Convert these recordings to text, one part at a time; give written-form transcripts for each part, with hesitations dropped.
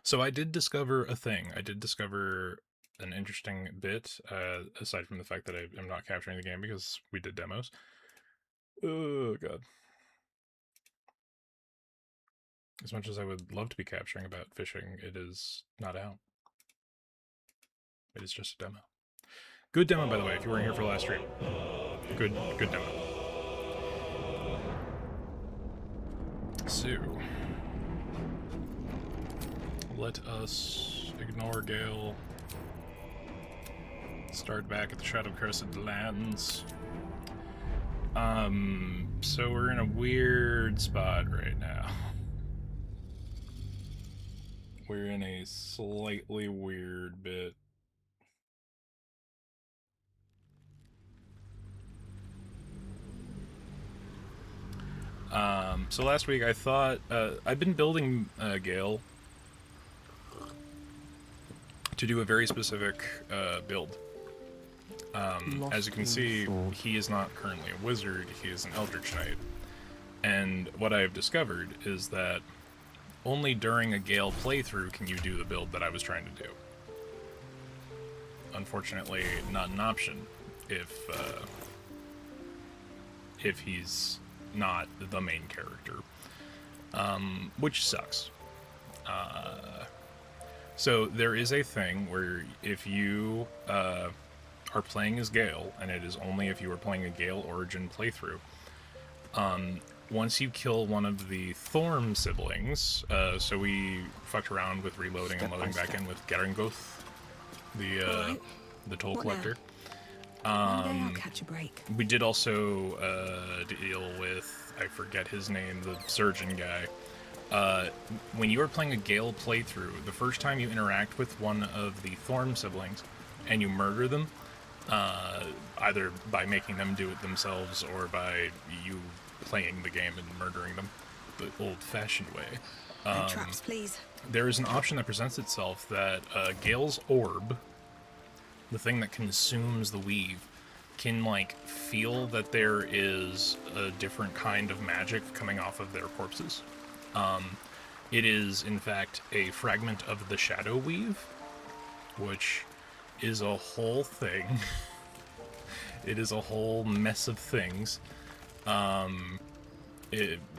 So I did discover a thing. I did discover an interesting bit, aside from the fact that I am not capturing the game because we did demos. Oh, God. As much as I would love to be capturing about fishing, it is not out. It is just a demo. Good demo, by the way, if you weren't here for the last stream. Good demo. So, let us ignore Gale. Start back at the Shadowcrushin lands. So we're in a weird spot right now. We're in a slightly weird bit. So last week I thought, I've been building Gale to do a very specific build. As you can see, he is not currently a wizard, he is an Eldritch Knight. And what I've discovered is that only during a Gale playthrough can you do the build that I was trying to do. Unfortunately, not an option if he's not the main character, which sucks. So there is a thing where if you are playing as Gale, and it is only if you are playing a Gale Origin playthrough, once you kill one of the Thorm siblings, so we fucked around with reloading and loading back in with Garangoth, the toll collector. I'll catch a break. We did also deal with, I forget his name, the surgeon guy. When you are playing a Gale playthrough, the first time you interact with one of the Thorm siblings and you murder them, either by making them do it themselves or by you playing the game and murdering them the old-fashioned way, No traps, please. there is an option that presents itself that Gale's orb, the thing that consumes the weave, can, like, feel that there is a different kind of magic coming off of their corpses. It is, in fact, a fragment of the Shadow Weave, which is a whole thing. It is a whole mess of things.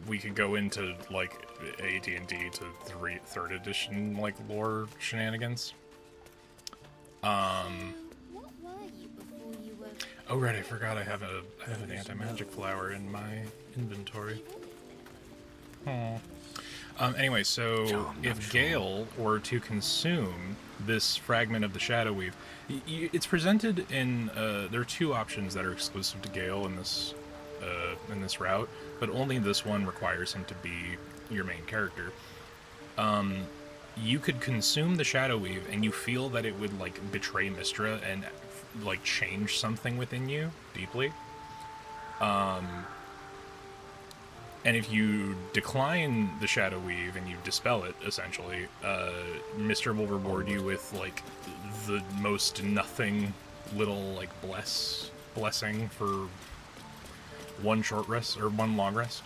We could go into, like, AT&T to 3rd edition, like, lore shenanigans. What were you before you were... Oh right, I forgot I have an anti-magic flower in my inventory. Oh. Anyway, so if Gale were to consume this fragment of the Shadow Weave, it's presented in there are two options that are exclusive to Gale in this route, but only this one requires him to be your main character. You could consume the Shadow Weave, and you feel that it would, like, betray Mystra and, like, change something within you deeply. And if you decline the Shadow Weave and you dispel it, essentially, Mystra will reward you with, like, the most nothing little, like, blessing for one short rest, or one long rest.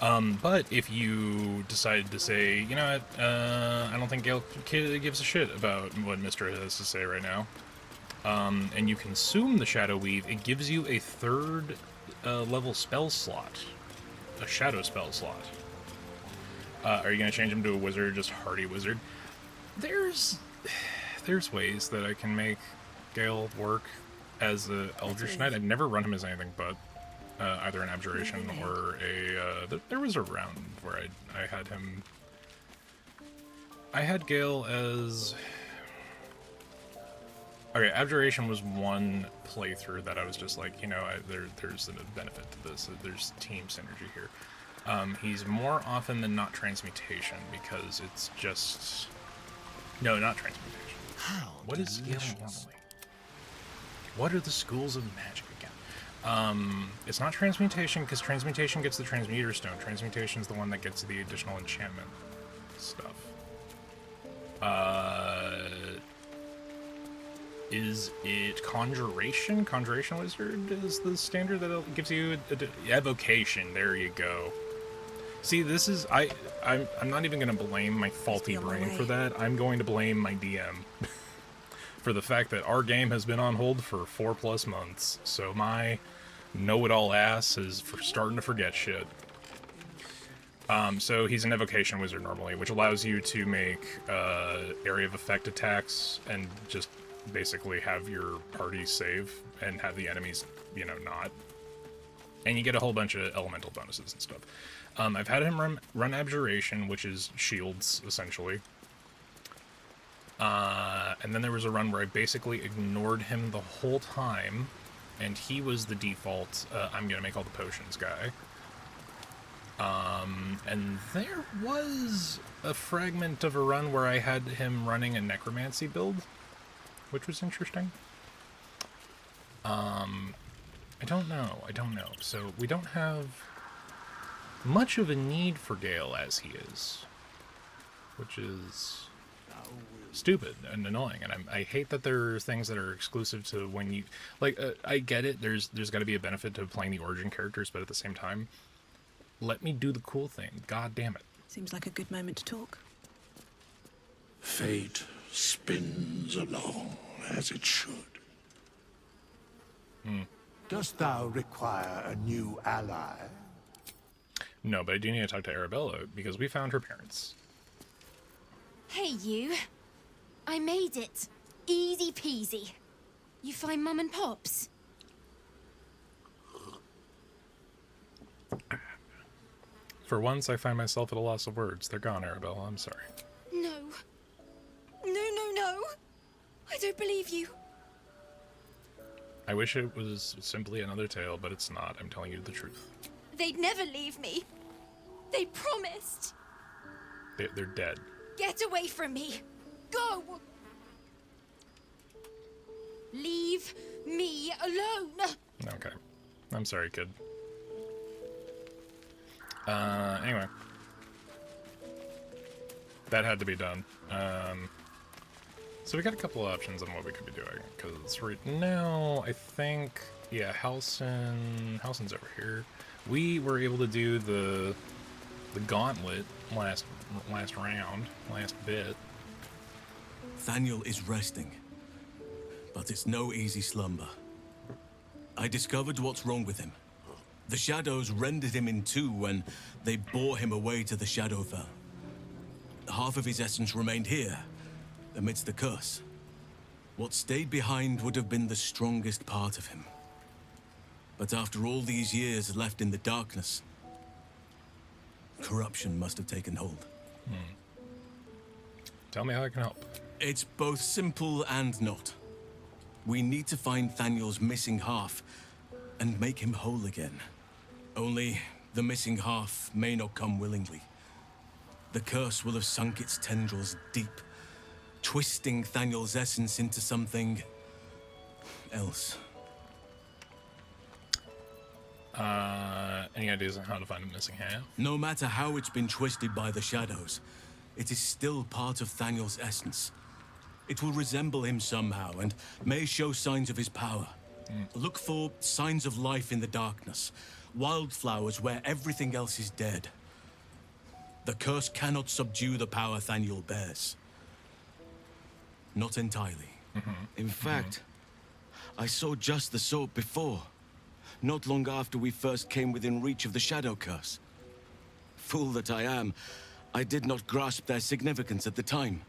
But if you decide to say, you know what, I don't think Gale gives a shit about what Mystra has to say right now, and you consume the Shadow Weave, it gives you a 3rd level spell slot, a shadow spell slot. Are you going to change him to a wizard, just hardy wizard? There's ways that I can make Gale work as a Eldritch Knight. I've never run him as anything but either an abjuration or a... there was a round where I had him... I had Gale as... Okay, abjuration was one playthrough that I was just like, you know, there's a benefit to this. There's team synergy here. He's more often than not transmutation, because it's just... No, not transmutation. What is Gale normally? What are the schools of magic again? It's not transmutation, because transmutation gets the transmuter stone. Transmutation is the one that gets the additional enchantment stuff. Is it conjuration? Conjuration wizard is the standard that gives you evocation. There you go. See, this is I'm not even going to blame my faulty be on my brain way. for that. I'm going to blame my DM for the fact that our game has been on hold for 4+ months. So my know-it-all ass is starting to forget shit. So he's an evocation wizard normally, which allows you to make area of effect attacks and just basically have your party save and have the enemies, you know, not. And you get a whole bunch of elemental bonuses and stuff. I've had him run Abjuration, which is shields, essentially. And then there was a run where I basically ignored him the whole time, and he was the default, I'm gonna make all the potions guy. And there was a fragment of a run where I had him running a necromancy build, which was interesting. I don't know. So we don't have much of a need for Gale as he is, which is stupid and annoying. And I hate that there are things that are exclusive to when you like. I get it. There's got to be a benefit to playing the origin characters, but at the same time, let me do the cool thing. God damn it. Seems like a good moment to talk. Fate spins along as it should. Dost thou require a new ally? No, but I do need to talk to Arabella because we found her parents. Hey, you. I made it. Easy peasy. You find Mum and Pops? For once, I find myself at a loss of words. They're gone, Arabella. I'm sorry. No. No. I don't believe you. I wish it was simply another tale, but it's not. I'm telling you the truth. They'd never leave me. They promised. They're dead. Get away from me. Go. Leave me alone. Okay. I'm sorry, kid. Anyway. That had to be done. So we got a couple of options on what we could be doing, because right now, I think, yeah, Halsin's over here. We were able to do the gauntlet last round, last bit. Thaniel is resting, but it's no easy slumber. I discovered what's wrong with him. The shadows rendered him in two when they bore him away to the Shadowfell. Half of his essence remained here, amidst the curse. What stayed behind would have been the strongest part of him. But after all these years left in the darkness, corruption must have taken hold. Tell me how I can help. It's both simple and not. We need to find Thaniel's missing half and make him whole again. Only the missing half may not come willingly. The curse will have sunk its tendrils deep, twisting Thaniel's essence into something else. Any ideas on how to find a missing half? No matter how it's been twisted by the shadows, it is still part of Thaniel's essence. It will resemble him somehow and may show signs of his power. Look for signs of life in the darkness, wildflowers where everything else is dead. The curse cannot subdue the power Thaniel bears. Not entirely. In fact, I saw just the sort before. Not long after we first came within reach of the Shadow Curse. Fool that I am, I did not grasp their significance at the time.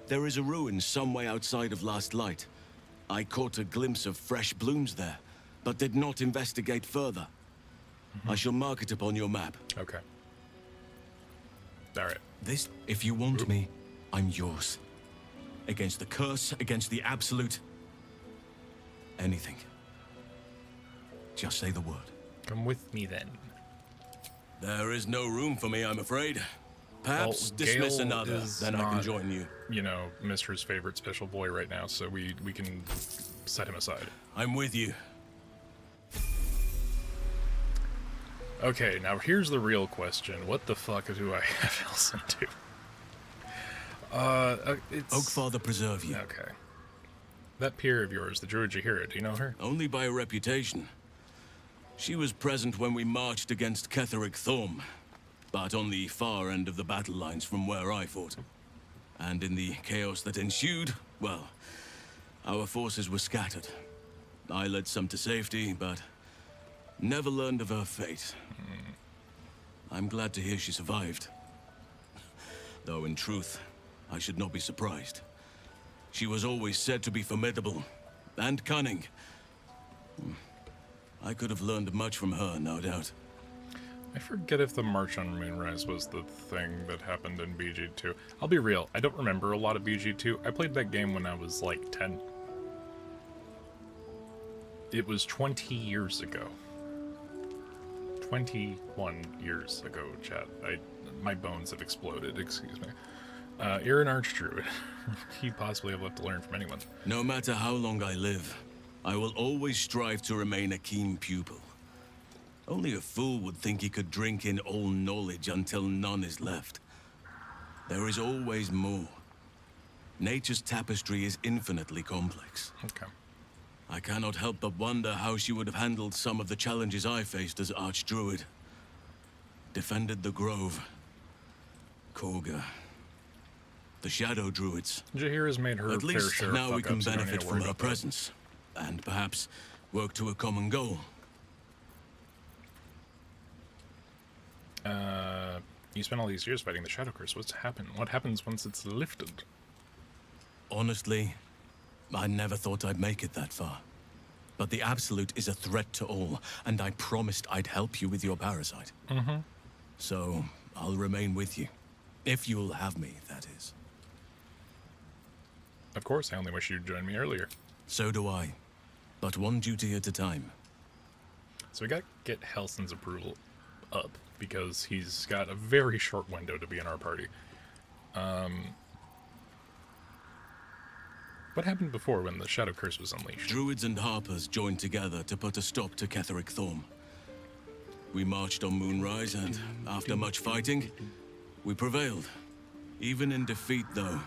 There is a ruin some way outside of Last Light. I caught a glimpse of fresh blooms there, but did not investigate further. I shall mark it upon your map. Okay. Alright. This, if you want me, I'm yours. Against the curse, against the absolute. Anything. Just say the word. Come with me then. There is no room for me, I'm afraid. Perhaps Well, dismiss Gale another, is then I can not, join you. You know, Mister's favorite special boy right now, so we can set him aside. I'm with you. Okay, now here's the real question. What the fuck do I have Halsin do? It's... Oakfather preserve you. Okay. That peer of yours, the Druid Jahira, do you know her? Only by reputation. She was present when we marched against Ketheric Thorm. but on the far end of the battle lines from where I fought. And in the chaos that ensued, well, our forces were scattered. I led some to safety, but never learned of her fate. I'm glad to hear she survived. Though in truth, I should not be surprised. She was always said to be formidable and cunning. I could have learned much from her, no doubt. I forget if the March on Moonrise was the thing that happened in BG2. I'll be real, I don't remember a lot of BG2. I played that game when I was like 10. It was 20 years ago. 21 years ago, chat. My bones have exploded, excuse me. You're an archdruid. You possibly have left to learn from anyone. No matter how long I live, I will always strive to remain a keen pupil. Only a fool would think he could drink in all knowledge until none is left. There is always more. Nature's tapestry is infinitely complex. Okay. I cannot help but wonder how she would have handled some of the challenges I faced as Archdruid. Defended the Grove, Korga, the Shadow Druids. Jaheira's made her At fair least share now of we can fuck-ups, you don't need benefit to from worry her about that. presence, and perhaps work to a common goal. You spent all these years fighting the Shadow Curse. What's happened? What happens once it's lifted? Honestly, I never thought I'd make it that far. But the Absolute is a threat to all, and I promised I'd help you with your parasite. Mm-hmm. So, I'll remain with you. If you'll have me, that is. Of course, I only wish you'd joined me earlier. So do I. But one duty at a time. So we gotta get Helson's approval up, because he's got a very short window to be in our party. What happened before when the Shadow Curse was unleashed? Druids and Harpers joined together to put a stop to Ketheric Thorm. We marched on Moonrise, and after much fighting, we prevailed. Even in defeat, though,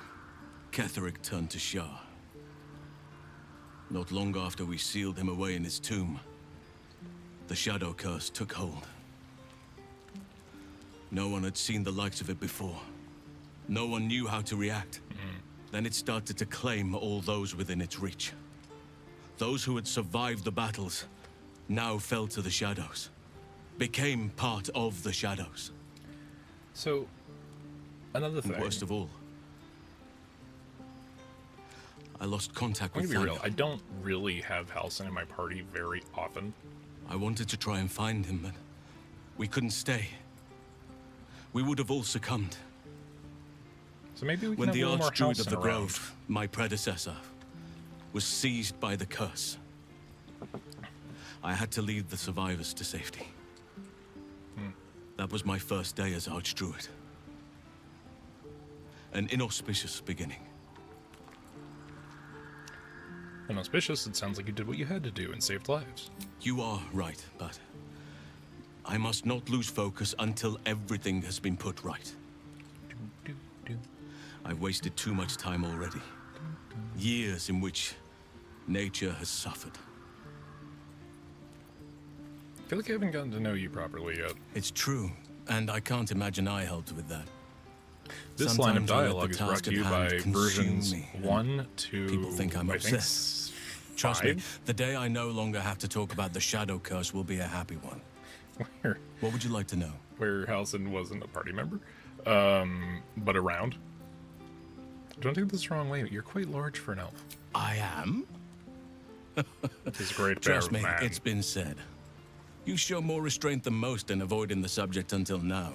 Ketheric turned to Shah. Not long after we sealed him away in his tomb, the Shadow Curse took hold. No one had seen the likes of it before. No one knew how to react. Then it started to claim all those within its reach. Those who had survived the battles now fell to the shadows, became part of the shadows. So, another thing. And worst of all, I lost contact I'm with gonna be Thaniel. real, I don't really have Halsin in my party very often. I wanted to try and find him, but we couldn't stay. We would have all succumbed. So maybe we can When have the a little more Archdruid of Halsin the around. Grove, my predecessor, was seized by the curse, I had to lead the survivors to safety. That was my first day as Archdruid. An inauspicious beginning. Inauspicious, it sounds like you did what you had to do and saved lives. You are right, but I must not lose focus until everything has been put right. I've wasted too much time already. Years in which nature has suffered. I feel like I haven't gotten to know you properly yet. It's true, and I can't imagine I helped with that. This line of Sometimes I let the dialogue is brought task to at you hand by consume versions me, and 1 to people think I'm I obsessed. think Trust me, 5? the day I no longer have to talk about the Shadow Curse will be a happy one. What would you like to know? Where Halsin wasn't a party member, but around. Don't take this the wrong way, but you're quite large for an elf. I am? He's a great bear Trust me, man. it's been said. You show more restraint than most in avoiding the subject until now.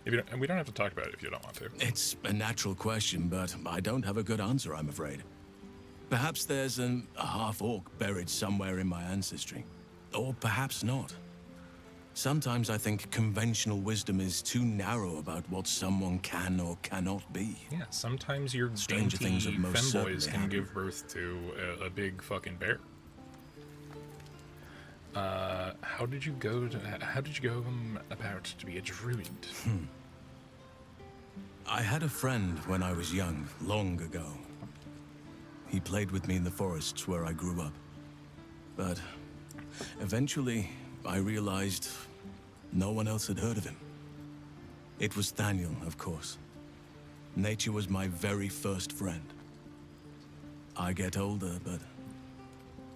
If you don't, we don't have to talk about it if you don't want to. It's a natural question, but I don't have a good answer, I'm afraid. Perhaps there's a half-orc buried somewhere in my ancestry. Or perhaps not. Sometimes I think conventional wisdom is too narrow about what someone can or cannot be. Yeah, sometimes your Stranger dainty things have most femboys certainly can happened. give birth to a big fucking bear. How did you go about to be a druid? I had a friend when I was young, long ago. He played with me in the forests where I grew up. But eventually, I realized No one else had heard of him. It was Thaniel, of course. Nature was my very first friend. I get older, but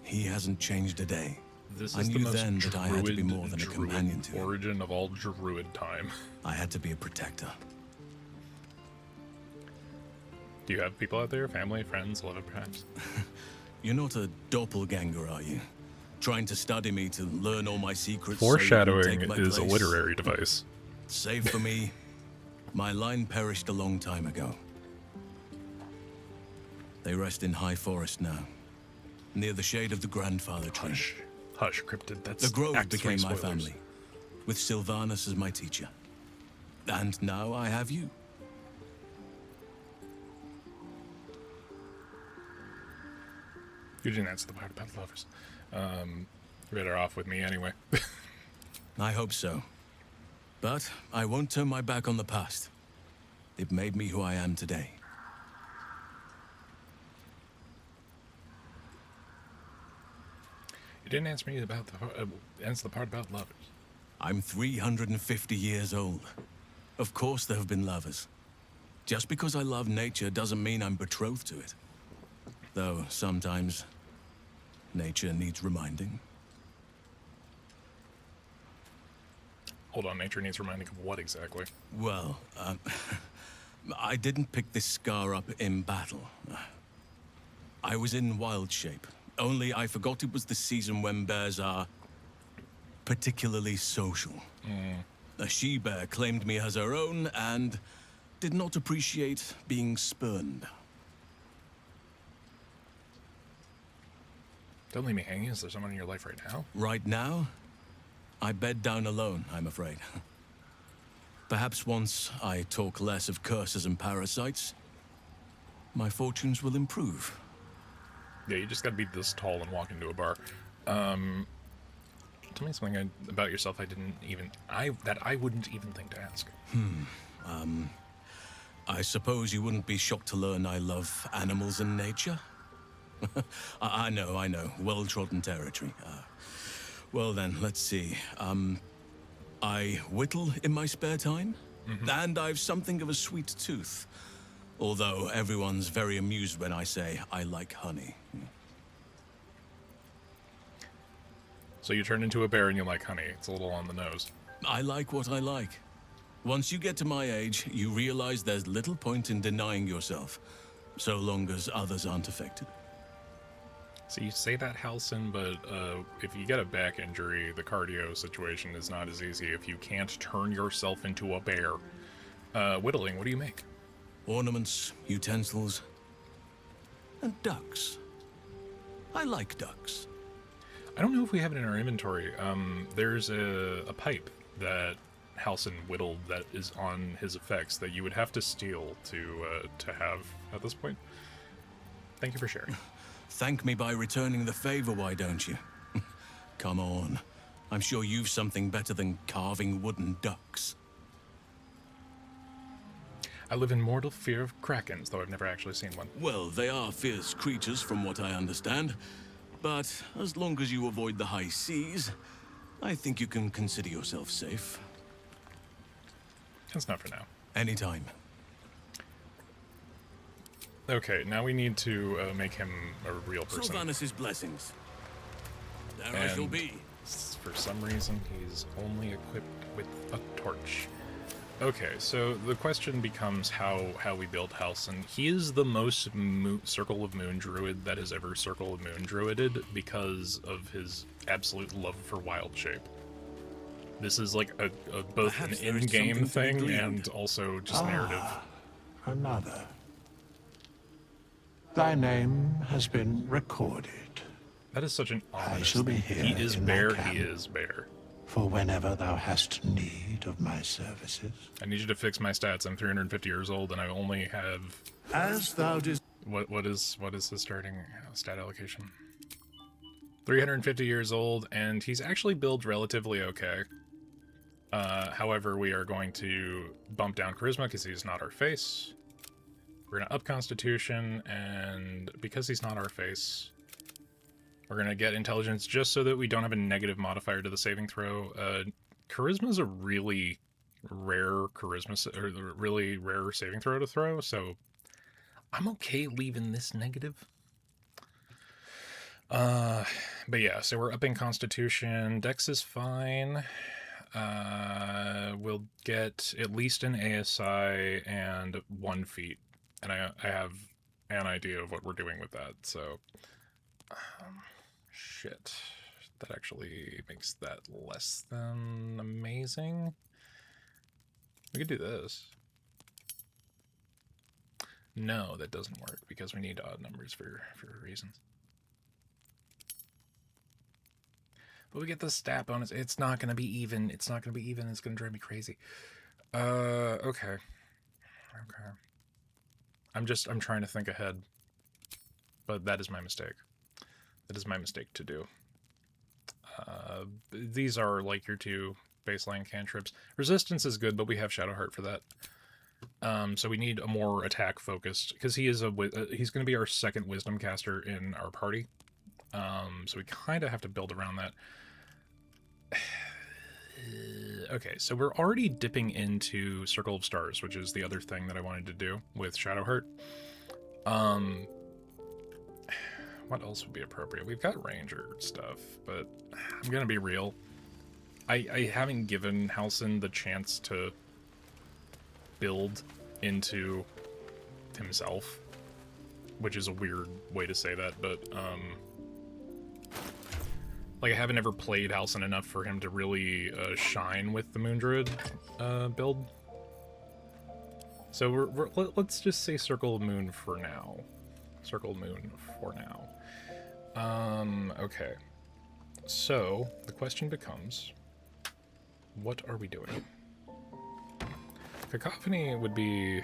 he hasn't changed a day. This I is the knew most then that I had to be more than a druid companion to him. origin of all druid time. I had to be a protector. Do you have people out there? Family, friends, love, perhaps? You're not a doppelganger, are you? Trying to study me to learn all my secrets. Foreshadowing so you can take my is a place? literary device. Save for me, my line perished a long time ago. They rest in High Forest now, near the shade of the grandfather tree. Hush. Hush, cryptid. That's The Grove Act 3 became my spoilers. family, with Sylvanas as my teacher. And now I have you. You didn't answer the part about lovers. You're better off with me anyway. I hope so. But I won't turn my back on the past. It made me who I am today. You didn't answer me about answer the part about lovers. I'm 350 years old. Of course there have been lovers. Just because I love nature doesn't mean I'm betrothed to it. Though sometimes nature needs reminding. Hold on, nature needs reminding of what exactly? Well, I didn't pick this scar up in battle. I was in wild shape. Only I forgot it was the season when bears are particularly social. A she-bear claimed me as her own and did not appreciate being spurned. Don't leave me hanging. Is there someone in your life right now? Right now, I bed down alone, I'm afraid. Perhaps once I talk less of curses and parasites, my fortunes will improve. Yeah, you just gotta be this tall and walk into a bar. Tell me something about yourself I wouldn't even think to ask. I suppose you wouldn't be shocked to learn I love animals and nature? I know. Well-trodden territory. Well then, let's see. I whittle in my spare time, and I've something of a sweet tooth. Although everyone's very amused when I say I like honey. So you turn into a bear and you like honey. It's a little on the nose. I like what I like. Once you get to my age, you realize there's little point in denying yourself, so long as others aren't affected. So you say that, Halsin, but if you get a back injury, the cardio situation is not as easy if you can't turn yourself into a bear. Whittling, what do you make? Ornaments, utensils, and ducks. I like ducks. I don't know if we have it in our inventory. There's a pipe that Halsin whittled that is on his effects that you would have to steal to have at this point. Thank you for sharing. Thank me by returning the favor, why don't you? Come on. I'm sure you've something better than carving wooden ducks. I live in mortal fear of krakens, though I've never actually seen one. Well, they are fierce creatures from what I understand. But as long as you avoid the high seas, I think you can consider yourself safe. That's not for now. Anytime. Okay, now we need to make him a real person. Sylvanas' blessings. There I shall And be. for some reason, he's only equipped with a torch. Okay, so the question becomes how we build Halsin. He is the most Circle of Moon druid that has ever Circle of Moon druided because of his absolute love for wild shape. This is like a both Perhaps an there is in-game something to be thing gleaned. and also just narrative. Another. Thy name has been recorded That is such an ominous shall be thing. here He is in thy bear, camp. he is bear. for whenever thou hast need of my services. I need you to fix my stats. I'm 350 years old and I only have... As thou What is his starting stat allocation? 350 years old, and he's actually built relatively okay. However, we are going to bump down Charisma because he's not our face. We're going to up Constitution, and because he's not our face, we're going to get Intelligence just so that we don't have a negative modifier to the saving throw. Charisma's a really rare or really rare saving throw to throw, so I'm okay leaving this negative. But yeah, so we're upping Constitution. Dex is fine. We'll get at least an ASI and 1 feat, and I have an idea of what we're doing with that. So, shit, that actually makes that less than amazing. We could do this. No, that doesn't work because we need odd numbers for reasons. But we get the stat bonus. It's not going to be even. It's not going to be even. It's going to drive me crazy. Okay. Okay. I'm trying to think ahead. But that is my mistake. That is my mistake to do. These are like your 2 baseline cantrips. Resistance is good, but we have Shadowheart for that. So we need a more attack focused, because he is he's going to be our 2nd wisdom caster in our party. So we kind of have to build around that. Okay, so we're already dipping into Circle of Stars, which is the other thing that I wanted to do with Shadowheart. What else would be appropriate? We've got Ranger stuff, but I'm gonna be real. I haven't given Halsin the chance to build into himself, which is a weird way to say that, but like, I haven't ever played Halsin enough for him to really shine with the Moon Druid build. So let's just say Circle of Moon for now. Circle of Moon for now. Okay. So the question becomes, what are we doing? Cacophony would be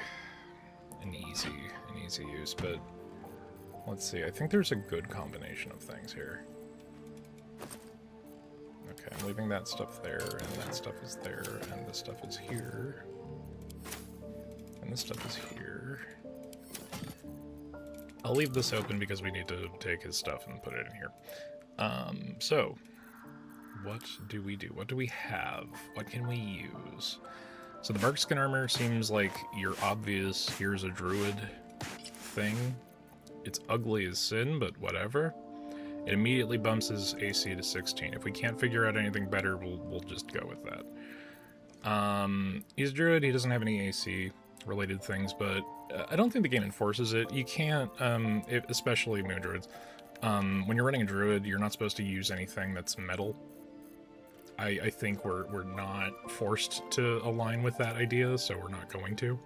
an easy use, but let's see. I think there's a good combination of things here. Okay, I'm leaving that stuff there, and that stuff is there, and this stuff is here. And this stuff is here. I'll leave this open because we need to take his stuff and put it in here. So, what do we do? What do we have? What can we use? So the Barkskin armor seems like your obvious, here's a druid thing. It's ugly as sin, but whatever. It immediately bumps his AC to 16. If we can't figure out anything better, we'll just go with that. He's a druid, he doesn't have any AC related things, but I don't think the game enforces it. You can't, especially moon druids, when you're running a druid, you're not supposed to use anything that's metal. I think we're not forced to align with that idea, so we're not going to.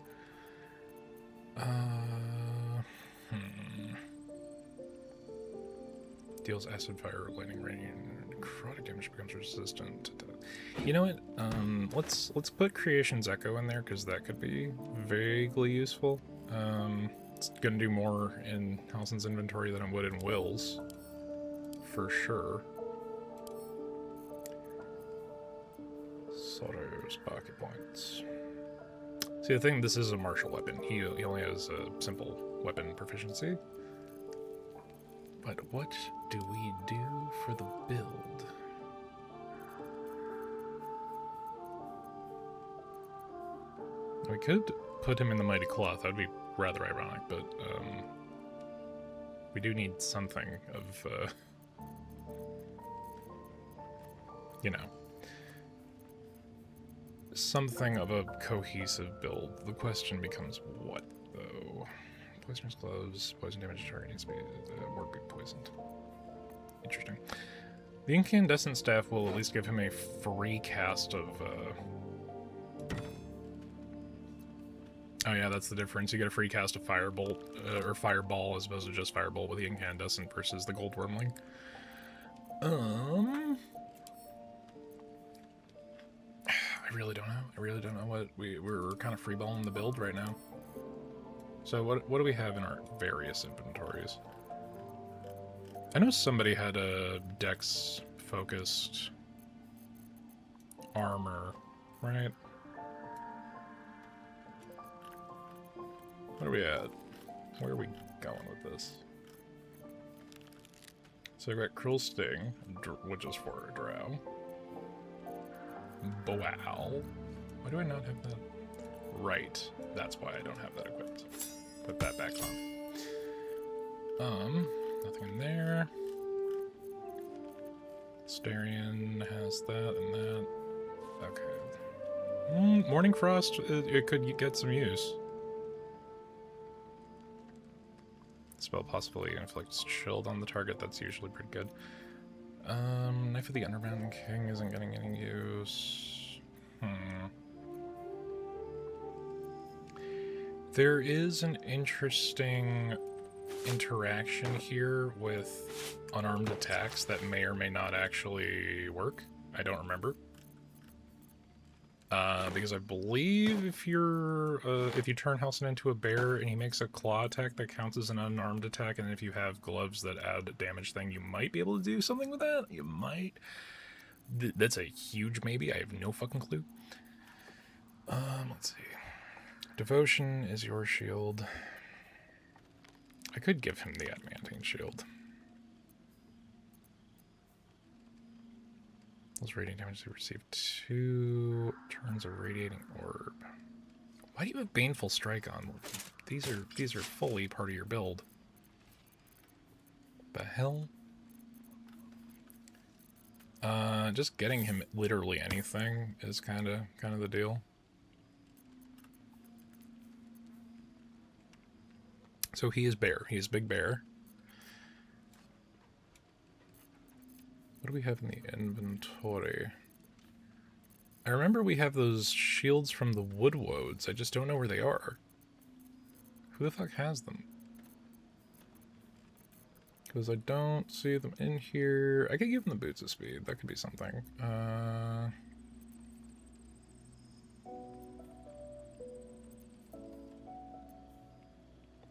Deals acid, fire, lightning, rain, necrotic damage, becomes resistant. You know what? Let's put Creation's Echo in there, because that could be vaguely useful. It's gonna do more in Halsin's inventory than it would in Will's, for sure. Sorrow's pocket points. See, the thing, this is a martial weapon. He only has a simple weapon proficiency. But what do we do for the build? We could put him in the Mighty Cloth. That would be rather ironic, but we do need something of, you know, something of a cohesive build. The question becomes what, though? Poisonous gloves, poison damage target needs to be won't be poisoned. Interesting. The incandescent staff will at least give him a free cast of. Oh yeah, that's the difference. You get a free cast of firebolt or fireball as opposed to just firebolt with the incandescent versus the gold wormling. I really don't know. I really don't know what we're kind of freeballing the build right now. So what do we have in our various inventories? I know somebody had a dex-focused armor, right? What are we at? Where are we going with this? So we've got Cruel Sting, which is for a drow. Wow. Why do I not have that? Right. That's why I don't have that equipped. Put that back on. Nothing in there. Starion has that and that. Okay. Morning Frost, it could get some use. Spell possibly inflicts shield on the target, that's usually pretty good. Knife of the Underbound King isn't getting any use. There is an interesting interaction here with unarmed attacks that may or may not actually work. I don't remember. Because I believe if you turn Halsin into a bear and he makes a claw attack, that counts as an unarmed attack, and if you have gloves that add a damage thing, you might be able to do something with that. You might. That's a huge maybe. I have no fucking clue. Let's see. Devotion is your shield. I could give him the adamantine shield. Those radiant damage, they receive 2 turns of radiating orb. Why do you have Baneful Strike on? These are fully part of your build. The hell? Just getting him literally anything is kind of the deal. So he is bear. He is big bear. What do we have in the inventory? I remember we have those shields from the Woodwoads. I just don't know where they are. Who the fuck has them? Because I don't see them in here. I could give them the Boots of Speed. That could be something.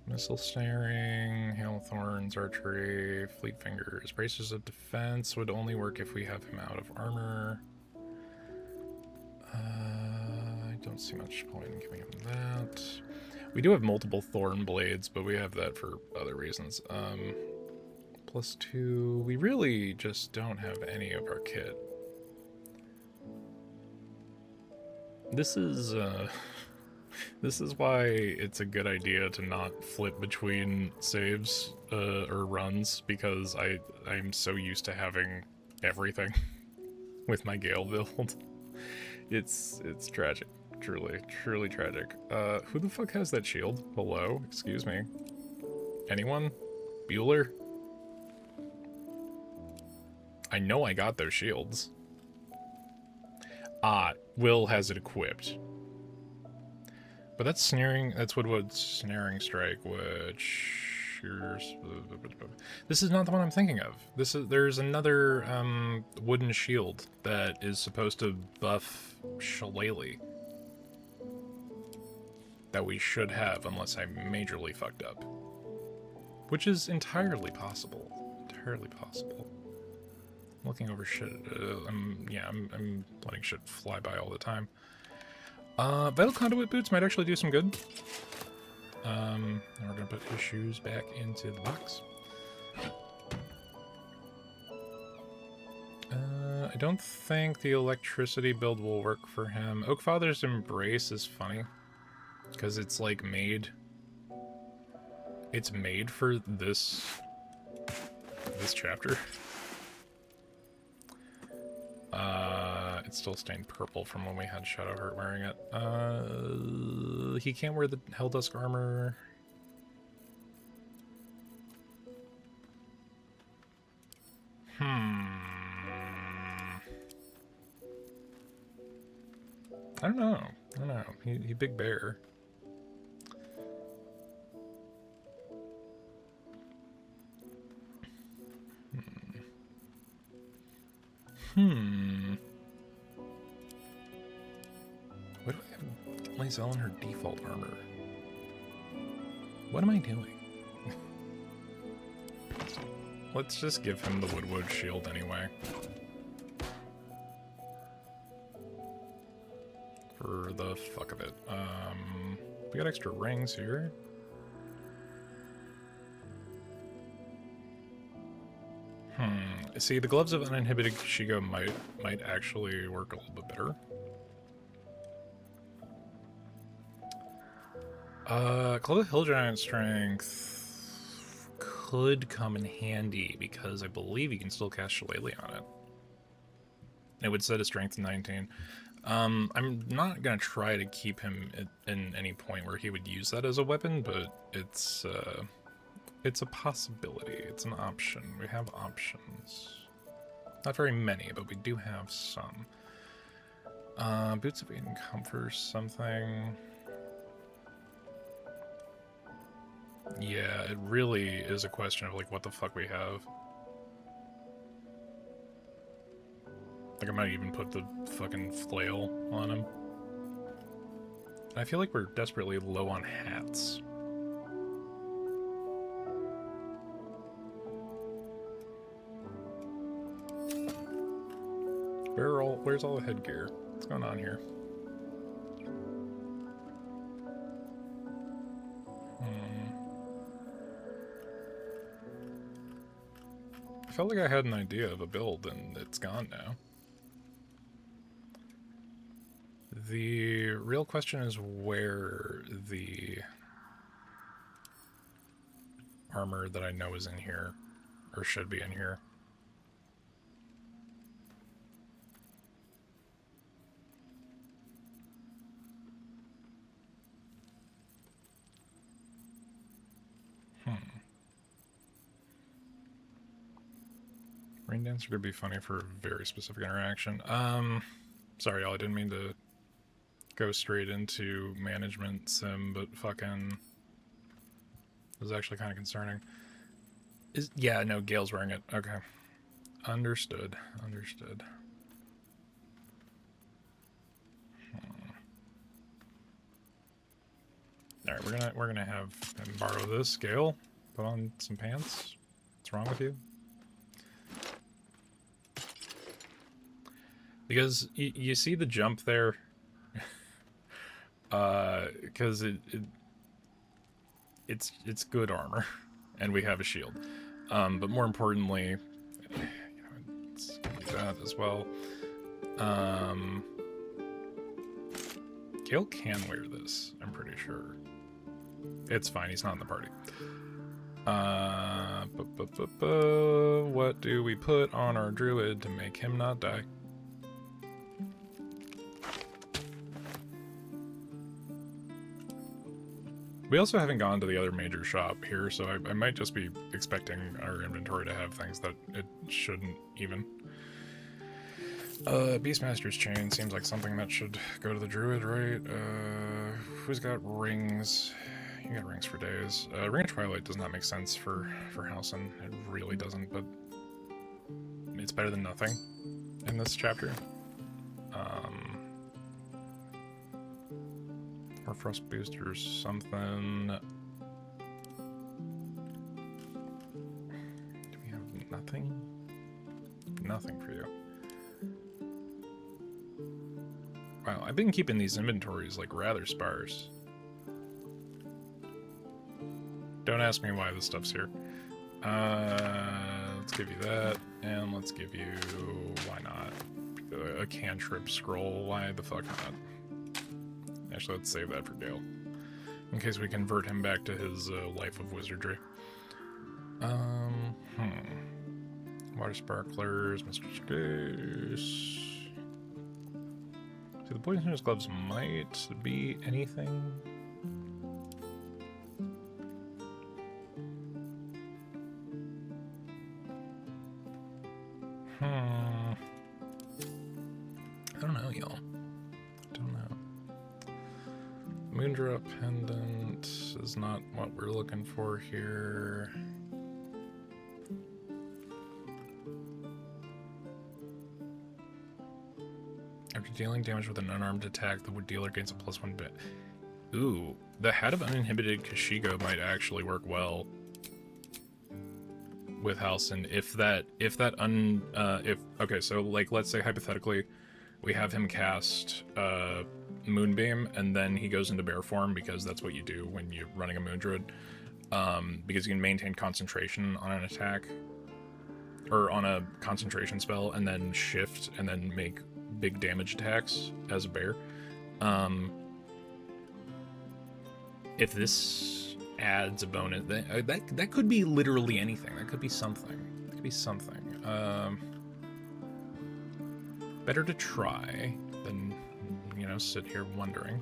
Missile Snaring, Hail Thorns, Archery, Fleet Fingers. Braces of Defense would only work if we have him out of armor. I don't see much point in giving him that. We do have multiple Thorn Blades, but we have that for other reasons. +2. We really just don't have any of our kit. This is why it's a good idea to not flip between saves or runs, because I'm so used to having everything with my Gale build. It's tragic. Truly tragic. Who the fuck has that shield? Hello? Excuse me. Anyone? Bueller? I know I got those shields. Will has it equipped. But that's snaring, that's Woodwood's snaring strike, which... This is not the one I'm thinking of. There's another wooden shield that is supposed to buff Shillelagh that we should have, unless I majorly fucked up. Which is entirely possible. Entirely possible. I'm looking over shit. I'm letting shit fly by all the time. Vital Conduit Boots might actually do some good. And we're gonna put his shoes back into the box. I don't think the electricity build will work for him. Oakfather's Embrace is funny, because it's like made. It's made for this chapter. It's still stained purple from when we had Shadowheart wearing it. He can't wear the Helldusk armor. I don't know. He big bear. What do I have Lae'zel in her default armor? What am I doing? Let's just give him the Woodwood shield anyway. For the fuck of it. We got extra rings here. See, the gloves of uninhibited Kashigo might actually work a little bit better. Club of Hill Giant Strength could come in handy because I believe you can still cast Shillelagh on it. It would set a strength to 19. I'm not gonna try to keep him in any point where he would use that as a weapon, but it's a possibility. It's an option. We have options. Not very many, but we do have some. Boots of Aid and Comfort, something. Yeah, it really is a question of, like, what the fuck we have. Like, I might even put the fucking flail on him. I feel like we're desperately low on hats. Where's all the headgear? What's going on here? I felt like I had an idea of a build, and it's gone now. The real question is where the armor that I know is in here, or should be in here. Rain Dancer could be funny for a very specific interaction. Sorry, y'all, I didn't mean to go straight into management sim, but fucking... It was actually kind of concerning. Yeah, no, Gale's wearing it. Okay. Understood. Understood. Alright, we're gonna have him borrow this. Gale, put on some pants. What's wrong with you? Because you see the jump there, because it's good armor, and we have a shield. But more importantly, let's do that as well. Gale can wear this, I'm pretty sure. It's fine, he's not in the party. What do we put on our druid to make him not die? We also haven't gone to the other major shop here, so I might just be expecting our inventory to have things that it shouldn't even. Beastmaster's Chain seems like something that should go to the druid, right? Who's got rings? You got rings for days. Ring of Twilight does not make sense for Halcyon. It really doesn't, but it's better than nothing in this chapter. Or Frost Boosters, something. Do we have nothing? Nothing for you. Wow, I've been keeping these inventories like rather sparse. Don't ask me why this stuff's here. Let's give you that, and let's give you, why not? A cantrip scroll, why the fuck not? Actually, let's save that for Gale, in case we convert him back to his life of wizardry. Water sparklers, Mr. Space. See, the poisonous gloves might be anything. I don't know, y'all. Don't know. Moondrop pendant is not what we're looking for here. After dealing damage with an unarmed attack, the dealer gains a +1 bit. Ooh, the Hat of Uninhibited Kashigo might actually work well with Halcyon okay, so like let's say hypothetically we have him cast Moonbeam and then he goes into bear form, because that's what you do when you're running a Moon Druid, because you can maintain concentration on an attack, or on a concentration spell, and then shift, and then make big damage attacks as a bear. If this adds a bonus, that could be literally anything. That could be something. That could be something. Better to try than, you know, sit here wondering.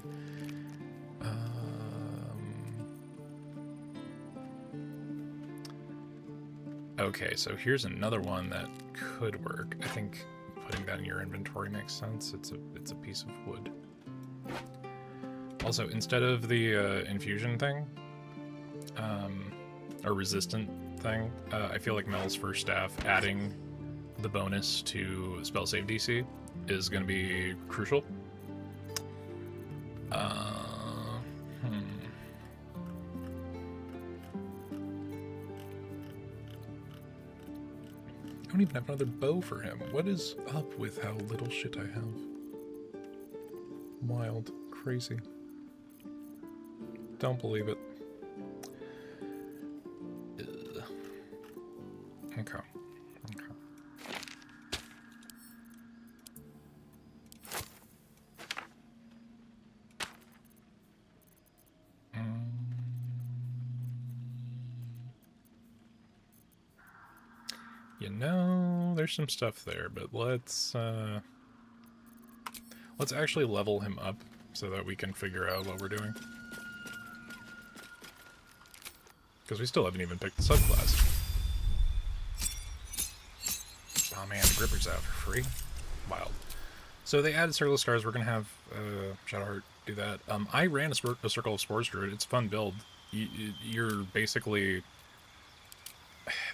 Okay, so here's another one that could work. I think putting that in your inventory makes sense. It's a piece of wood. Also, instead of the infusion thing, or resistant thing, I feel like Mel's first staff adding the bonus to spell save DC is going to be crucial. I don't even have another bow for him. What is up with how little shit I have? Wild. Crazy. Don't believe it. Ugh. Okay. You know, there's some stuff there, but let's actually level him up so that we can figure out what we're doing. Because we still haven't even picked the subclass. Oh man, the Gripper's out for free. Wild. So they added Circle of Stars. We're going to have Shadowheart do that. I ran a Circle of Spores Druid. It's a fun build. You're basically...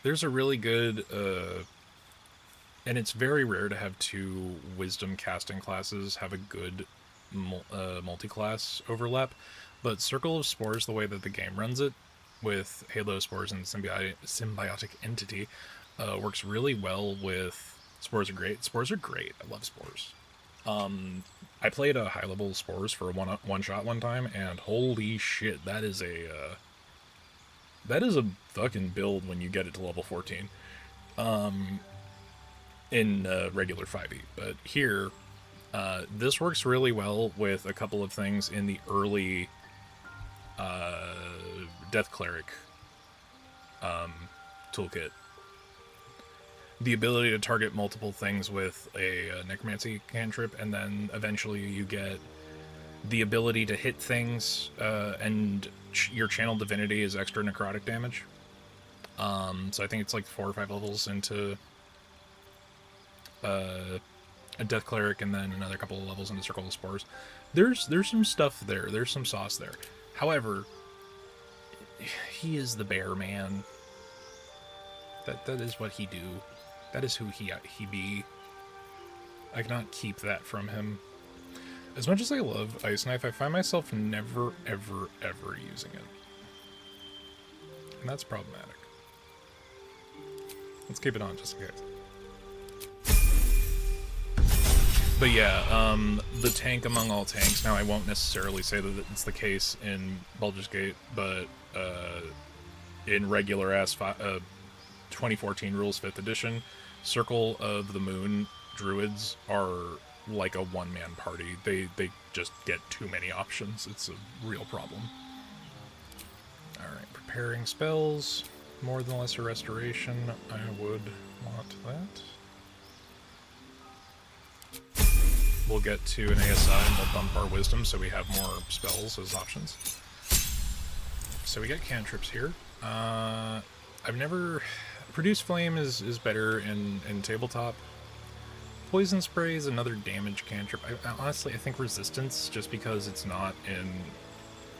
There's a really good... and it's very rare to have two Wisdom casting classes have a good multi-class overlap. But Circle of Spores, the way that the game runs it, with Halo Spores and Symbiotic Entity, works really well with... Spores are great. Spores are great. I love Spores. I played a high-level Spores for a one-shot one time, and holy shit, that is a fucking build when you get it to level 14. In regular 5e. But here, this works really well with a couple of things in the early Death Cleric toolkit. The ability to target multiple things with a necromancy cantrip, and then eventually you get the ability to hit things, and your channel divinity is extra necrotic damage. So I think it's like 4 or 5 levels into a Death Cleric, and then another couple of levels into Circle of Spores. There's some stuff there. There's some sauce there. However, he is the bear man. That is what he do. That is who he be. I cannot keep that from him. As much as I love Ice Knife, I find myself never, ever, ever using it. And that's problematic. Let's keep it on just in case. But yeah, the tank among all tanks. Now, I won't necessarily say that it's the case in Baldur's Gate, but in regular-ass 2014 Rules 5th Edition, Circle of the Moon Druids are like a one-man party. They just get too many options. It's a real problem. Alright, preparing spells. More than lesser restoration. I would want that. We'll get to an ASI and we'll bump our wisdom so we have more spells as options. So we got cantrips here. I've never... Produce Flame is better in tabletop. Poison Spray is another damage cantrip. Honestly, I think Resistance, just because it's not in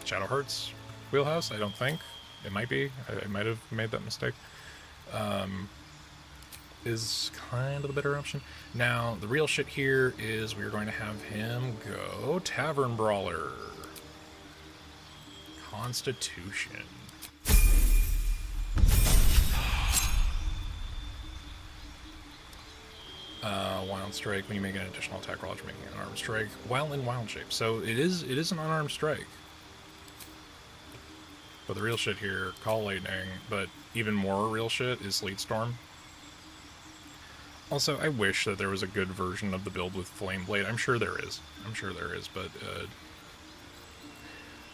Shadowheart's wheelhouse, I don't think. It might be. I might have made that mistake. Is kind of the better option. Now, the real shit here is we're going to have him go Tavern Brawler. Constitution. Wild Strike, when you make an additional attack roll after making an unarmed strike, while in wild shape. So it is an unarmed strike. But the real shit here, Call Lightning, but even more real shit is Sleet Storm. Also, I wish that there was a good version of the build with Flame Blade. I'm sure there is. I'm sure there is, but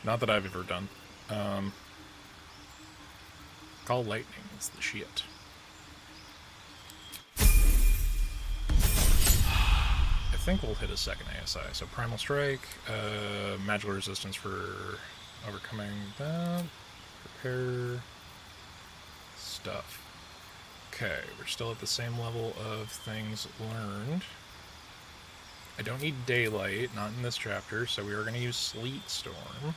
not that I've ever done. Call Lightning is the shit. I think we'll hit a second ASI. So Primal Strike, magical resistance for overcoming that, repair stuff. Okay, we're still at the same level of things learned. I don't need Daylight, not in this chapter, so we are going to use Sleet Storm.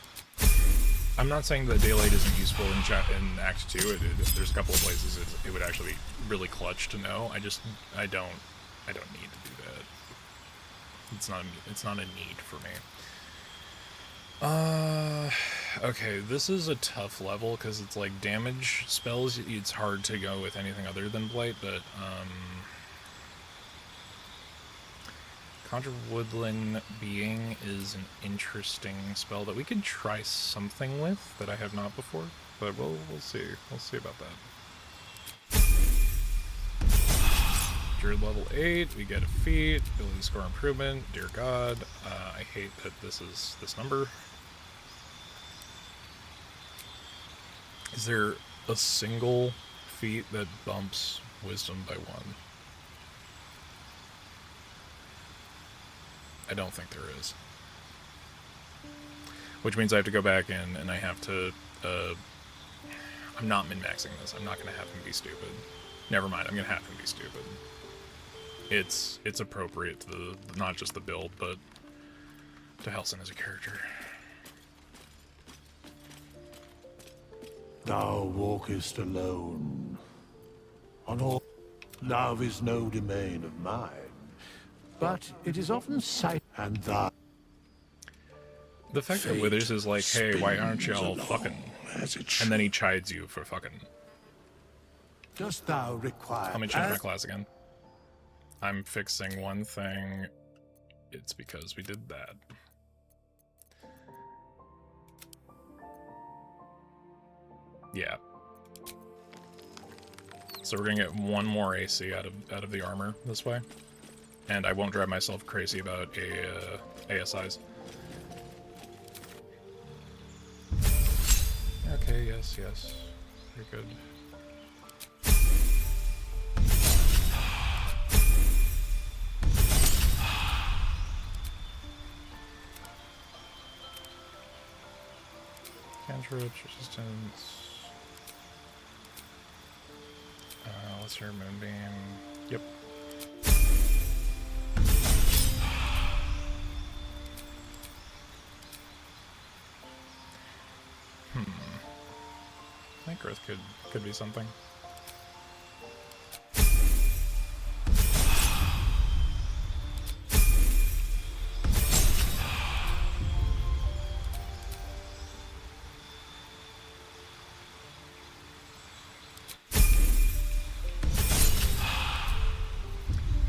I'm not saying that Daylight isn't useful in Act 2. There's a couple of places it would actually be really clutch to know. I don't need to do that. It's not a need for me. Okay, this is a tough level because it's like damage spells. It's hard to go with anything other than Blight, but Conjure Woodland Being is an interesting spell that we could try something with that I have not before, but we'll see. We'll see about that. Druid level 8, we get a feat, ability score improvement, dear god. I hate that this is this number. Is there a single feat that bumps wisdom by 1? I don't think there is. Which means I have to go back in and I have to, I'm not min-maxing this. I'm not going to have him be stupid. Never mind, I'm going to have him be stupid. It's appropriate to the, not just the build, but to Helson as a character. Thou walkest alone. On all, love is no domain of mine, but it is often sight and thou. The fact that Withers is like, hey, why aren't y'all fucking? And then he chides you for fucking. Dost thou require? Let me change my class again. I'm fixing one thing. It's because we did that. Yeah. So we're gonna get one more AC out of the armor this way, and I won't drive myself crazy about ASIs. Okay. Yes. Very good. Cantrips, resistance. Lesser Moonbeam. Yep. I think growth could be something.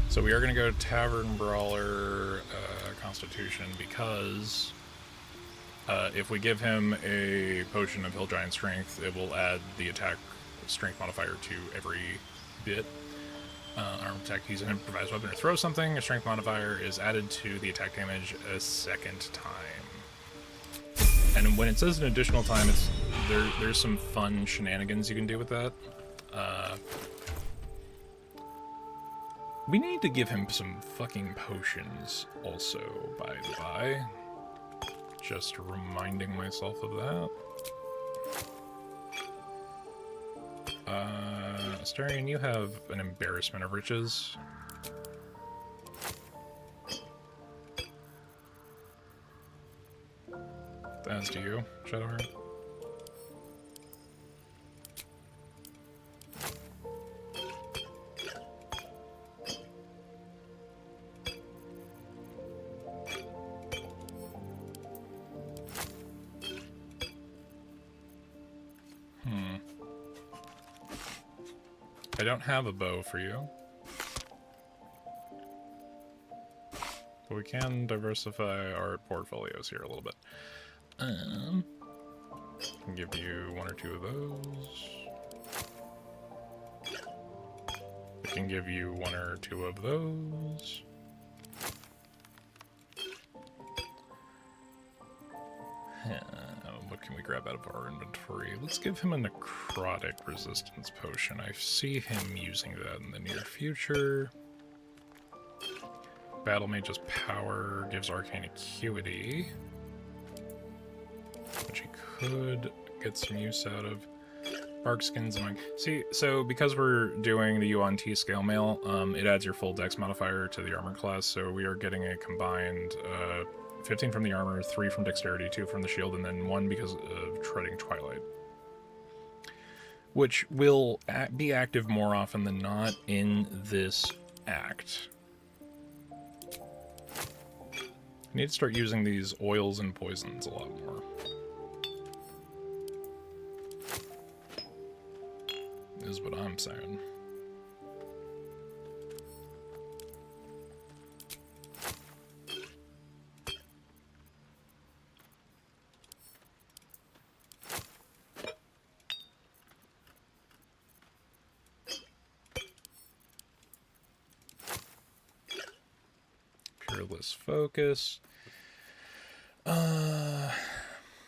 So we are going to go Tavern Brawler Constitution because if we give him a potion of Hill Giant Strength, it will add the attack strength modifier to every bit. Arm attack, use an improvised weapon or throw something. A strength modifier is added to the attack damage a second time. And when it says an additional time, it's there's some fun shenanigans you can do with that. We need to give him some fucking potions also, by the by. Just reminding myself of that. Astarion, you have an embarrassment of riches. As do you, Shadowheart. I don't have a bow for you. But we can diversify our portfolios here a little bit. Can give you one or two of those. can give you 1 or 2 of those. What can we grab out of our inventory? Let's give him a necrotic resistance potion. I see him using that in the near future. Battle Mage's power gives arcane acuity, which he could get some use out of. Bark skins among. See, so because we're doing the Yuan T scale mail, it adds your full dex modifier to the armor class, so we are getting a combined 15 from the armor, 3 from dexterity, 2 from the shield, and then 1 because of treading Twilight. Which will be active more often than not in this act. I need to start using these oils and poisons a lot more. Is what I'm saying. Peerless focus. But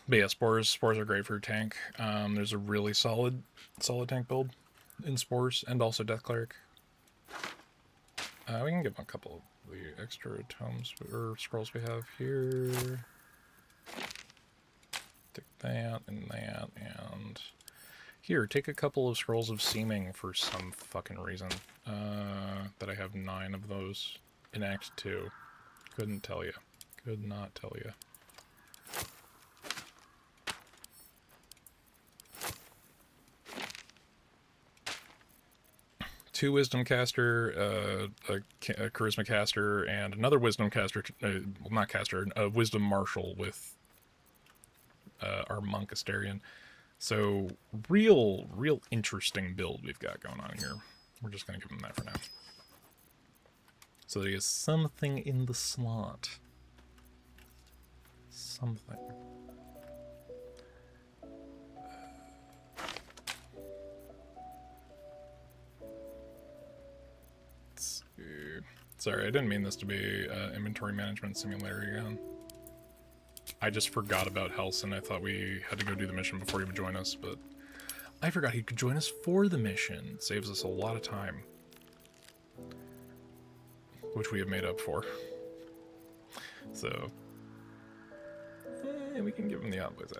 yeah, spores are great for tank. There's a really solid tank build in spores and also death cleric. We can give him a couple of the extra tomes or scrolls we have here. Take that and that, and here, take a couple of scrolls of seeming for some fucking reason. That I have 9 of those in Act 2. Couldn't tell you. Could not tell you. Two wisdom caster, a charisma caster, and another wisdom caster, well, not caster, a wisdom marshal with our monk Asterion. So real interesting build we've got going on here. We're just gonna give him that for now. So there is something in the slot. Something. Sorry, I didn't mean this to be inventory management simulator again. I just forgot about Helson. I thought we had to go do the mission before he would join us, but I forgot he could join us for the mission. It saves us a lot of time, which we have made up for. So, we can give him the outputs.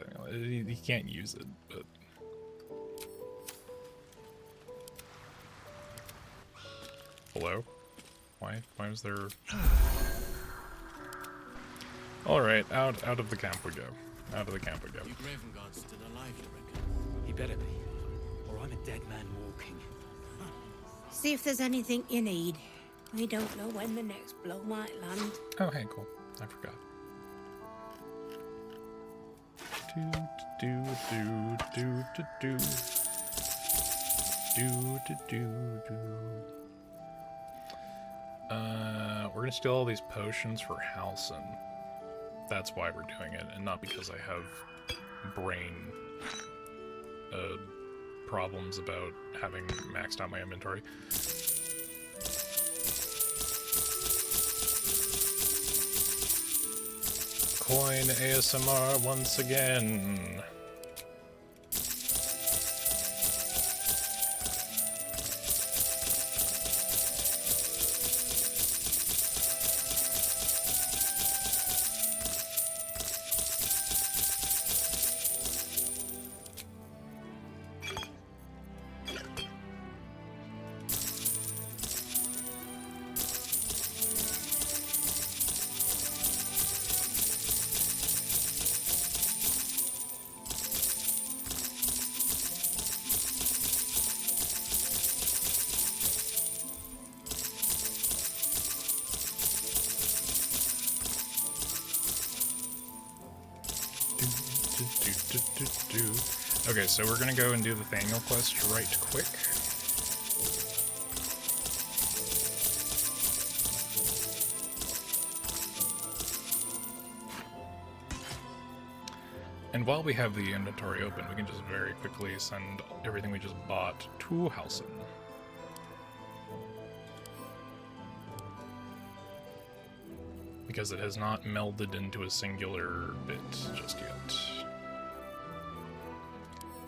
He can't use it, but... Hello? Why was there... Alright, out of the camp we go. Out of the camp we go. You Graven Guard's still alive, you reckon? He better be, or I'm a dead man walking. See if there's anything you need. We don't know when the next blow might land. Oh, hey, cool. I forgot. We're gonna steal all these potions for Halcyon. That's why we're doing it, and not because I have brain problems about having maxed out my inventory. Coin ASMR once again. Okay, so we're gonna go and do the Thaniel quest right quick. And while we have the inventory open, we can just very quickly send everything we just bought to Halcyon. Because it has not melded into a singular bit just yet.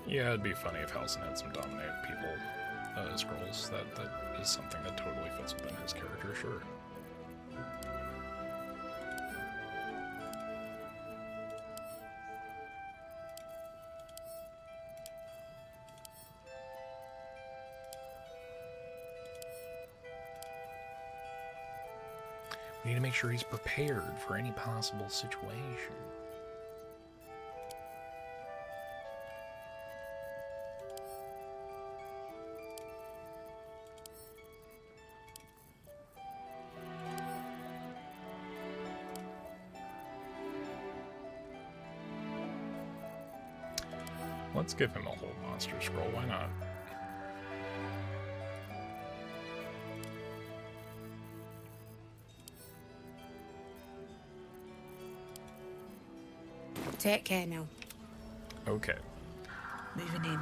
Yeah, it'd be funny if Halcyon had some dominate people scrolls. That is something that totally fits within his character, sure. We need to make sure he's prepared for any possible situation. Let's give him a whole monster scroll, why not? Take care now. Okay. Moving in.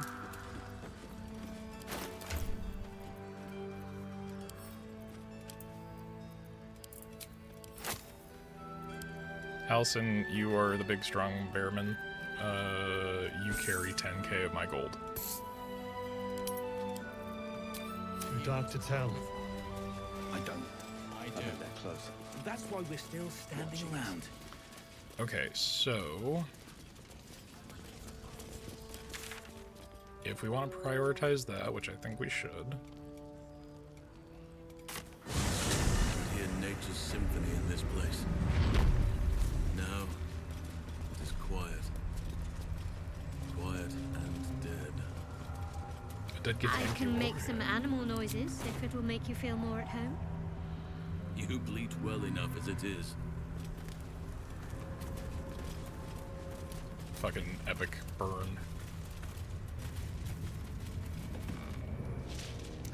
Halcyon, you are the big strong bearman. You carry 10k of my gold. Too dark to tell. I don't. I do. I'm that close. That's why we're still standing around. Okay, so if we want to prioritize that, which I think we should. Hear nature's symphony in this place. Now, it is quiet. Quiet and dead. It did get I thank you can make over some here. animal noises if it will make you feel more at home. You bleat well enough as it is. Fucking epic burn.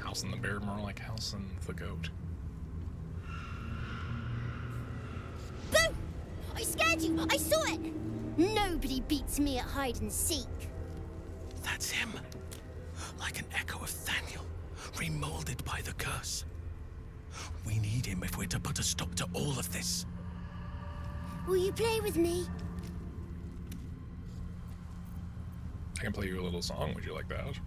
Halcyon the bear, more like Halcyon the goat. Boo! I scared you! I saw it! Nobody beats me at hide and seek. That's him. Like an echo of Thaniel, remolded by the curse. We need him if we're to put a stop to all of this. Will you play with me? I can play you a little song. Would you like that?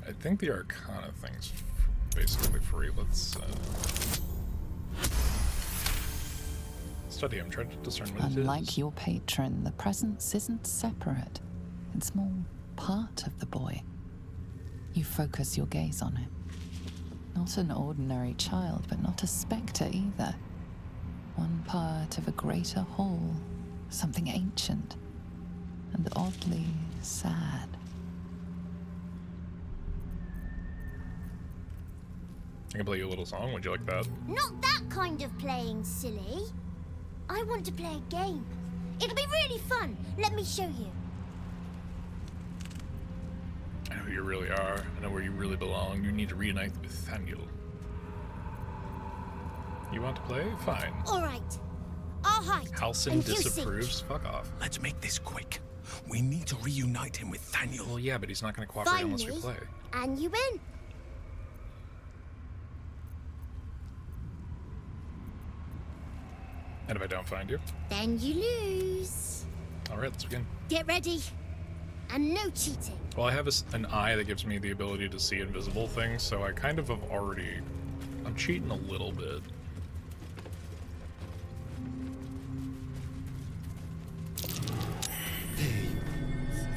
I think the Arcana thing's basically free. Let's study him. Try to discern what it is. Unlike your patron, the presence isn't separate. It's more part of the boy. You focus your gaze on it. Not an ordinary child, but not a spectre either. One part of a greater whole, something ancient and oddly sad. I can play you a little song. Would you like that? Not that kind of playing, silly. I want to play a game. It'll be really fun. Let me show you. I know who you really are. I know where you really belong. You need to reunite with Thaniel. You want to play? Fine. All right. I'll hide. Halcyon and you disapproves. seek. Fuck off. Let's make this quick. We need to reunite him with Thaniel. Well, yeah, but he's not going to cooperate Find unless me, we play. and you win. And if I don't find you? Then you lose. All right, let's begin. Get ready. And no cheating. Well, I have an eye that gives me the ability to see invisible things, so I kind of have already... I'm cheating a little bit.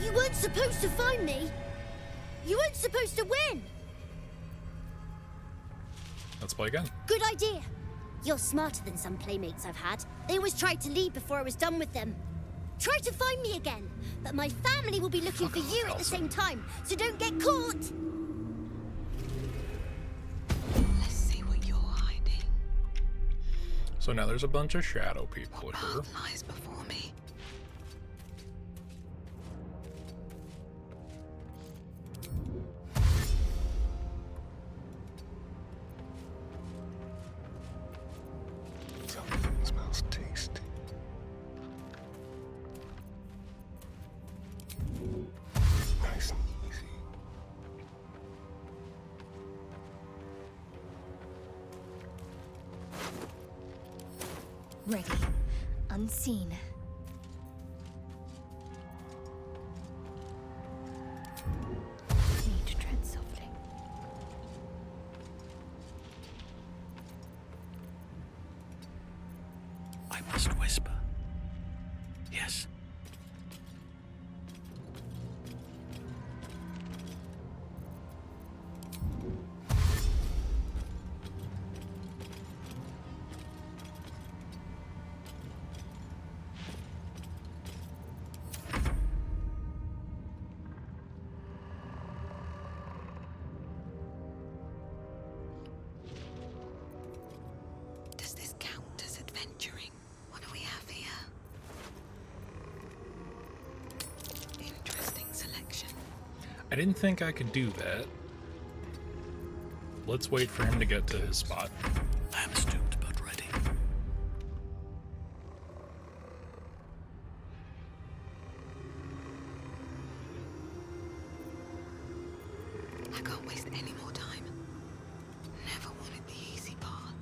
You weren't supposed to find me. You weren't supposed to win. Let's play again. Good idea. You're smarter than some playmates I've had. They always tried to leave before I was done with them. Try to find me again, but my family will be looking for you at the same time, so don't get caught. Let's see what you're hiding. So now there's a bunch of shadow people What here. path lies before me? Something smells tasty. Nice and easy. Ready. Unseen. Need to tread softly. I must whisper. Yes. Does this count as adventuring? What do we have here? Interesting selection. I didn't think I could do that. Let's wait for him to get to his spot. I am stooped but ready. I can't waste any more time. Never wanted the easy path.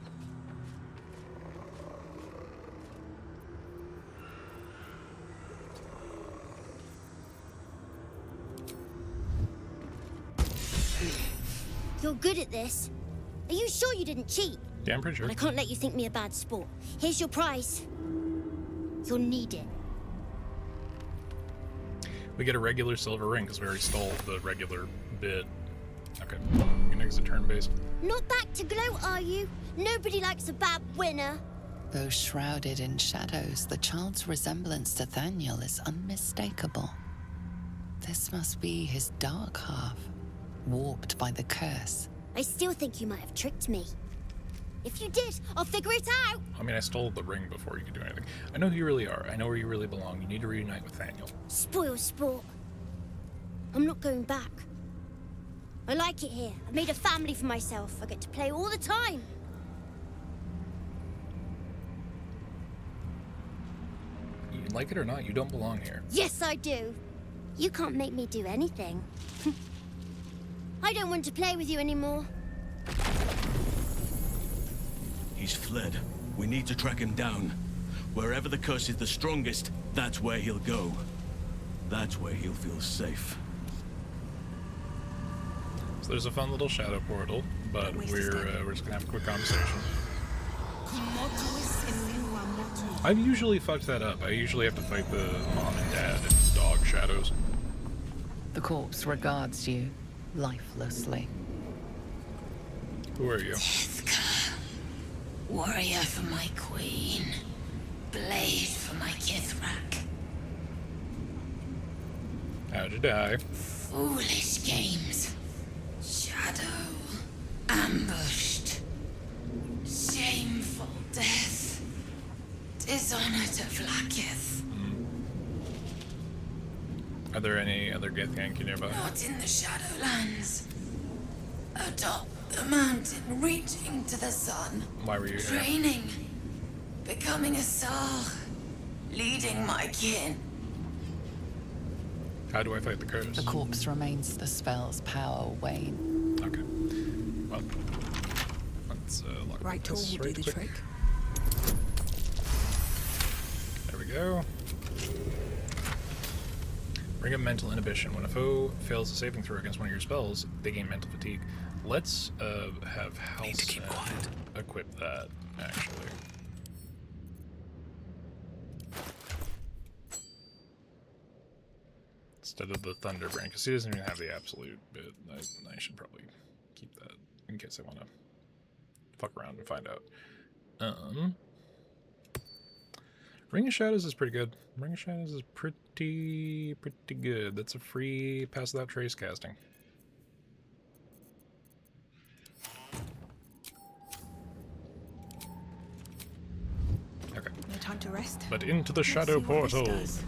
You're good at this. Are you sure you didn't cheat? Yeah, I'm pretty sure. I can't let you think me a bad sport. Here's your prize. You'll need it. We get a regular silver ring because we already stole the regular bit. Okay. Your next is turn-based. Not back to glow, are you? Nobody likes a bad winner. Though shrouded in shadows, the child's resemblance to Thaniel is unmistakable. This must be his dark half, warped by the curse. I still think you might have tricked me. If you did, I'll figure it out. I mean, I stole the ring before you could do anything. I know who you really are. I know where you really belong. You need to reunite with Thaniel. Spoil sport. I'm not going back. I like it here. I've made a family for myself. I get to play all the time. You like it or not, you don't belong here. Yes, I do. You can't make me do anything. I don't want to play with you anymore. He's fled. We need to track him down. Wherever the curse is the strongest, that's where he'll go. That's where he'll feel safe. So there's a fun little shadow portal, but we're just gonna have a quick conversation. I've usually fucked that up. I usually have to fight the mom and dad and dog shadows. The corpse regards you lifelessly. Who are you? Warrior for my queen. Blade for my Kithrak. How'd you die? Foolish games. Shadow. Ambushed. Shameful death. Dishonor to Vlaakith. Are there any other Githyanki nearby? Not in the Shadowlands. Atop the mountain, reaching to the sun. Why were you here? Training. Becoming a Sar. Leading my kin. How do I fight the curse? The corpse remains, the spell's power wane. Okay. Well, let's lock Right tool this will do the quick. trick. There we go. Ring of Mental Inhibition. When a foe fails a saving throw against one of your spells, they gain mental fatigue. Let's have House to keep quiet. equip that, actually. Instead of the Thunderbrand, because he doesn't even have the absolute bit. I should probably keep that in case I want to fuck around and find out. Ring of Shadows is pretty good. Ring of Shadows is pretty good. That's a free pass without trace casting. Okay. No time to rest. But into the Let's Shadow see what this Portal. does.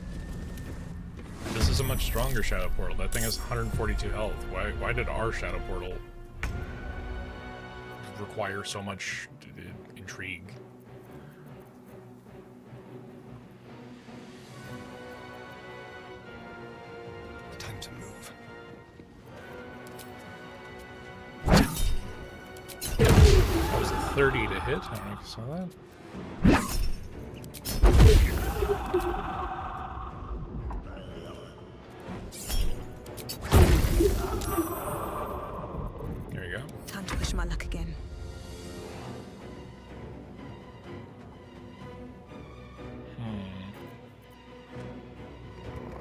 This is a much stronger Shadow Portal. That thing has 142 health. Why did our Shadow Portal require so much intrigue? Time to move. That was a 30 to hit. I don't know if you saw that. There you go. Time to push my luck again.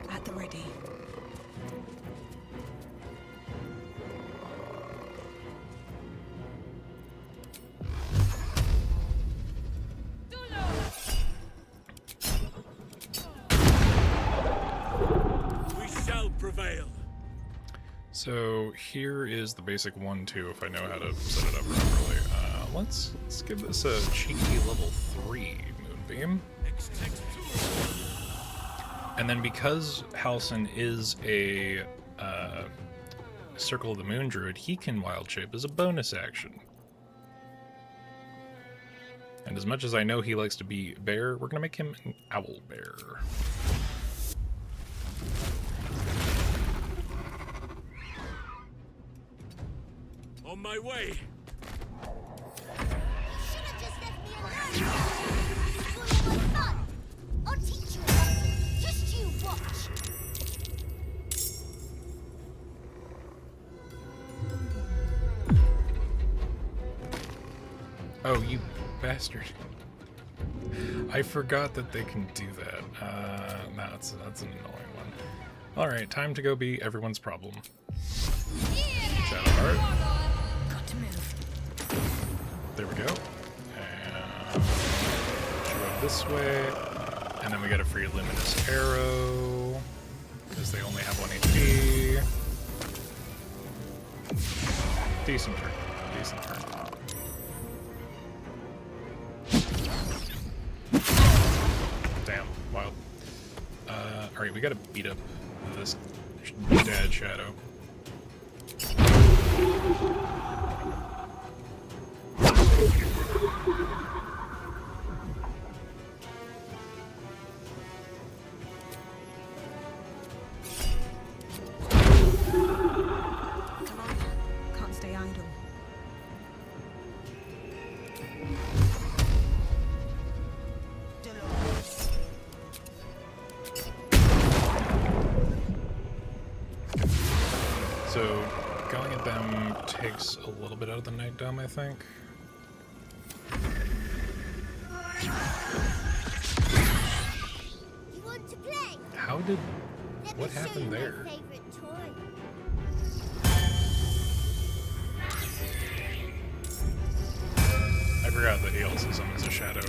At the ready. We shall prevail. So here is the basic 1-2 if I know how to set it up properly. Let's give this a cheeky level 3 Moonbeam. And then because Halcyon is a Circle of the Moon Druid, he can wild shape as a bonus action. And as much as I know he likes to be bear, we're gonna make him an owl bear. On my way. Should have just left me alone. It's all my fun. I'll teach you a lesson. Just you watch. Oh, you bastard. I forgot that they can do that. That's an annoying one. Alright, time to go be everyone's problem. Shadowheart. Got to move. There we go. And go this way. And then we get a free luminous arrow. Because they only have 1 HP. Decent turn. Decent turn. Damn, wild. Alright, we gotta beat up this dad shadow. Come on. Can't stay idle. So, going at them takes a little bit out of the Night Dome, I think. You want to play? How did... Let what me show happened you there? My favorite toy. I forgot that he also summons a shadow,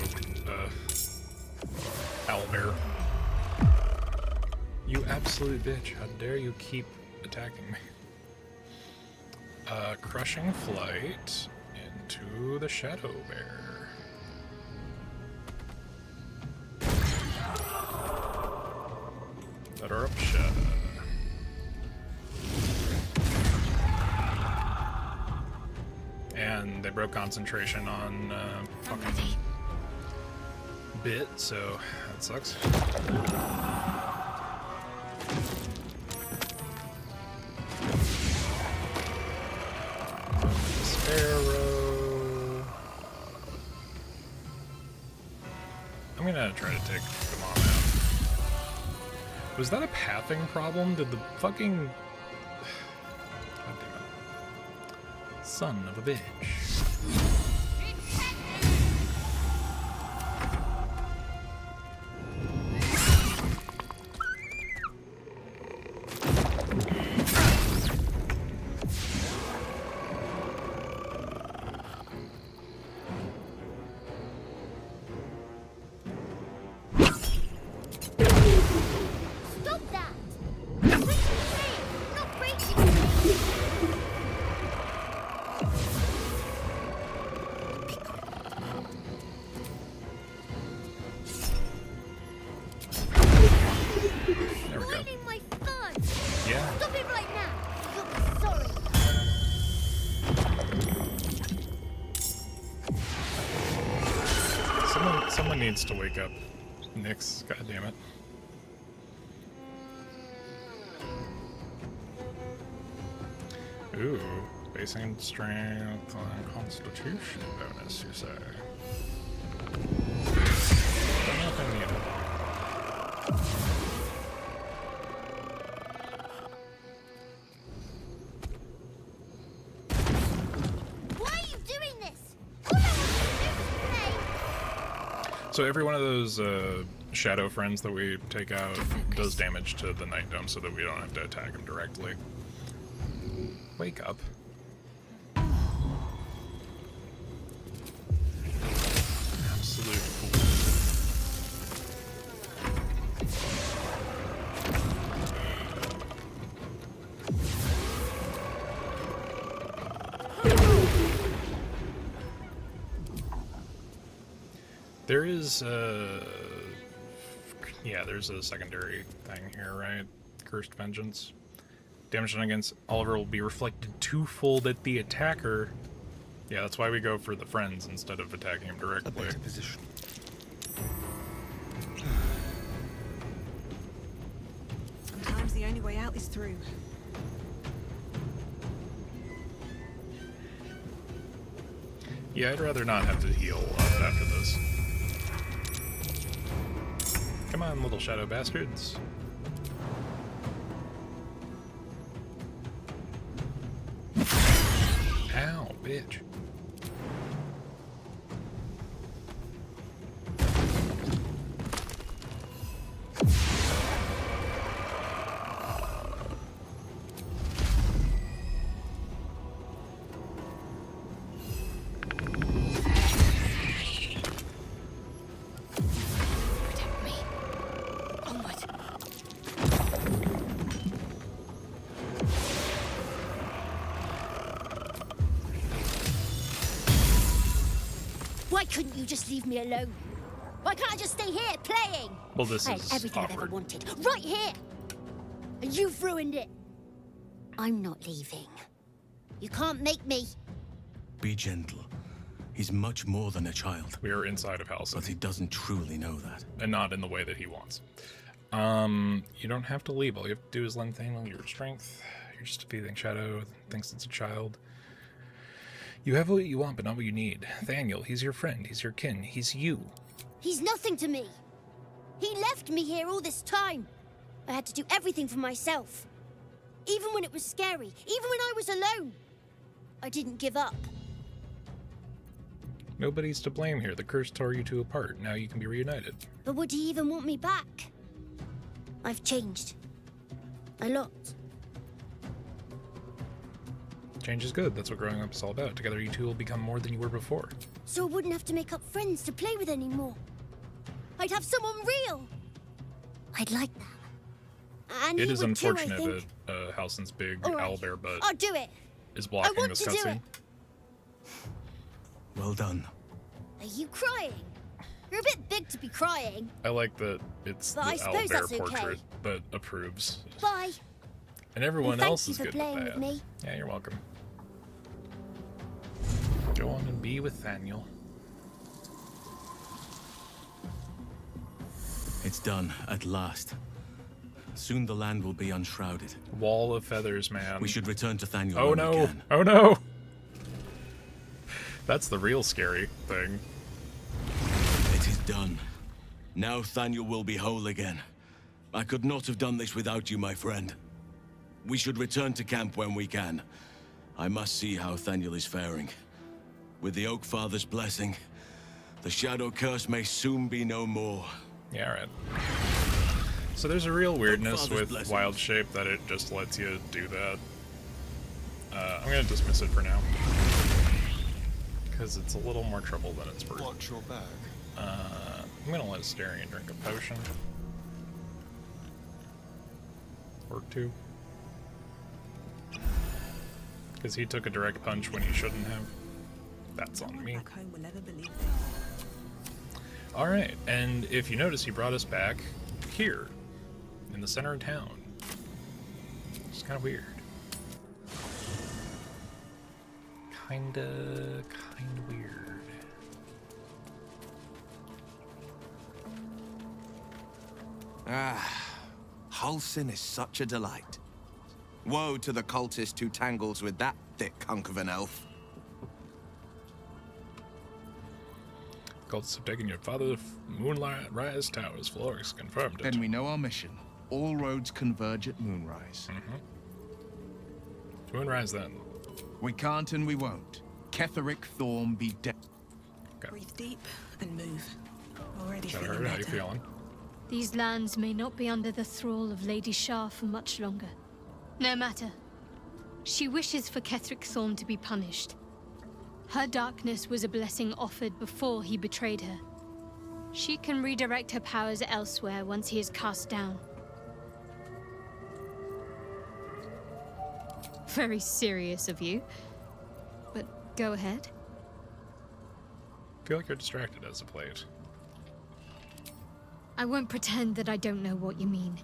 owlbear. You absolute bitch, how dare you keep attacking me. Crushing flight into the shadow bear. Better up shadow. And they broke concentration on fucking bit, so that sucks. Arrow. I'm gonna try to take them all out. Was that a pathing problem? Did the fucking... God damn it. Son of a bitch. Stop that! Breaking the chain, not breaking the chain. There we go. Ruining my fun. Yeah. Stop it right now. You'll be sorry. Someone needs to wake up Nyx, god damn it. Ooh, basing strength on constitution bonus, you say? Don't know if I need it. So every one of those shadow friends that we take out does damage to the Night Dome so that we don't have to attack him directly. Wake up. Absolute fool. There is, yeah, there's a secondary thing here, right? Cursed Vengeance. Damage done against Oliver will be reflected twofold at the attacker. Yeah, that's why we go for the friends instead of attacking him directly. A better position. Sometimes the only way out is through. Yeah, I'd rather not have to heal up after this. Come on, little shadow bastards. Ow, bitch. Why couldn't you just leave me alone? Why can't I just stay here playing? Well, this I had is everything I've ever awkward. wanted, right here. And you've ruined it. I'm not leaving. You can't make me. Be gentle. He's much more than a child. We are inside of Halcyon. But he doesn't truly know that. And not in the way that he wants. You don't have to leave. All you have to do is lend Thaniel your strength. You're just a feeling shadow, thinks it's a child. You have what you want, but not what you need. Thaniel, he's your friend. He's your kin. He's you. He's nothing to me. He left me here all this time. I had to do everything for myself. Even when it was scary, even when I was alone. I didn't give up. Nobody's to blame here. The curse tore you two apart. Now you can be reunited. But would he even want me back? I've changed. A lot. Change is good. That's what growing up is all about. Together you two will become more than you were before. So I wouldn't have to make up friends to play with anymore. I'd have someone real. I'd like that. And It he is would too, I unfortunate think. that Halcyon's big All right, owlbear butt I'll do it. is blocking want this to do cutscene. it. Well done. Are you crying? You're a bit big to be crying. I like that it's But the I suppose owlbear that's okay. portrait that approves. Bye. And everyone Thank else you is for good playing with with that. me. Yeah, you're welcome. Go on and be with Thaniel. It's done, at last. Soon the land will be unshrouded. Wall of feathers, man. We should return to Thaniel Oh when no! we can. Oh no! That's the real scary thing. It is done. Now Thaniel will be whole again. I could not have done this without you, my friend. We should return to camp when we can. I must see how Thaniel is faring. With the Oak Father's blessing, the Shadow Curse may soon be no more. Yeah, alright. So there's a real weirdness Father's with blessings. Wild Shape that it just lets you do that. I'm gonna dismiss it for now. Because it's a little more trouble than it's worth. Watch your back. I'm gonna let Astarion drink a potion. Or two. Because he took a direct punch when he shouldn't have. That's on me. Back home will never believe this. Alright, and if you notice, he brought us back here, in the center of town. It's kind of weird. Kinda weird. Halcyon is such a delight. Woe to the cultist who tangles with that thick hunk of an elf. Cultists have taken your father to Moonlight Rise Towers. Florix confirmed it. Then we know our mission. All roads converge at Moonrise. To Moonrise then. We can't and we won't. Ketheric Thorm be dead. Breathe deep and move. Already Shadowheart, feeling how you better. feeling? These lands may not be under the thrall of Lady Shah for much longer. No matter. She wishes for Ketheric Thorn to be punished. Her darkness was a blessing offered before he betrayed her. She can redirect her powers elsewhere once he is cast down. Very serious of you. But go ahead. I feel like you're distracted as of late. I won't pretend that I don't know what you mean.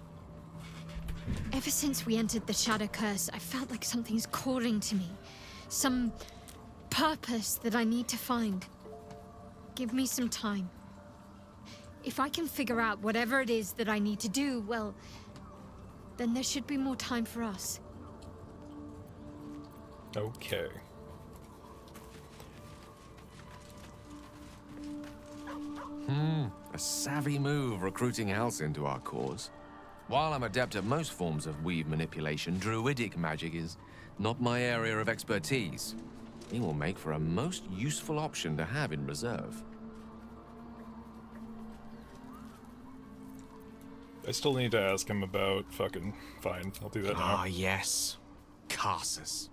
Ever since we entered the Shadow Curse, I felt like something's calling to me. Some purpose that I need to find. Give me some time. If I can figure out whatever it is that I need to do, well, then there should be more time for us. Okay. A savvy move recruiting Halsin to our cause. While I'm adept at most forms of weave manipulation, druidic magic is not my area of expertise. It will make for a most useful option to have in reserve. I still need to ask him about fucking... Fine, I'll do that now. Ah, yes. Karsus.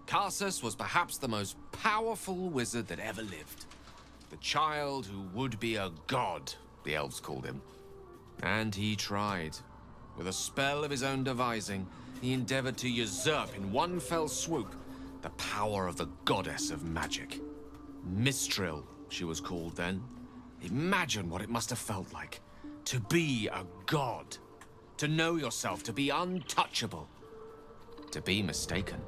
Karsus was perhaps the most powerful wizard that ever lived. The child who would be a god, the elves called him. And he tried. With a spell of his own devising, he endeavored to usurp in one fell swoop the power of the goddess of magic. Mistral, she was called then. Imagine what it must have felt like. To be a god. To know yourself, to be untouchable. To be mistaken.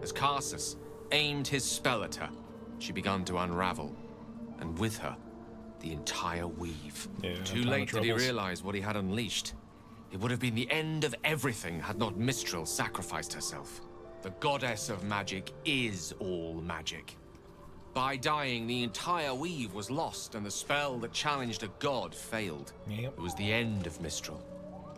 As Karsus aimed his spell at her, she began to unravel. And with her, the entire weave. Yeah, Too late did he realize what he had unleashed. It would have been the end of everything had not Mistral sacrificed herself. The goddess of magic is all magic. By dying, the entire weave was lost, and the spell that challenged a god failed. Yep. It was the end of Mistral.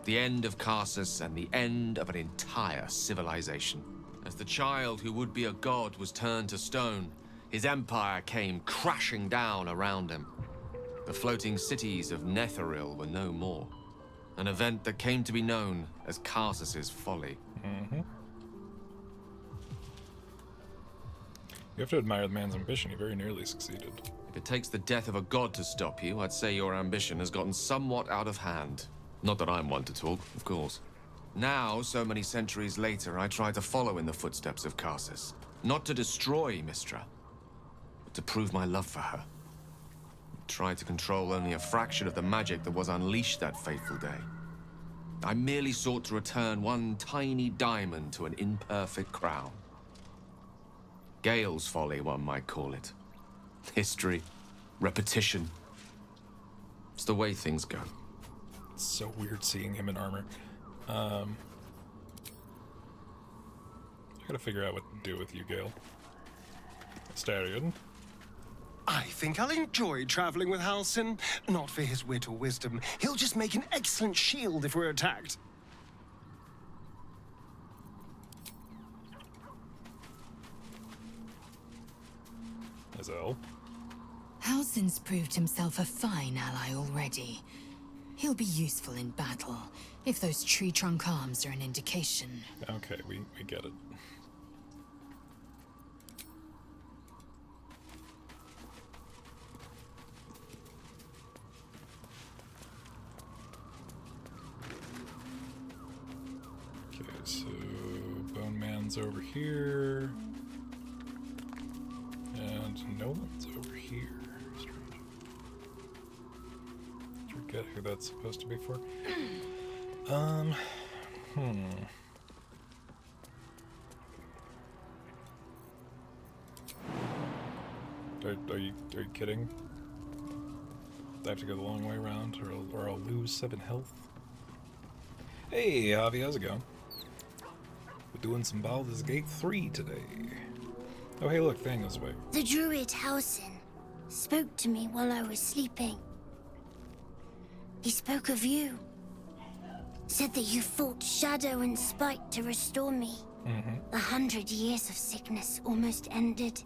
The end of Karsus, and the end of an entire civilization. As the child who would be a god was turned to stone, his empire came crashing down around him. The floating cities of Netheril were no more. An event that came to be known as Karsus's folly. Mm-hmm. You have to admire the man's ambition. He very nearly succeeded. If it takes the death of a god to stop you, I'd say your ambition has gotten somewhat out of hand. Not that I'm one to talk, of course. Now, so many centuries later, I try to follow in the footsteps of Karsus. Not to destroy Mistra, but to prove my love for her. Try to control only a fraction of the magic that was unleashed that fateful day. I merely sought to return one tiny diamond to an imperfect crown. Gale's folly, one might call it. History, repetition. It's the way things go. It's so weird seeing him in armor. I gotta figure out what to do with you, Gale. Starion. I think I'll enjoy traveling with Halsin. Not for his wit or wisdom. He'll just make an excellent shield if we're attacked. Azelle. Halsin's proved himself a fine ally already. He'll be useful in battle, if those tree trunk arms are an indication. Okay, we get it. Okay, so Bone Man's over here. And no one's over here. Strange. Forget who that's supposed to be for. Are you kidding? I have to go the long way around, or I'll lose 7 health. Hey, Javi, how's it going? We're doing some Baldur's Gate 3 today. Oh, hey, look, Daniel's away. The druid Halsin spoke to me while I was sleeping. He spoke of you. Said that you fought shadow and spite to restore me. 100 years of sickness almost ended.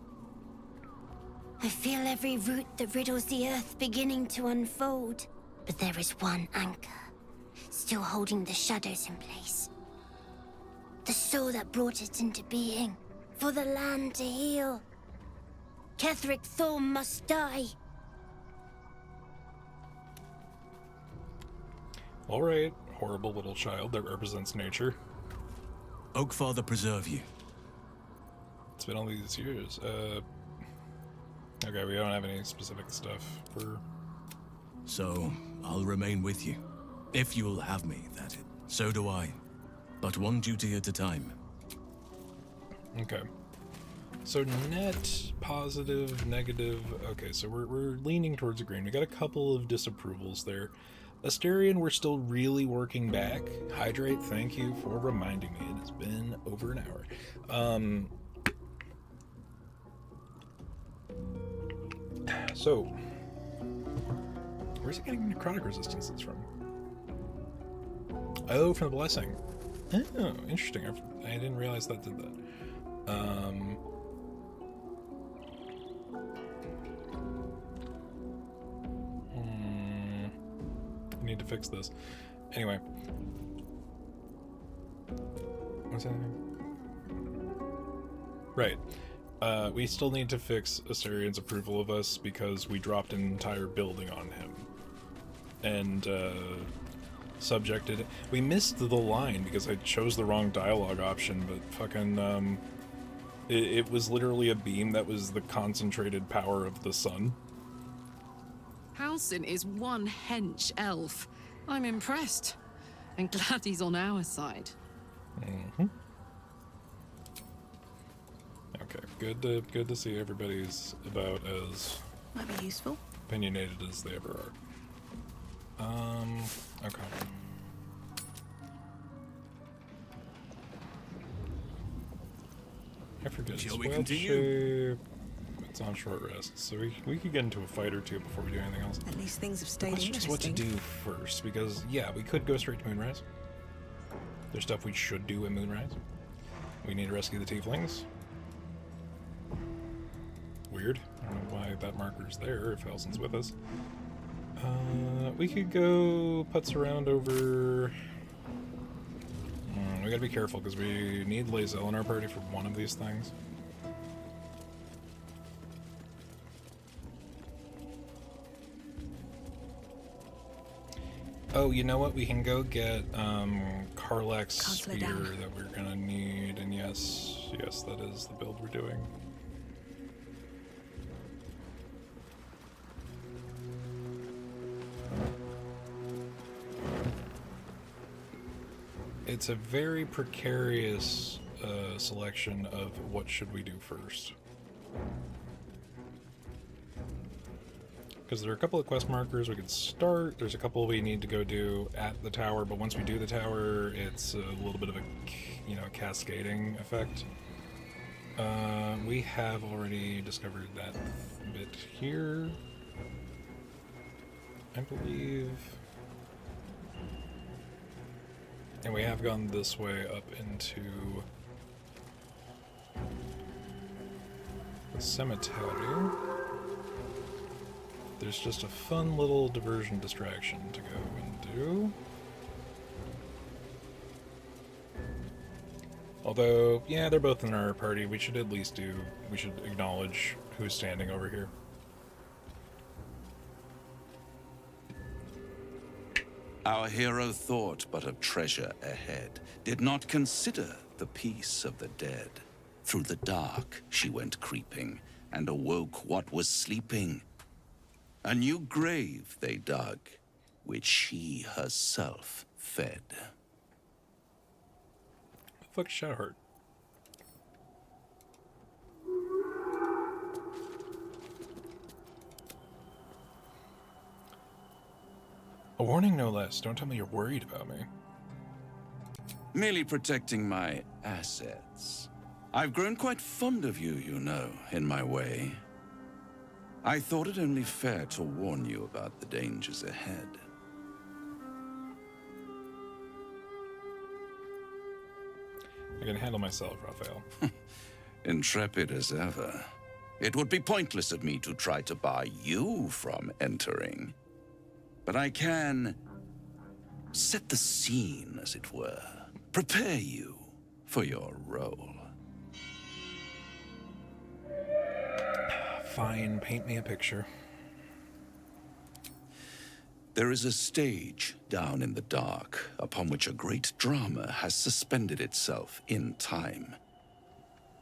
I feel every root that riddles the earth beginning to unfold. But there is one anchor, still holding the shadows in place. The soul that brought it into being, for the land to heal. Ketheric Thorm must die. All right, horrible little child that represents nature. Oakfather preserve you. It's been all these years. Okay, we don't have any specific stuff for... So, I'll remain with you. If you'll have me, that is. So do I. But one duty at a time. Okay. So net, positive, negative. Okay, so we're leaning towards green. We got a couple of disapprovals there. Asterion, we're still really working back. Hydrate, thank you for reminding me. It has been over an hour. So, where's he getting necrotic resistances from? Oh, from the blessing. Oh, interesting. I didn't realize that did that. I need to fix this. Anyway. What's that? Right. We still need to fix Astarion's approval of us because we dropped an entire building on him. And, subjected... We missed the line because I chose the wrong dialogue option, but fucking, it was literally a beam that was the concentrated power of the sun. Halsin is one hench elf. I'm impressed. And glad he's on our side. Mm-hmm. Okay, good to see everybody's about as might be useful. Opinionated as they ever are. Okay. I forget. Shall we Wild continue? shape. It's on short rest, so we could get into a fight or two before we do anything else. At least things have The stayed question is what to interesting. do first, because yeah, we could go straight to Moonrise. There's stuff we should do at Moonrise. We need to rescue the tieflings. Weird. I don't know why that marker's there if Halsin's with us. We could go putz around over... we gotta be careful because we need Lae'zel in our party for one of these things. Oh, you know what? We can go get Karlach's spear that we're gonna need, and yes, that is the build we're doing. It's a very precarious selection of what should we do first. Because there are a couple of quest markers we could start. There's a couple we need to go do at the tower, but once we do the tower, it's a little bit of a, cascading effect. We have already discovered that bit here, I believe. And we have gone this way up into the cemetery. There's just a fun little diversion distraction to go and do. Although, yeah, they're both in our party. We should at least we should acknowledge who's standing over here. Our hero thought but of treasure ahead, did not consider the peace of the dead. Through the dark she went creeping, and awoke what was sleeping. A new grave they dug, which she herself fed. What the fuck's Shadowheart? A warning, no less. Don't tell me you're worried about me. Merely protecting my assets. I've grown quite fond of you, you know, in my way. I thought it only fair to warn you about the dangers ahead. I can handle myself, Raphael. Intrepid as ever. It would be pointless of me to try to bar you from entering. But I can set the scene, as it were. Prepare you for your role. Fine, paint me a picture. There is a stage down in the dark upon which a great drama has suspended itself in time.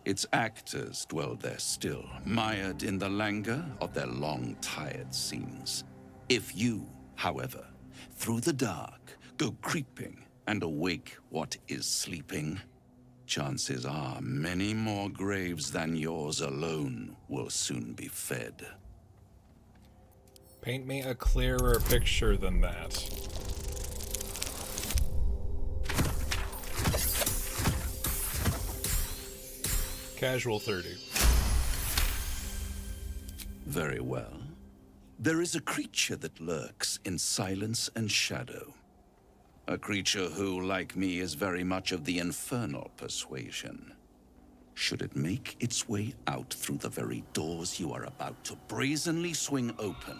Its actors dwell there still, mired in the languor of their long-tired scenes. If you, however, through the dark, go creeping and awake what is sleeping, chances are many more graves than yours alone will soon be fed. Paint me a clearer picture than that. Casual 30. Very well. There is a creature that lurks in silence and shadow. A creature who, like me, is very much of the infernal persuasion. Should it make its way out through the very doors you are about to brazenly swing open,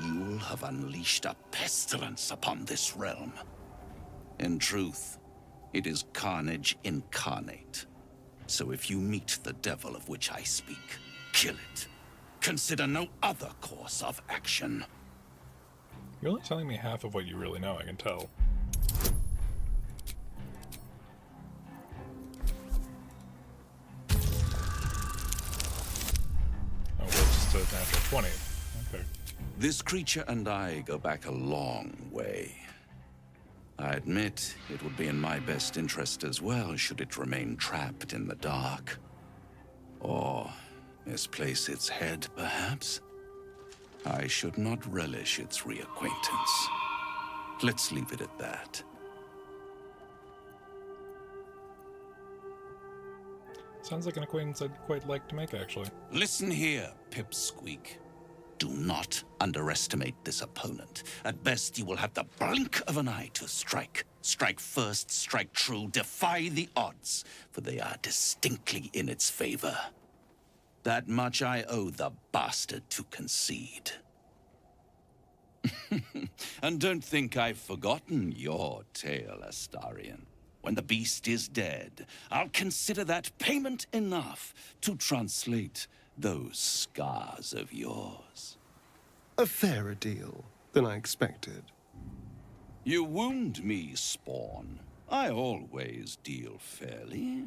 you'll have unleashed a pestilence upon this realm. In truth, it is carnage incarnate. So if you meet the devil of which I speak, kill it. Consider no other course of action. You're only telling me half of what you really know, I can tell. Oh, well, just a natural 20. Okay. This creature and I go back a long way. I admit it would be in my best interest as well should it remain trapped in the dark. Or misplace its head, perhaps? I should not relish its reacquaintance. Let's leave it at that. Sounds like an acquaintance I'd quite like to make, actually. Listen here, Pipsqueak. Do not underestimate this opponent. At best, you will have the blink of an eye to strike. Strike first, strike true, defy the odds, for they are distinctly in its favor. That much I owe the bastard to concede. And don't think I've forgotten your tale, Astarion. When the beast is dead, I'll consider that payment enough to translate those scars of yours. A fairer deal than I expected. You wound me, Spawn. I always deal fairly.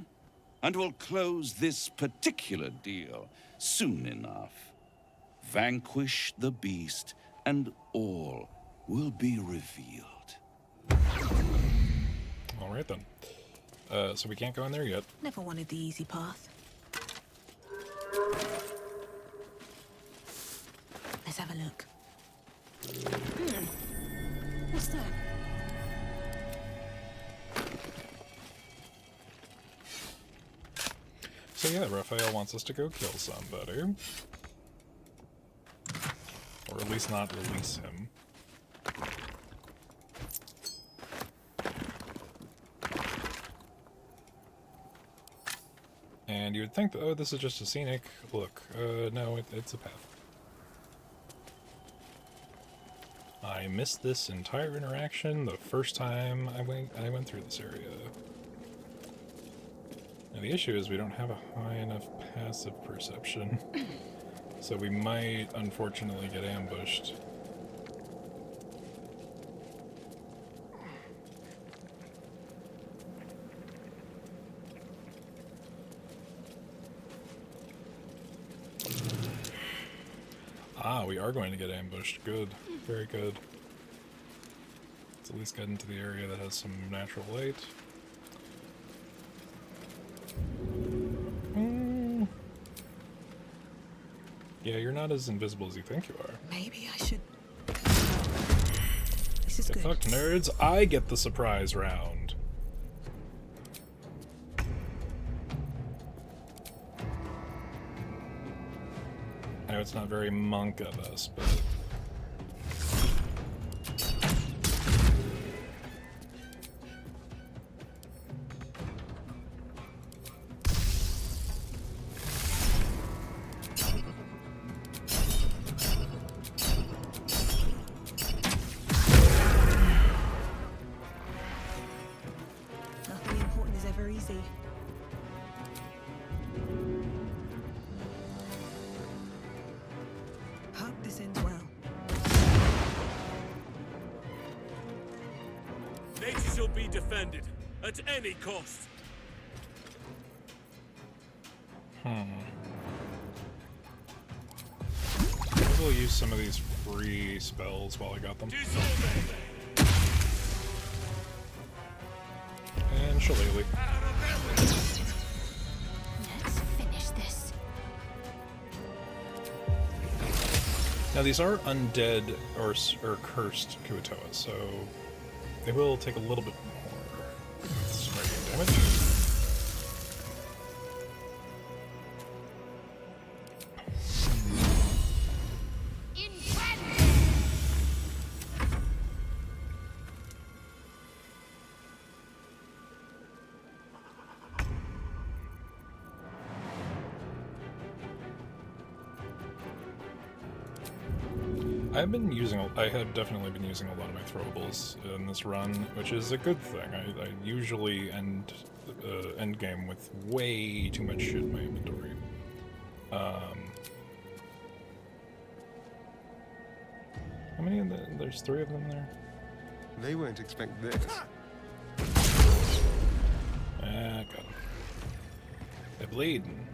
And will close this particular deal soon enough. Vanquish the beast, and all will be revealed. Alright then. So we can't go in there yet. Never wanted the easy path. Let's have a look. What's that? So yeah, Raphael wants us to go kill somebody. Or at least not release him. And you would think, oh, this is just a scenic look. No, it's a path. I missed this entire interaction the first time I went through this area. And the issue is we don't have a high enough passive perception. So we might, unfortunately, get ambushed. Ah, we are going to get ambushed. Good. Very good. Let's at least get into the area that has some natural light. Yeah, you're not as invisible as you think you are. Maybe I should... This is Get good. fucked, nerds. I get the surprise round. I know it's not very monk of us, but... never easy. Hope this ends well. Nature shall be defended at any cost. Maybe we'll use some of these free spells while I got them. And Shillelagh. Let's finish this. Now these are undead or cursed Kuatoas, so they will take a little bit more radiant damage. I had definitely been using a lot of my throwables in this run, which is a good thing. I usually end game with way too much shit in my inventory. How many of there's 3 of them there? They won't expect this. Ah, got them. They're bleeding.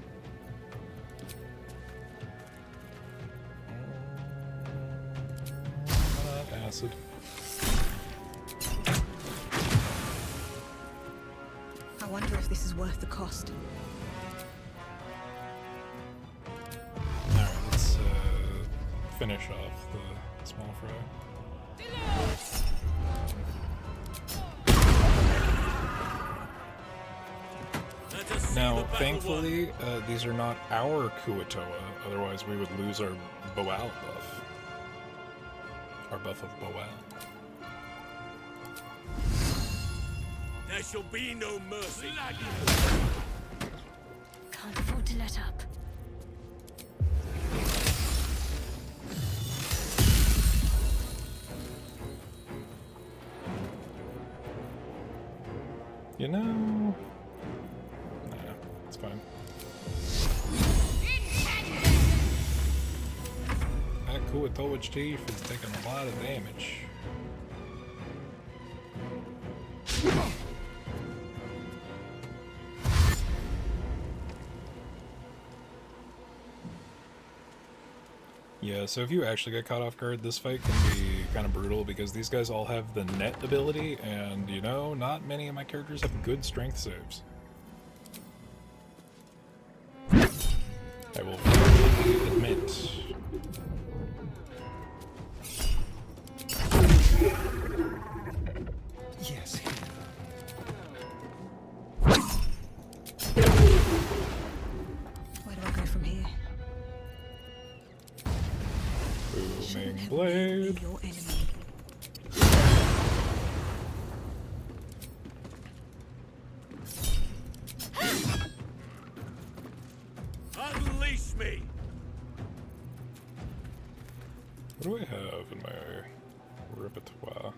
Acid. I wonder if this is worth the cost. Alright, let's finish off the small fry. Now, thankfully, these are not our Kuatoa, otherwise we would lose our Boal buff. Our buff of Boal. There shall be no mercy. Can't afford to let up. You know... Nah, it's fine. That Kuatoa chief is taking a lot of damage. Yeah, so if you actually get caught off guard, this fight can be kind of brutal because these guys all have the net ability, and you know, not many of my characters have good strength saves. I will freely admit. Yes. Where do I go from here? Booming blade. Your enemy. Unleash me! What do I have in my repertoire?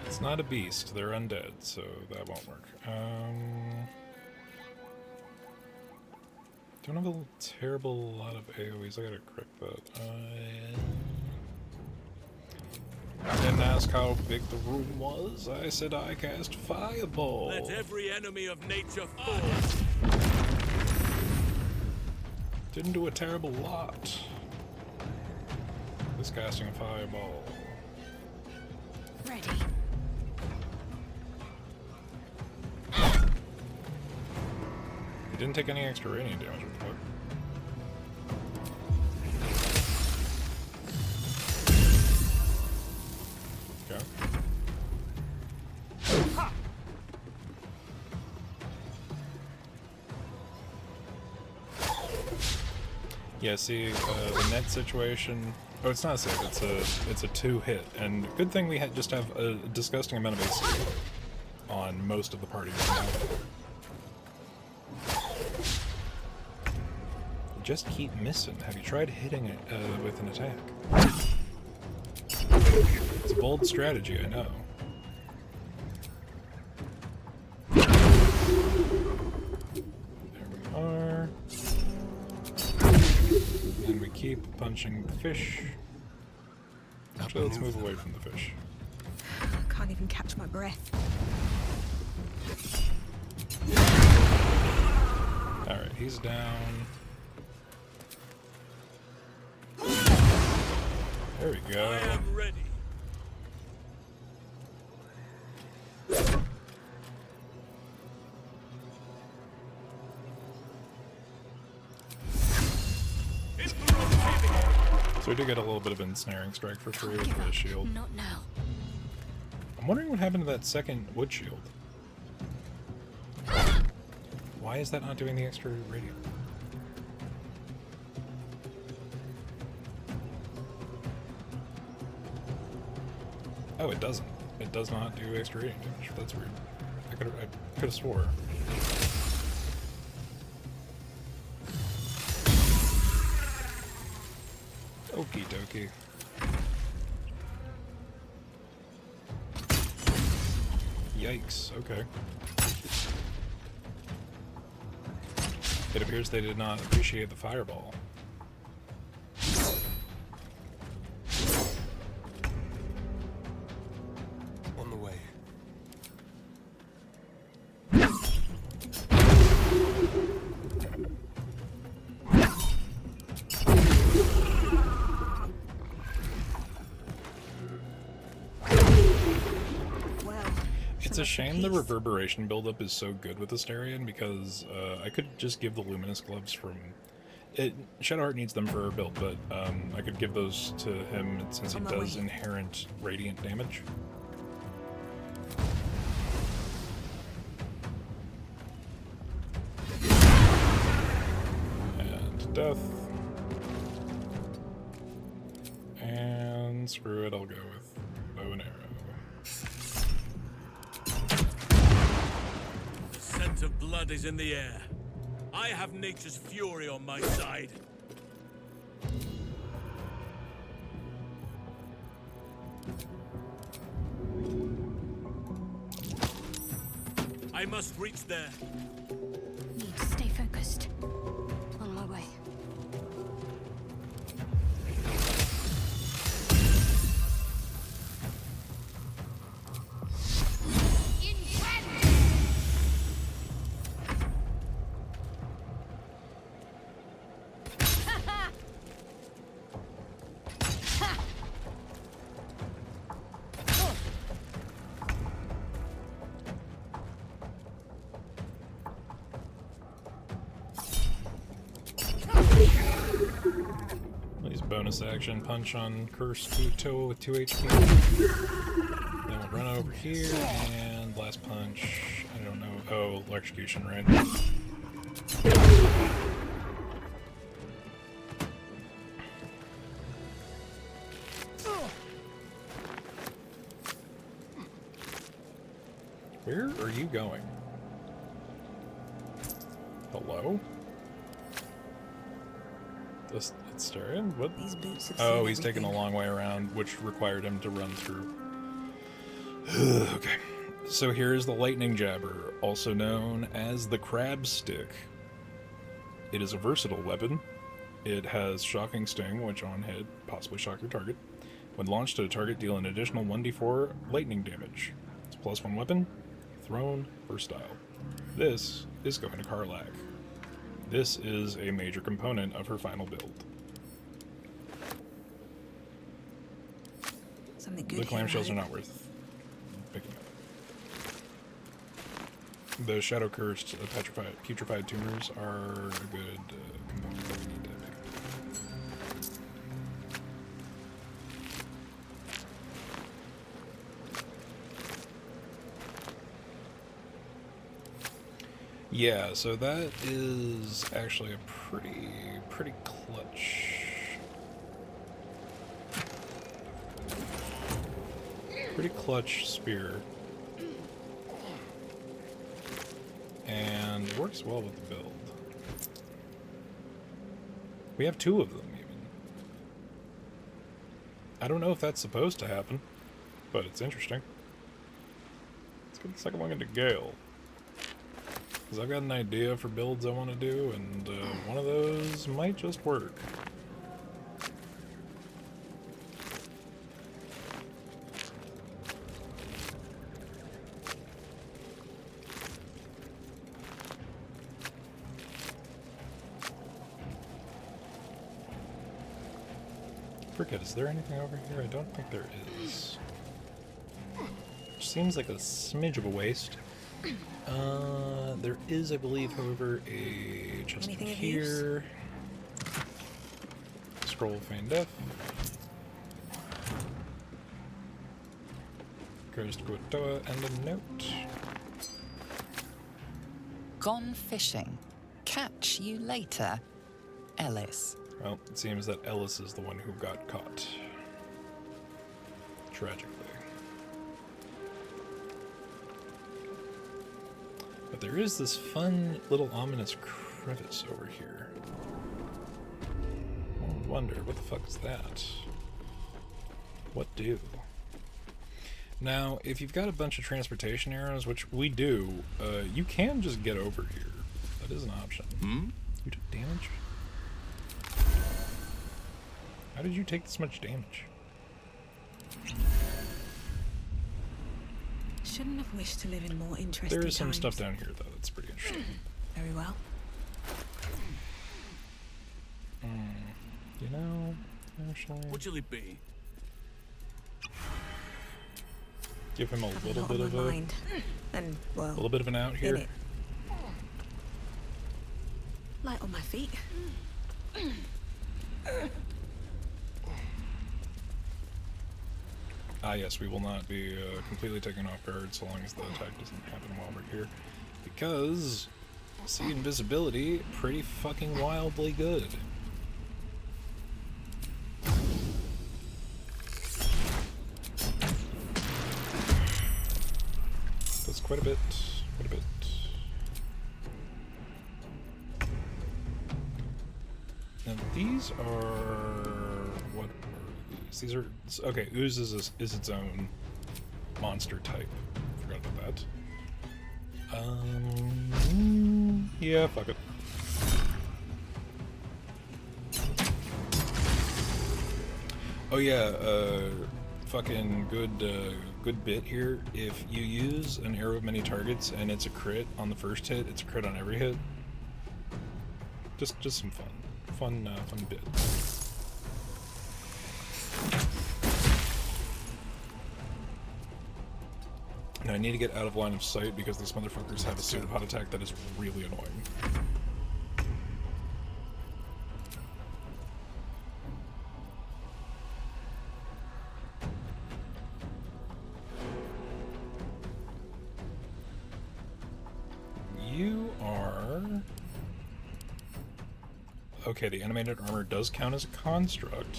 It's not a beast, they're undead, so that won't work. Don't have a terrible lot of AoEs, I gotta correct that. I didn't ask how big the room was, I said I cast Fireball. Let every enemy of nature fall. Didn't do a terrible lot. Just casting a Fireball. Ready. He didn't take any extra radiant damage, what the fuck? Okay. Yeah, see, the net situation... Oh, it's not safe, it's a 2-hit, and good thing we just have a disgusting amount of AC on most of the party right now. just keep missing. Have you tried hitting it with an attack? It's a bold strategy, I know. There we are. And we keep punching the fish. Actually, let's move away from the fish. I can't even catch my breath. Alright, he's down. There we go. I am ready. So we do get a little bit of ensnaring strike for free with the shield. Not now. I'm wondering what happened to that second wood shield. Why is that not doing the extra radiant? Oh, it doesn't. It does not do extra radiant damage. That's weird. I could have swore. Okie dokie. Yikes, okay. It appears they did not appreciate the fireball. On the way. It's a shame the reverberation buildup is so good with Astarion because I could just give the luminous gloves from it. Shadowheart needs them for her build, but I could give those to him since he does inherent radiant damage. And death. And screw it, I'll go with bow and arrow. The scent of blood is in the air. I have nature's fury on my side. I must reach there. Need to stay focused. On my way. Bonus action punch on Curse Kuto with 2 HP. Then we'll run over here and last punch. I don't know. Oh, electrocution, right? Where are you going? Hello? Astarion? What? Oh, he's taking a long way around, which required him to run through. Okay. So here's the Lightning Jabber, also known as the Crab Stick. It is a versatile weapon. It has Shocking Sting, which on hit, possibly shock your target. When launched at a target, deal an additional 1d4 lightning damage. It's a +1 weapon, thrown, versatile. This is going to Karlach. This is a major component of her final build. Something good. The clamshells are not worth picking up. The shadow cursed putrefied tumors are a good component that we need to pick up. Yeah, so that is actually a pretty clutch. Pretty clutch spear. And works well with the build. We have 2 of them, even. I don't know if that's supposed to happen, but it's interesting. Let's get the second one into Gale. Because I've got an idea for builds I want to do, and one of those might just work. Forget, is there anything over here? I don't think there is. Which seems like a smidge of a waste. There is, I believe, however, a chest here. Scroll of Feign Death. Goes to Guatoa and a note. Gone fishing. Catch you later, Ellis. Well, it seems that Ellis is the one who got caught. Tragically. But there is this fun little ominous crevice over here. I wonder, what the fuck is that? What do? Now, if you've got a bunch of transportation arrows, which we do, you can just get over here. That is an option. You took damage? How did you take this much damage? Shouldn't have wished to live in more interesting There is some times. stuff down here, though, that's pretty interesting. Very well. You know, actually... What shall it be? Give him a Have little lot bit on of my a... mind. And, well, little bit of an out here. in it. Light on my feet. Ah, yes, we will not be completely taken off guard so long as the attack doesn't happen while we're here. Because, see, invisibility, pretty fucking wildly good. Does quite a bit, quite a bit. Now these are... what are these? These are... okay, Ooze is its own monster type. Forgot about that. Yeah, fuck it. Oh yeah, fucking good bit here. If you use an arrow of many targets and it's a crit on the first hit, it's a crit on every hit. Just some fun bit. Now I need to get out of line of sight because these motherfuckers have a pseudopod attack that is really annoying. You are... okay, the animated armor does count as a construct.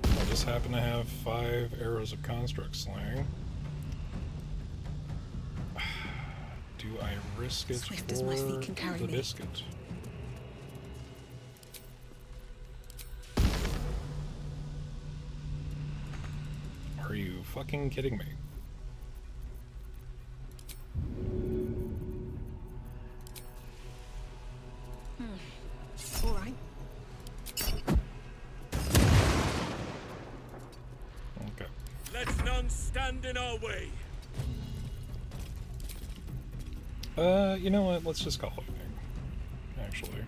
I just happen to have 5 arrows of construct slaying. Do I risk it Swift for as my feet can carry the me. biscuit? Are you fucking kidding me? All right. Okay. Let none stand in our way. You know what? Let's just call it a thing. Actually.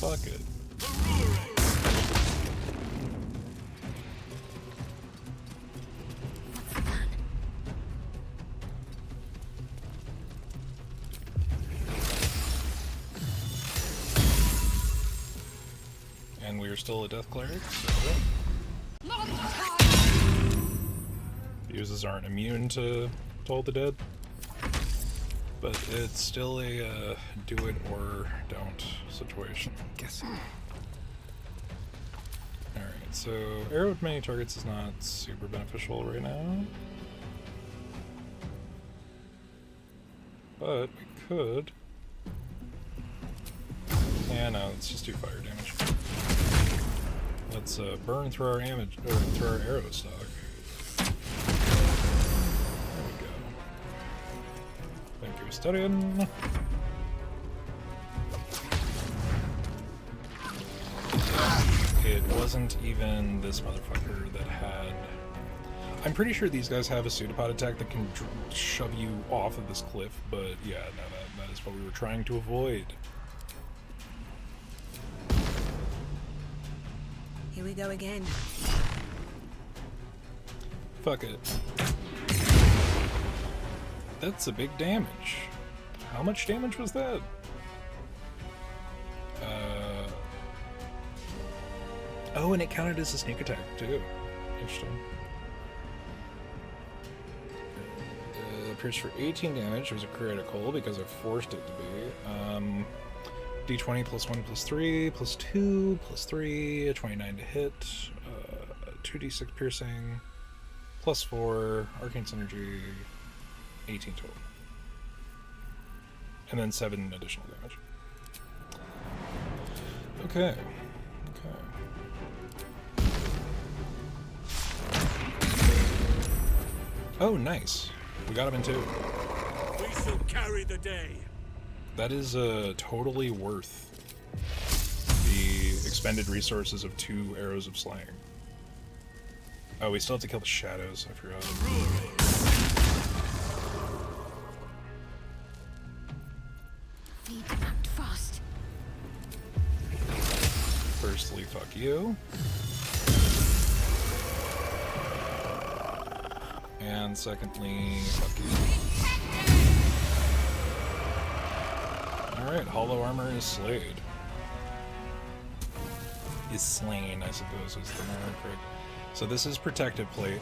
Fuck it. And we are still a death cleric, so... Fuses aren't immune to Toll the Dead. But it's still a do it or don't situation. Alright, so arrow with many targets is not super beneficial right now. But we could Yeah, no, let's just do fire damage. Let's burn through our damage, or through our arrow stock. There we go. Thank you, Stadion. It wasn't even this motherfucker that had... I'm pretty sure these guys have a pseudopod attack that can shove you off of this cliff, but yeah, no, that is what we were trying to avoid. Here we go again. Fuck it. That's a big damage. How much damage was that? Oh, and it counted as a sneak attack, too. Interesting. Pierced for 18 damage. It was a critical because I forced it to be. D20 plus 1 plus 3 plus 2 plus 3. A 29 to hit. 2d6 piercing. Plus 4. Arcane Synergy. 18 total. And then 7 additional damage. Okay. Oh, nice. We got him in 2. We shall carry the day. That is totally worth the expended resources of 2 arrows of slaying. Oh, we still have to kill the shadows. I forgot. Need to act fast. Firstly, fuck you. And secondly, fuck you. Alright, hollow armor is slayed. Is slain, I suppose, is the more correct. So this is protective plate.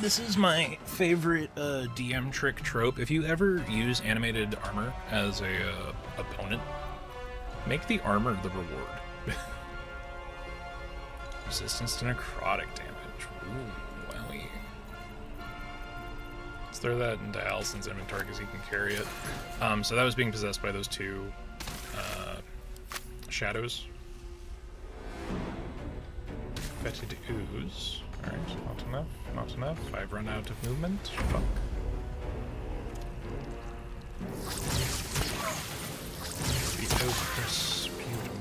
This is my favorite DM trick trope. If you ever use animated armor as a opponent, make the armor the reward. Resistance to necrotic damage. Ooh, wowie. Let's throw that into Alison's inventory because he can carry it. So that was being possessed by those 2 shadows. Fetid ooze. Alright, not enough, not enough. I've run out of movement. Fuck. The ochre sputum.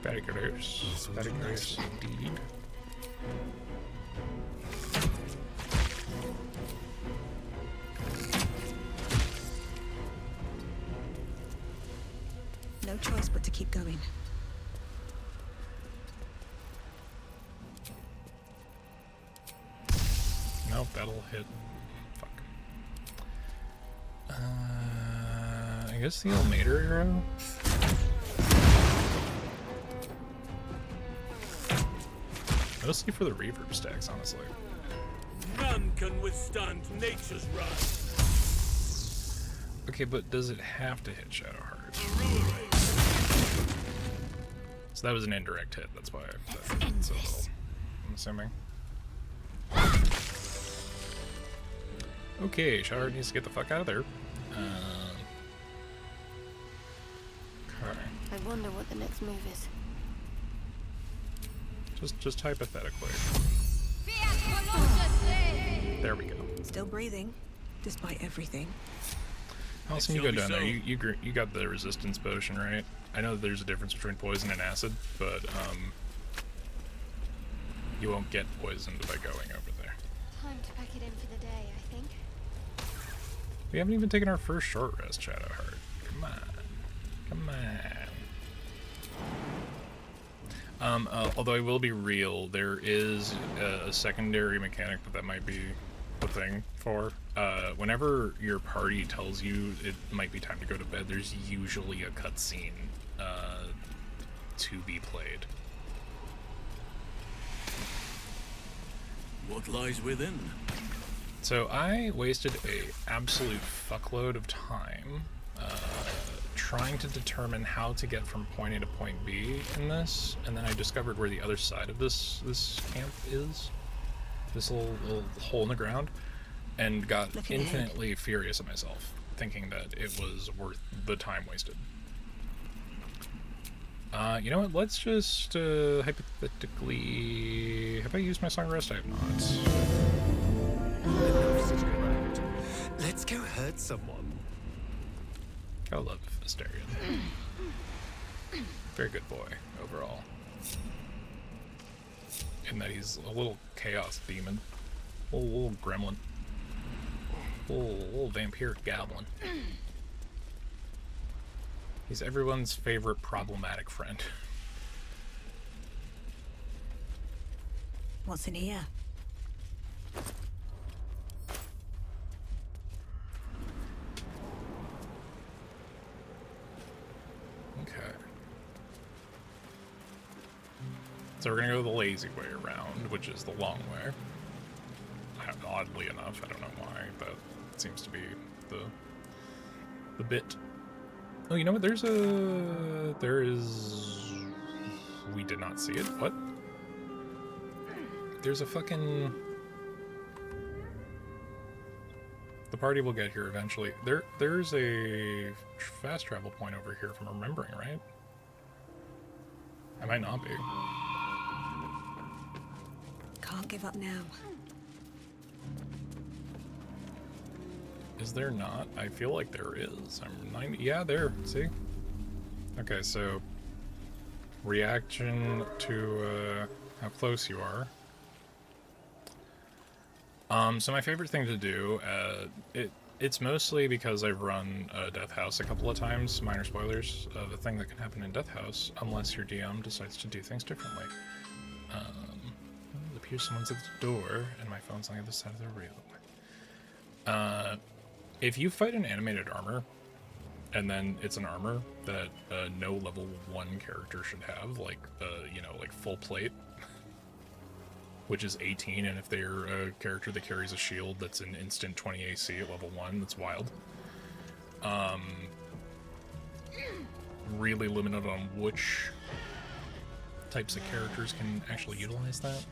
Very gross. Very gross indeed. No choice but to keep going. Nope, that'll hit. Fuck. I guess the Elmater arrow? Mostly for the reverb stacks, honestly. None can withstand nature's wrath. Okay, but does it have to hit Shadowheart? So that was an indirect hit, that's why that's a little, I'm assuming. Okay, Shadowheart needs to get the fuck out of there. Okay. I wonder what the next move is. Just hypothetically. There we go. Still breathing, despite everything. How else can you go down there? You got the resistance potion, right? I know that there's a difference between poison and acid, but you won't get poisoned by going over there. Time to pack it in for the day, I think. We haven't even taken our first short rest, Shadowheart. Come on. Come on. Although I will be real, there is a secondary mechanic that might be the thing for. Whenever your party tells you it might be time to go to bed, there's usually a cutscene to be played. What lies within? So I wasted a absolute fuckload of time trying to determine how to get from point A to point B in this, and then I discovered where the other side of this camp is. This little hole in the ground, and got infinitely furious at myself, thinking that it was worth the time wasted. You know what? Let's just hypothetically. Have I used my song rest? I have not. Enough sitting around. Let's go hurt someone. I love Asterion. Very good boy overall. In that he's a little chaos demon, a little gremlin, a little vampiric goblin. He's everyone's favorite problematic friend. What's in here? Okay. So we're gonna go the lazy way around, which is the long way. Oddly enough, I don't know why, but it seems to be the bit. Oh, you know what? There is. We did not see it. What? There's a fucking. The party will get here eventually. There's a fast travel point over here, if I'm remembering right. I might not be. Can't give up now. Is there not? I feel like there is. I'm 90. Yeah, there. See? Okay, so reaction to how close you are. So my favorite thing to do, it's mostly because I've run Death House a couple of times. Minor spoilers of a thing that can happen in Death House, unless your DM decides to do things differently. It appears someone's at the door, and my phone's on the other side of the room. If you fight an animated armor, and then it's an armor that no level 1 character should have, like, you know, like full plate, which is 18, and if they're a character that carries a shield that's an instant 20 AC at level 1, that's wild. Really limited on which types of characters can actually utilize that.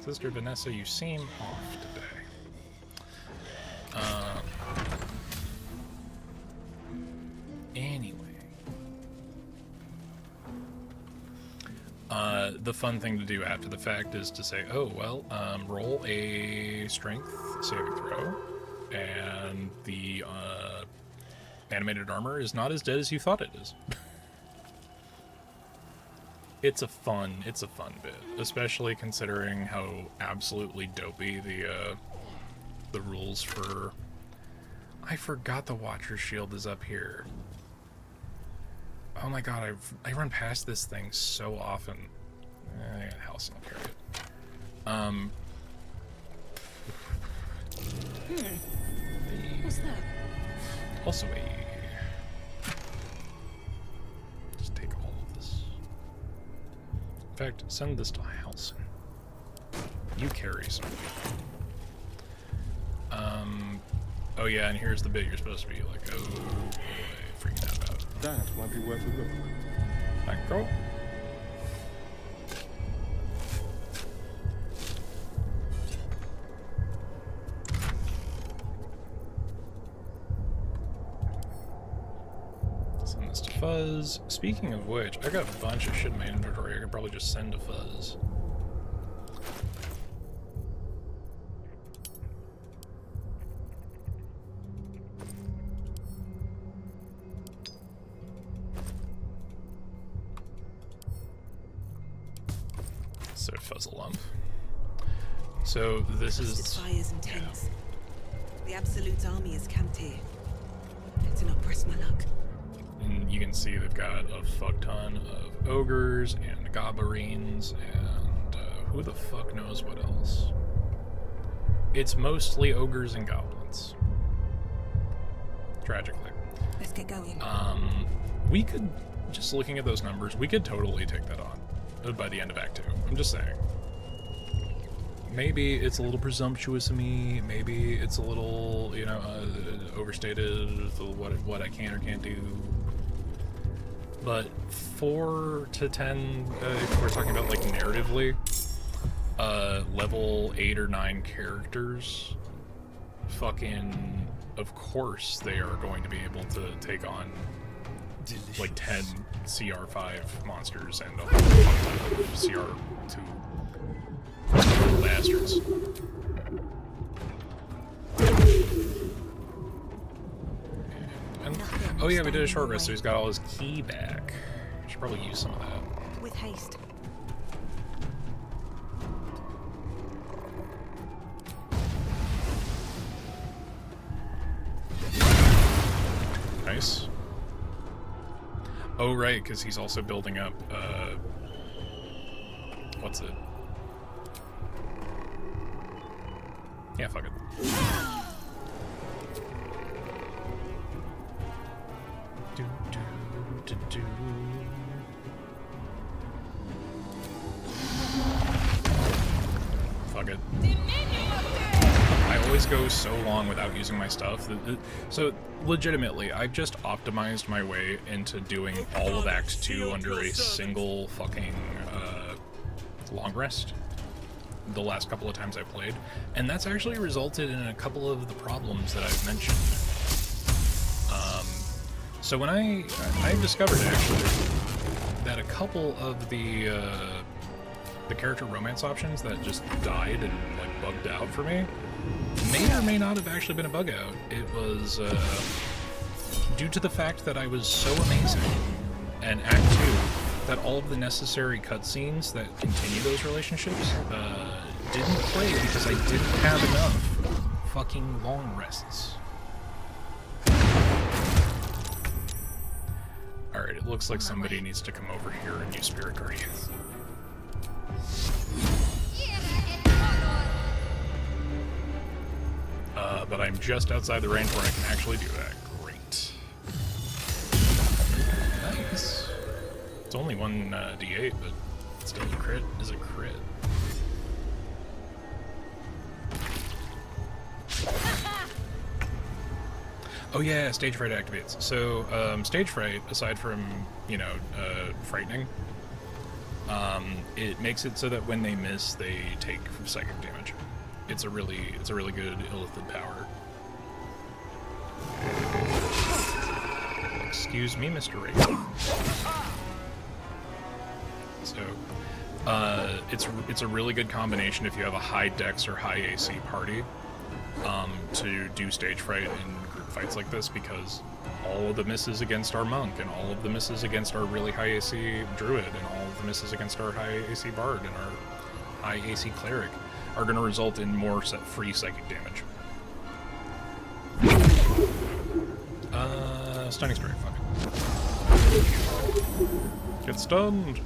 Sister Vanessa, you seem off today. Anyway. The fun thing to do after the fact is to say, oh, well, roll a strength saving throw, and the animated armor is not as dead as you thought it is. It's a fun bit, especially considering how absolutely dopey the rules for... I forgot the Watcher's Shield is up here. Oh my god, I run past this thing so often. I got Halcyon, I'll carry it. What's that? Also just take all of this. In fact, send this to Halcyon. You carry some. Oh yeah, and here's the bit you're supposed to be like, oh boy, freaking out about. That might be worth a look. Thank you. Send this to Fuzz. Speaking of which, I got a bunch of shit in my inventory I could probably just send to Fuzz. So Fuzzle lump. So this is fires and tents. The Absolute's army is camped here. To not press my luck. And you can see they've got a fuck ton of ogres and goblins and who the fuck knows what else. It's mostly ogres and goblins. Tragically. Let's get going. We could, just looking at those numbers, we could totally take that on by the end of Act 2. I'm just saying. Maybe it's a little presumptuous of me. Maybe it's a little, you know, overstated what I can or can't do. But 4 to 10, if we're talking about like narratively, level 8 or 9 characters, fucking, of course they are going to be able to take on like 10 CR5 monsters and a whole bunch of CR2 bastards. And, oh yeah, we did a short rest, so he's got all his key back. Should probably use some of that. With haste. Nice. Oh right, because he's also building up, what's it? Yeah, fuck it. Do, do, do, do. Fuck it. I always go so long without using my stuff. So, legitimately, I've just optimized my way into doing all of Act 2 under a single fucking long rest the last couple of times I played, and that's actually resulted in a couple of the problems that I've mentioned. So when I discovered, actually, that a couple of the character romance options that just died and, like, bugged out for me may or may not have actually been a bug out. It was due to the fact that I was so amazing in Act 2 that all of the necessary cutscenes that continue those relationships didn't play because I didn't have enough fucking long rests. Alright, it looks like somebody needs to come over here and use Spirit Guardians. But I'm just outside the range where I can actually do that. Great. Nice. It's only one D8, but still a crit is a crit. Oh yeah, Stage Fright activates. So, Stage Fright, aside from, you know, frightening, it makes it so that when they miss, they take psychic damage. It's a really good illithid power. Excuse me, Mr. Ray. So, it's a really good combination if you have a high dex or high AC party to do Stage Fright in group fights like this, because all of the misses against our monk and all of the misses against our really high AC druid and all of the misses against our high AC bard and our high AC cleric are going to result in more free psychic damage. Stunning strike, fuck it. Get stunned!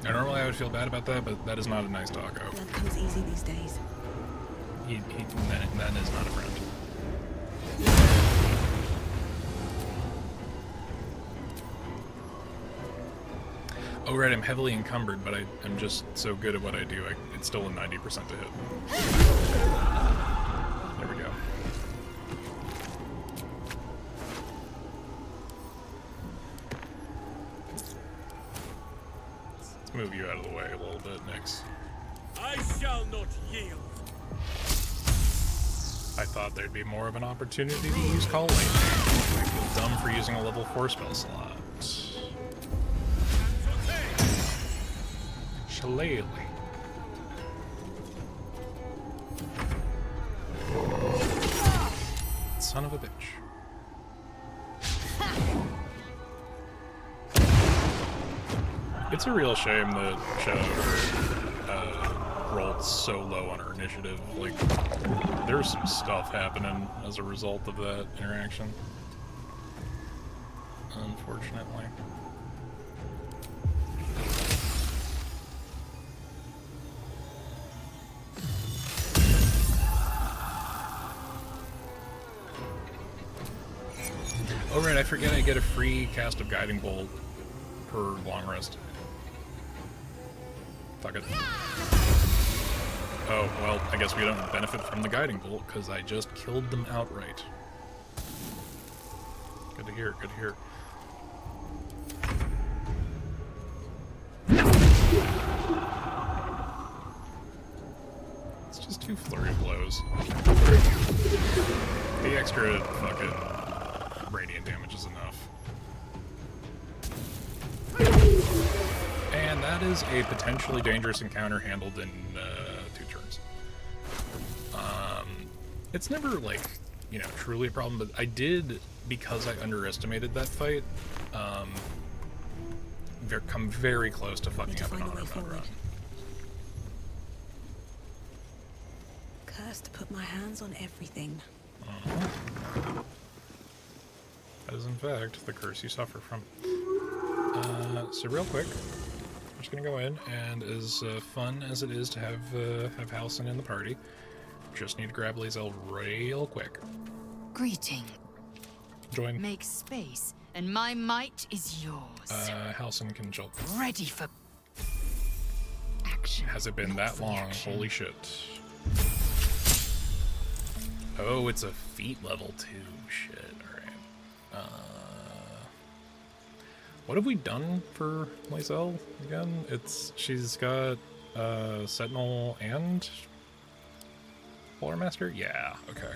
Now, normally I would feel bad about that, but that is not a nice doggo. Blood comes easy these days. That is not a friend. Oh right, I'm heavily encumbered, but I'm just so good at what I do, it's still a 90% to hit. There we go. Let's move you out of the way a little bit, Nyx. I shall not yield. I thought there'd be more of an opportunity to use Call Lane. I feel dumb for using a level 4 spell slot. Shillelagh. Son of a bitch. It's a real shame that Shadow rolled so low on her initiative. Like, there's some stuff happening as a result of that interaction. Unfortunately. Oh right, I forget I get a free cast of Guiding Bolt per long rest. Fuck it. Oh, well, I guess we don't benefit from the Guiding Bolt, because I just killed them outright. Good to hear, good to hear. It's just 2 flurry blows. The extra fucking radiant damage is enough. And that is a potentially dangerous encounter handled in 2 turns. It's never, like, you know, truly a problem, but I did, because I underestimated that fight, come very close to fucking up an auto run. Cursed to put my hands on everything. That is, in fact, the curse you suffer from. So real quick, I'm just gonna go in, and as fun as it is to have Halcyon in the party, just need to grab Lae'zel real quick. Greeting. Join. Make space, and my might is yours. Halcyon can jolt. Ready for action. Has it been that long? Holy shit. Oh, it's a feat level 2. Shit, alright. What have we done for Lae'zel again? She's got Sentinel and Polar Master? Yeah, okay.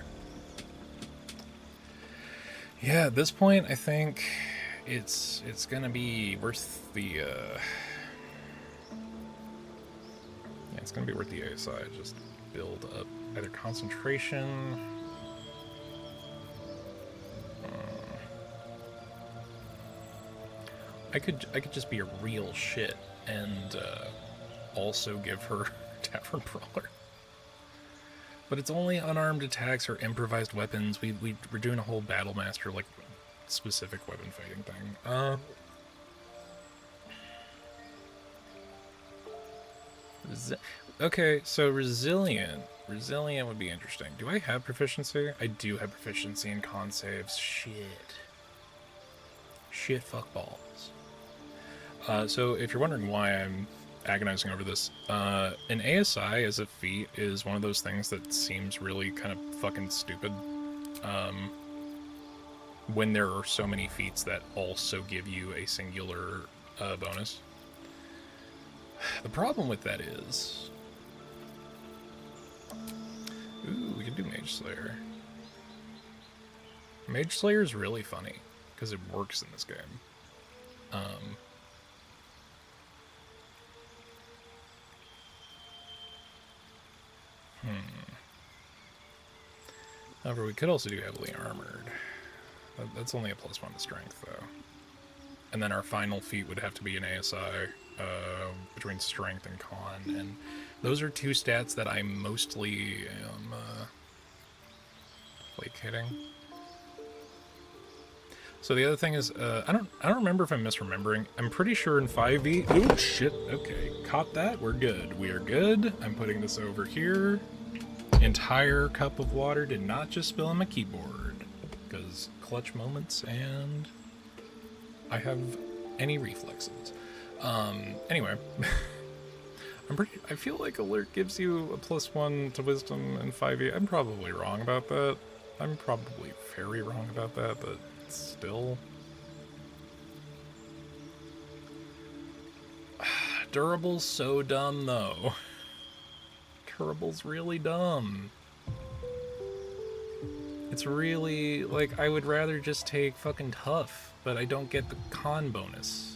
Yeah, at this point I think it's gonna be worth the yeah, it's gonna be worth the ASI. Just build up either concentration. I could just be a real shit and also give her Tavern Brawler. But it's only unarmed attacks or improvised weapons. We're doing a whole Battle Master, like, specific weapon fighting thing. Okay, so Resilient. Resilient would be interesting. Do I have proficiency? I do have proficiency in con saves. Shit. Shit, fuck balls. So if you're wondering why I'm agonizing over this, an ASI as a feat is one of those things that seems really kind of fucking stupid. When there are so many feats that also give you a singular bonus. The problem with that is... Ooh, we can do Mage Slayer. Mage Slayer is really funny, because it works in this game. However, we could also do heavily armored. That's only a +1 to strength, though. And then our final feat would have to be an ASI between strength and con, and those are 2 stats that I mostly am placating. So the other thing is, I don't remember if I'm misremembering. I'm pretty sure in 5e. Oh shit! Okay, caught that. We're good. We are good. I'm putting this over here. Entire cup of water did not just spill on my keyboard, because clutch moments and I have any reflexes. Anyway, I feel like Alert gives you a +1 to Wisdom in 5e. I'm probably wrong about that. I'm probably very wrong about that, but still. Durable's so dumb, though. Durable's really dumb. It's really, like, I would rather just take fucking Tough, but I don't get the con bonus.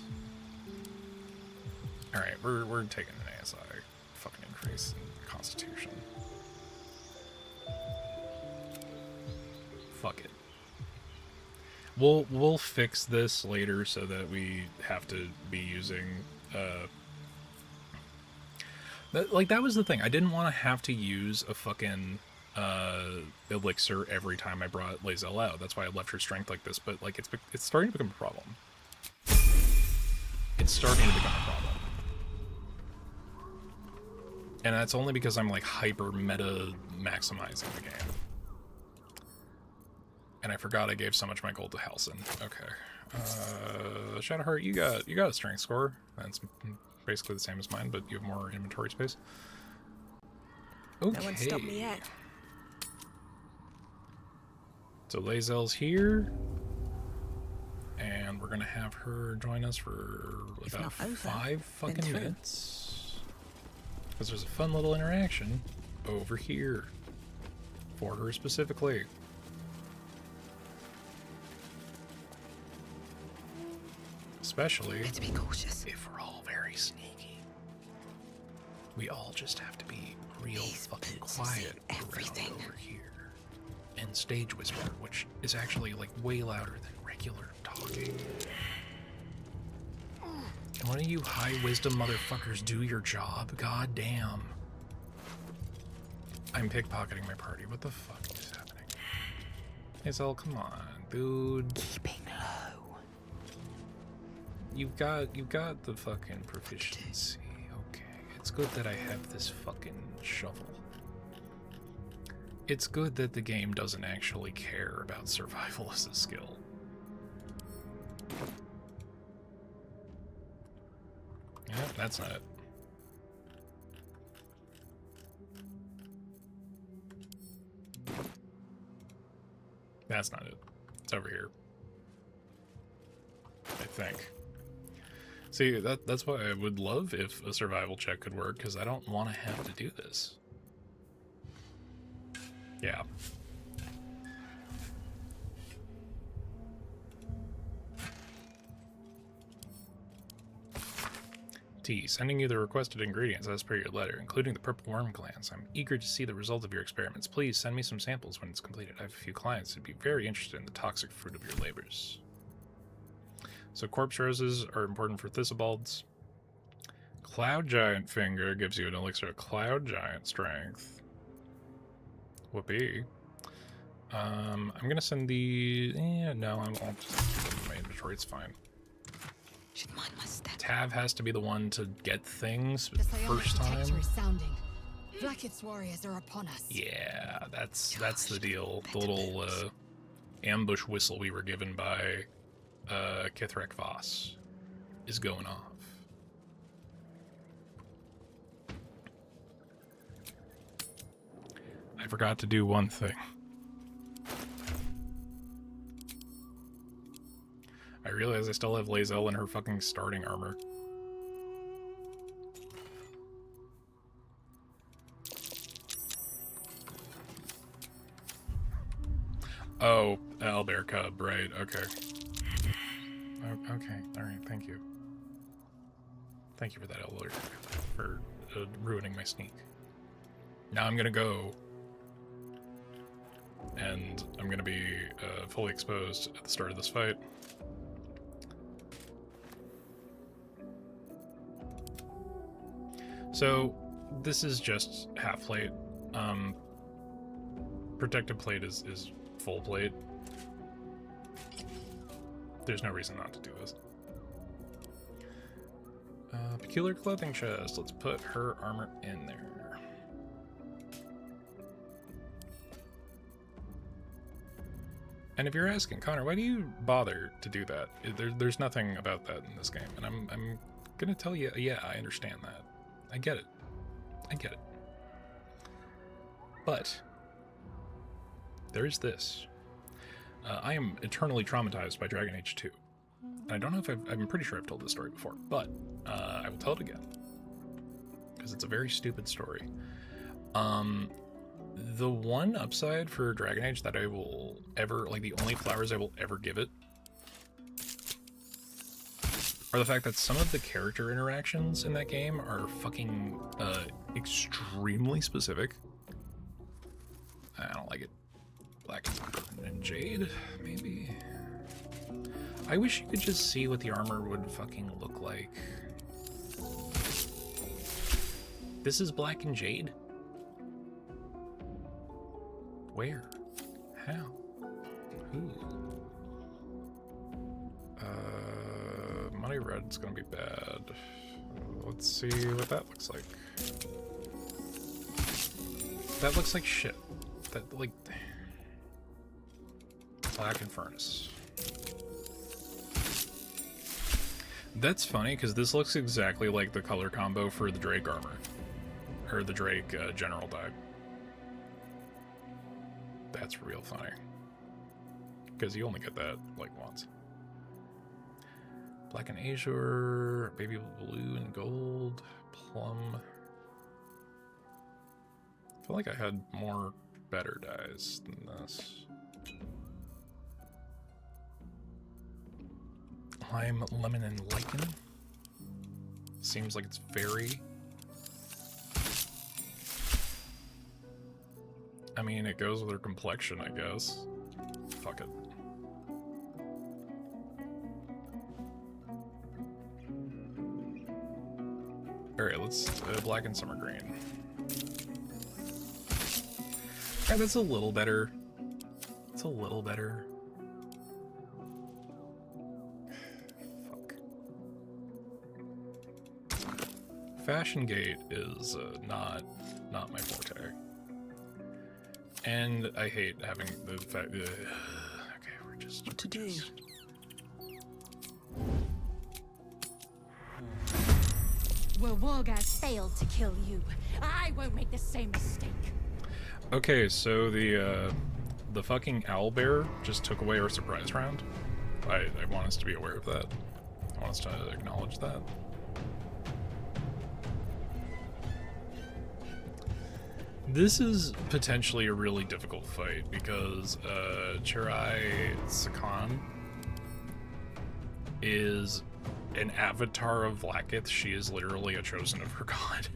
Alright, we're taking an ASI fucking increase in Constitution. Fuck it. We'll fix this later so that we have to be using that was the thing. I didn't want to have to use a fucking elixir every time I brought Lae'zel out. That's why I left her strength like this, but like it's starting to become a problem. It's starting to become a problem. And that's only because I'm like hyper meta maximizing the game. And I forgot I gave so much of my gold to Halcyon. Okay. Shadowheart, you got a strength score. That's basically the same as mine, but you have more inventory space. Okay. No one stopped me yet. So Lae'zel's here. And we're gonna have her join us for about 5 fucking minutes. Because there's a fun little interaction over here. For her specifically. Especially better be cautious. if we're all very sneaky. We all just have to be real fucking quiet everything over here. And stage whisper, which is actually like way louder than regular talking. Can one of you high wisdom motherfuckers do your job? God damn. I'm pickpocketing my party. What the fuck is happening? Hazel, come on, dude. Keeping low. You've got the fucking proficiency. Okay. It's good that I have this fucking shovel. It's good that the game doesn't actually care about survival as a skill. Yeah, that's not it. That's not it. It's over here. I think. See, that's why I would love if a survival check could work, because I don't want to have to do this. Yeah. T, sending you the requested ingredients as per your letter, including the purple worm glands. I'm eager to see the result of your experiments. Please send me some samples when it's completed. I have a few clients who'd be very interested in the toxic fruit of your labors. So corpse roses are important for Thistlebalds. Cloud Giant Finger gives you an elixir of Cloud Giant Strength. Whoopee. I'm gonna send the... no, I'll just keep them in my inventory, it's fine. Should mind my step. Tav has to be the one to get things The Psionic first time. detector is sounding. Blackett's warriors are upon us. Yeah, that's the deal. The little ambush whistle we were given by Kithrak Voss is going off. I forgot to do one thing. I realize I still have Lae'zel in her fucking starting armor. Oh, owlbear cub, right, okay. Okay, alright, thank you. Thank you for that, owlbear cub, for ruining my sneak. Now I'm gonna go, and I'm gonna be fully exposed at the start of this fight. So, this is just half plate. Protected plate is full plate. There's no reason not to do this. Peculiar clothing chest. Let's put her armor in there. And if you're asking, Connor, why do you bother to do that? There's nothing about that in this game. And I'm gonna tell you, yeah, I understand that. I get it. I get it. But there is this. I am eternally traumatized by Dragon Age 2. And I don't know if I'm pretty sure I've told this story before, but I will tell it again. Because it's a very stupid story. The one upside for Dragon Age that I will ever, like the only flowers I will ever give it, are the fact that some of the character interactions in that game are fucking extremely specific. I don't like it. Black and Jade, maybe? I wish you could just see what the armor would fucking look like. This is Black and Jade? Where? How? Who? Money red's gonna be bad. Let's see what that looks like. That looks like shit. That, like... Black and Furnace. That's funny, because this looks exactly like the color combo for the Drake armor. Or the Drake General Dive. That's real funny. Because you only get that, like, once. Black and Azure, baby blue and gold, plum. I feel like I had more better dyes than this. Thyme, lemon, and lichen. Seems like it's very... I mean, it goes with her complexion, I guess. Fuck it. Alright, let's black and summer green. Yeah, that's a little better. It's a little better. Fuck. Fashion Gate is not my forte. And I hate having the fact. Okay, we're just. What to do? Well, Wargaz failed to kill you. I won't make the same mistake. Okay, so the fucking owlbear just took away our surprise round. I want us to be aware of that. I want us to acknowledge that. This is potentially a really difficult fight because Chirai Sakan is an avatar of Vlaakith. She is literally a chosen of her god.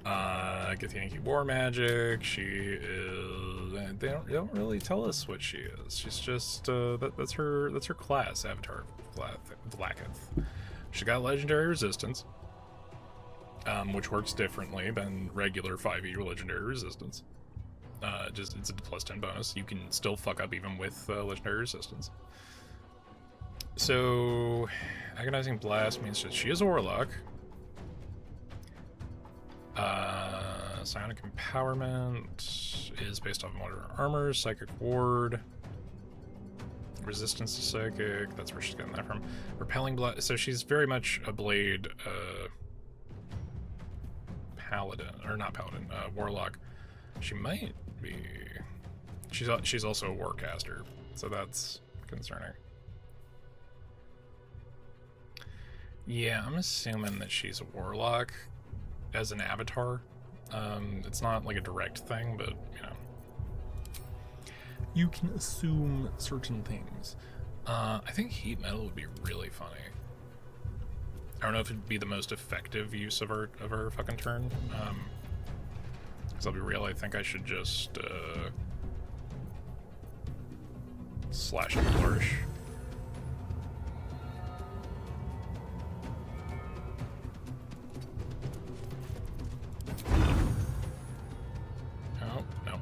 Githyanki war magic. She is. They don't really tell us what she is. She's just that's her class, avatar of Vlaakith. She got legendary resistance, which works differently than regular 5e legendary resistance. Just it's a +10 bonus. You can still fuck up even with legendary resistance. So, agonizing blast means that she is a warlock. Psionic empowerment is based off moderate armor. Psychic ward. Resistance to psychic. That's where she's getting that from. Repelling blast. So she's very much a blade. Paladin, or not paladin. Warlock. She might be. She's also a warcaster, so that's concerning. Yeah, I'm assuming that she's a warlock as an avatar. It's not like a direct thing, but you know, you can assume certain things. I think heat metal would be really funny. I don't know if it'd be the most effective use of our fucking turn. Because I'll be real, I think I should just slash and flourish. Oh, no.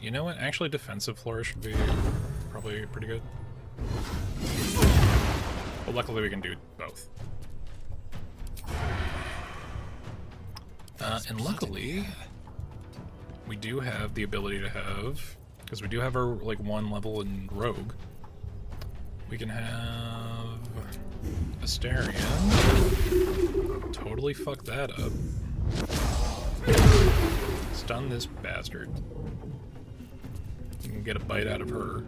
You know what? Actually, defensive flourish would be probably pretty good. But luckily we can do both. And luckily, we do have the ability to have, because we do have our like 1 level in Rogue, we can have Asterion. Totally fuck that up. Stun this bastard. You can get a bite out of her.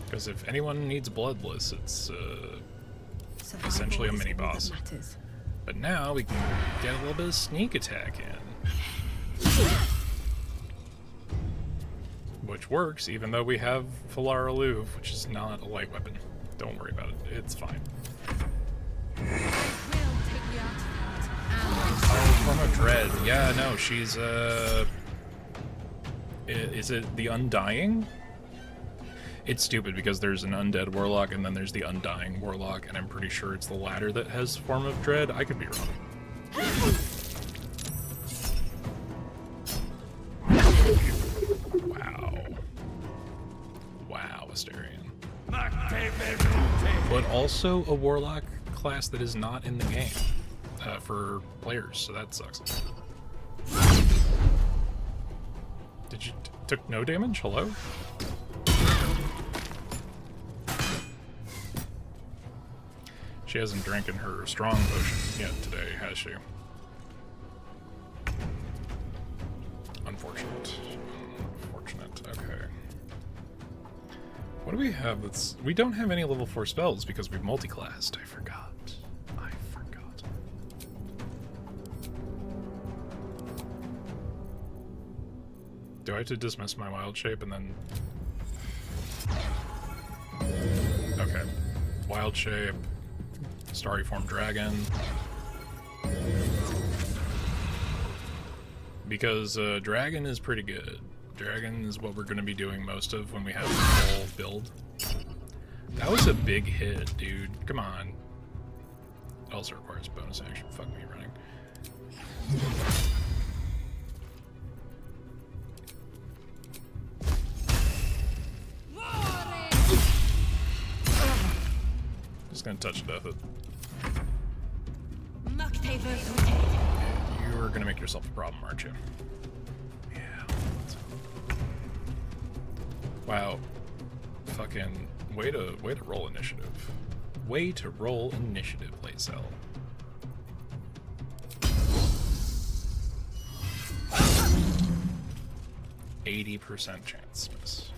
Because if anyone needs Bloodless, it's essentially a mini-boss. But now we can get a little bit of sneak attack in. Which works, even though we have Falar Alluve, which is not a light weapon. Don't worry about it, it's fine. Oh, Form of Dread. Yeah, no, she's, is it the Undying? It's stupid because there's an undead warlock and then there's the undying warlock, and I'm pretty sure it's the latter that has Form of Dread. I could be wrong. Wow. Wow, Asterion. But also a warlock class that is not in the game for players, so that sucks. Did you took no damage? Hello? She hasn't drinking her strong potion yet today, has she? Unfortunate. Unfortunate. Okay. What do we have that's... We don't have any level 4 spells because we've multi-classed. I forgot. Do I have to dismiss my wild shape and then... Okay. Wild shape. Starry form dragon. Because dragon is pretty good. Dragon is what we're going to be doing most of when we have the full build. That was a big hit, dude. Come on. It also requires bonus action. Fuck me running. Just gonna touch death it. You are gonna make yourself a problem, aren't you? Yeah. Wow. Fucking way to roll initiative. Way to roll initiative, late cell. %80 chance miss.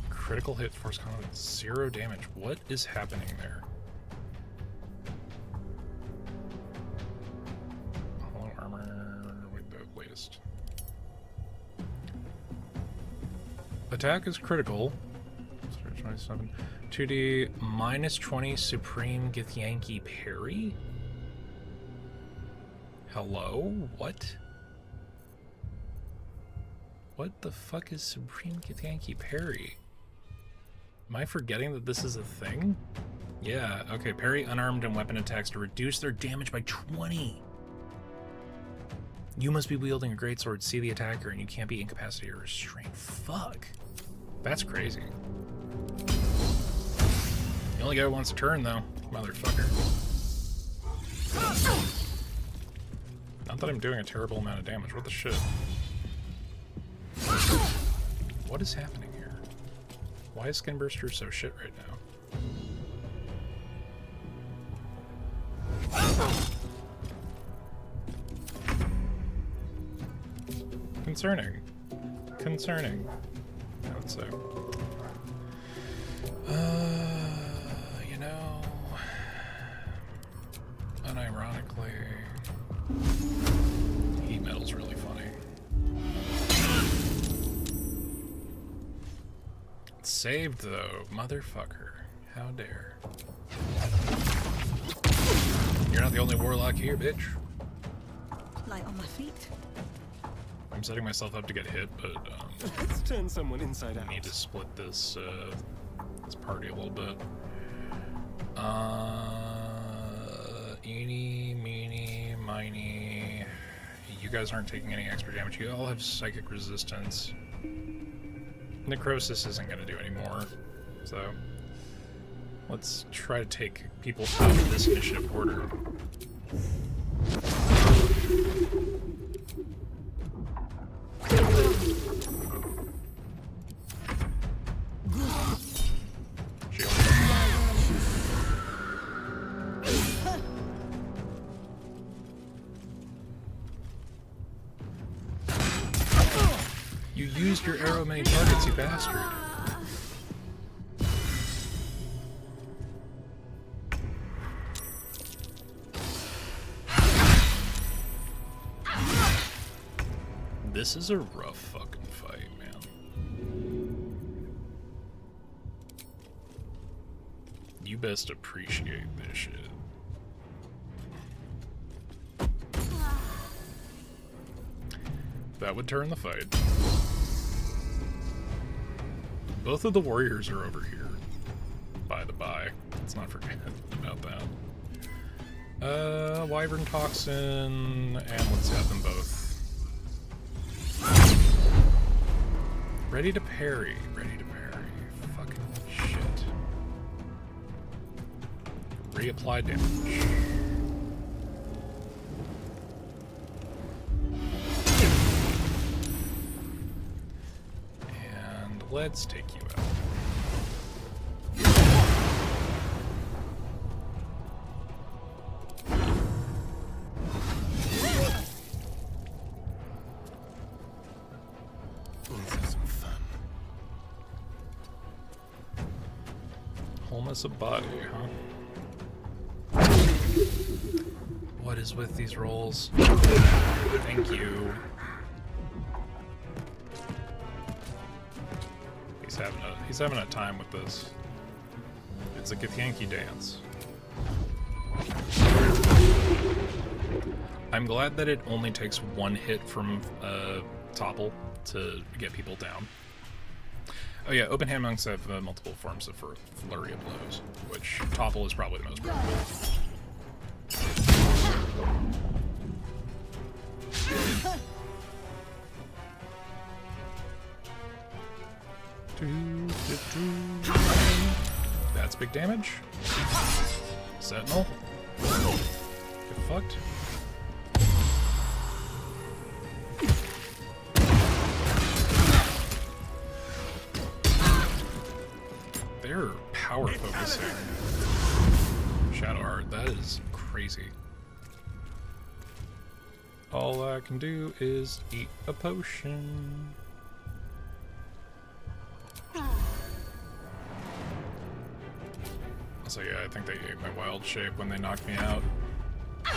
Critical hit, force combat, 0 damage. What is happening there? Hollow armor, wait, the latest. Attack is critical. 27. 2D -20 Supreme Githyanki parry? Hello? What? What the fuck is Supreme Githyanki parry? Am I forgetting that this is a thing? Yeah, okay. Parry unarmed and weapon attacks to reduce their damage by 20. You must be wielding a greatsword, see the attacker, and you can't be incapacitated or restrained. Fuck. That's crazy. You only get it once a turn, though, motherfucker. Not that I'm doing a terrible amount of damage. What the shit? What is happening here? Why is Skinburster so shit right now? Concerning. Concerning, I would say. You know, unironically, heat metal's really funny. It's saved though, motherfucker. How dare. You're not the only warlock here, bitch. Light on my feet. I'm setting myself up to get hit, but let's turn someone inside out. I need to split this this party a little bit. Eeny, meeny, miny. You guys aren't taking any extra damage. You all have psychic resistance. Necrosis isn't gonna do any more, so let's try to take people out of this initiative order. You used your arrow many targets, you bastard. This is a rough fucking fight, man. You best appreciate this shit. That would turn the fight. Both of the warriors are over here, by the by. Let's not forget about that. Wyvern Toxin, and let's have them both. Ready to parry, ready to parry. Fucking shit. Reapply damage. And let's take you out. Wholeness of body, huh? What is with these rolls? Thank you. He's having a time with this. It's a Githyanki dance. I'm glad that it only takes one hit from Topple to get people down. Oh yeah, open hand monks have multiple forms of flurry of blows, which Topple is probably the most prevalent. That's big damage. Sentinel. Get fucked. They're power focusing Shadowheart. That is crazy. All I can do is eat a potion. So yeah, I think they ate my wild shape when they knocked me out. Well,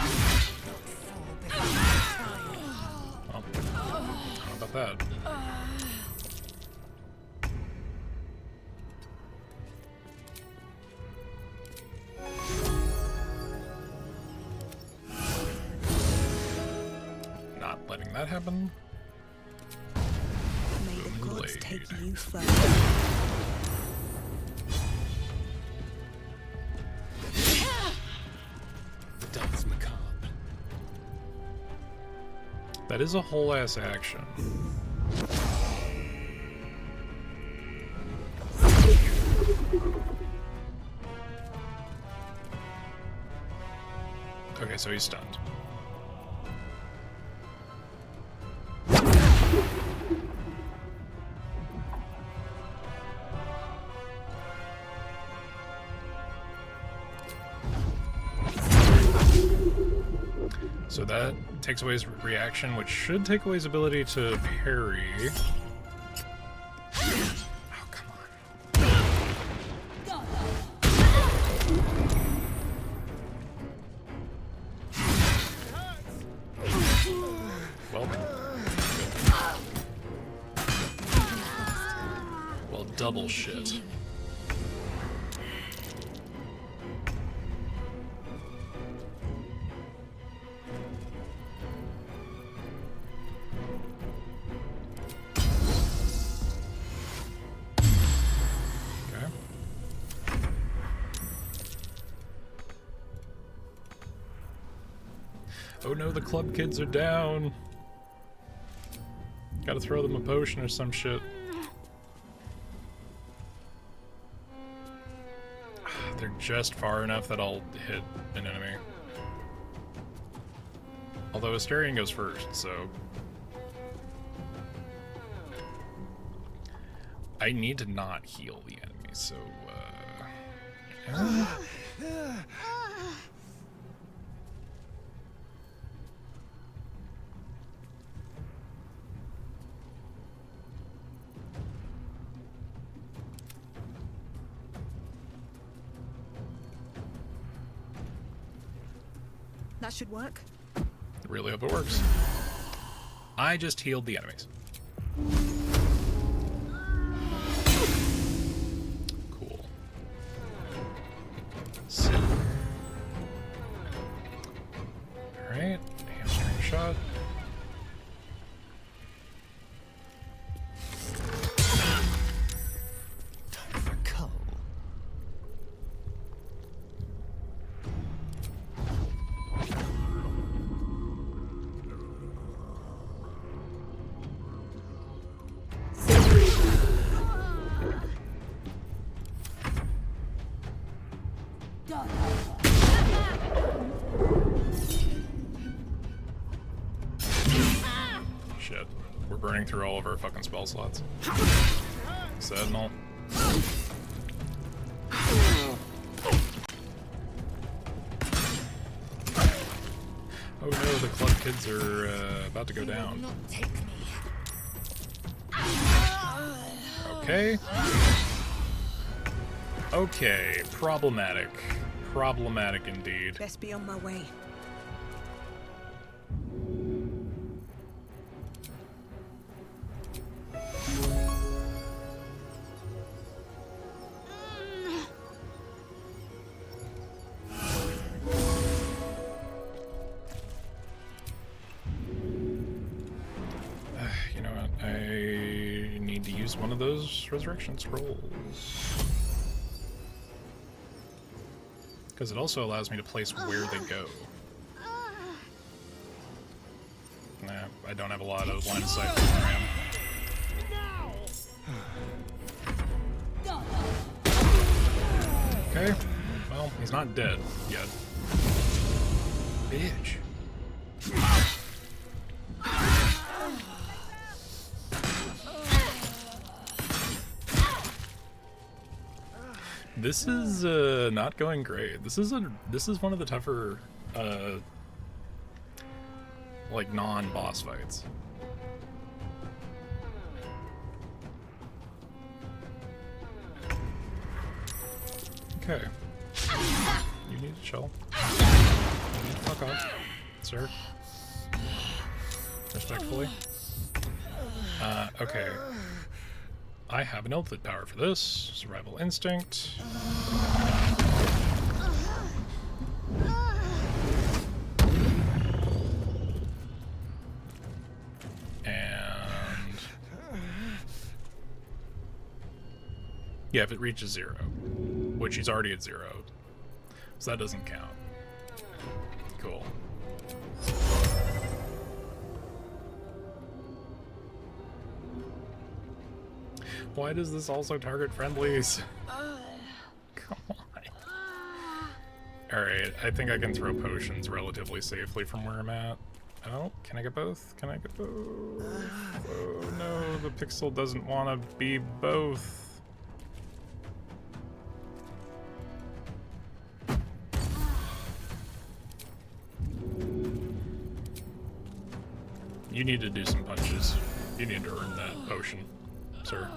I don't know about that. Not letting that happen. May the gods take you first. Dance macabre. That is a whole ass action. Okay, so he's stunned. So that takes away his reaction, which should take away his ability to parry. Oh, come on. Well, double shit. Oh no, the club kids are down. Gotta throw them a potion or some shit. They're just far enough that I'll hit an enemy. Although Asterion goes first, so... I need to not heal the enemy, so, That should work. really hope it works. I just healed the enemies. Cool. Sit. Alright, hamstring shot. Time for Cull. Shit. We're burning through all of our fucking spell slots. Sentinel. Oh no, the club kids are about to go down. Okay. Okay, problematic. Problematic indeed. Best be on my way. use one of those resurrection scrolls. Because it also allows me to place where they go. Nah, I don't have a lot of line of sight from where I am. Okay, well, he's not dead yet. Bitch. This is not going great. This is one of the tougher like non-boss fights. Okay. You need to chill. You need to fuck off, sir. Respectfully. Okay. I have an ultimate power for this. Survival instinct. And... yeah, if it reaches 0. Which he's already at 0. So that doesn't count. Cool. Why does this also target friendlies? Come on. Alright, I think I can throw potions relatively safely from where I'm at. Oh, can I get both? Can I get both? Oh no, the pixel doesn't want to be both. You need to do some punches. You need to earn that potion, sir.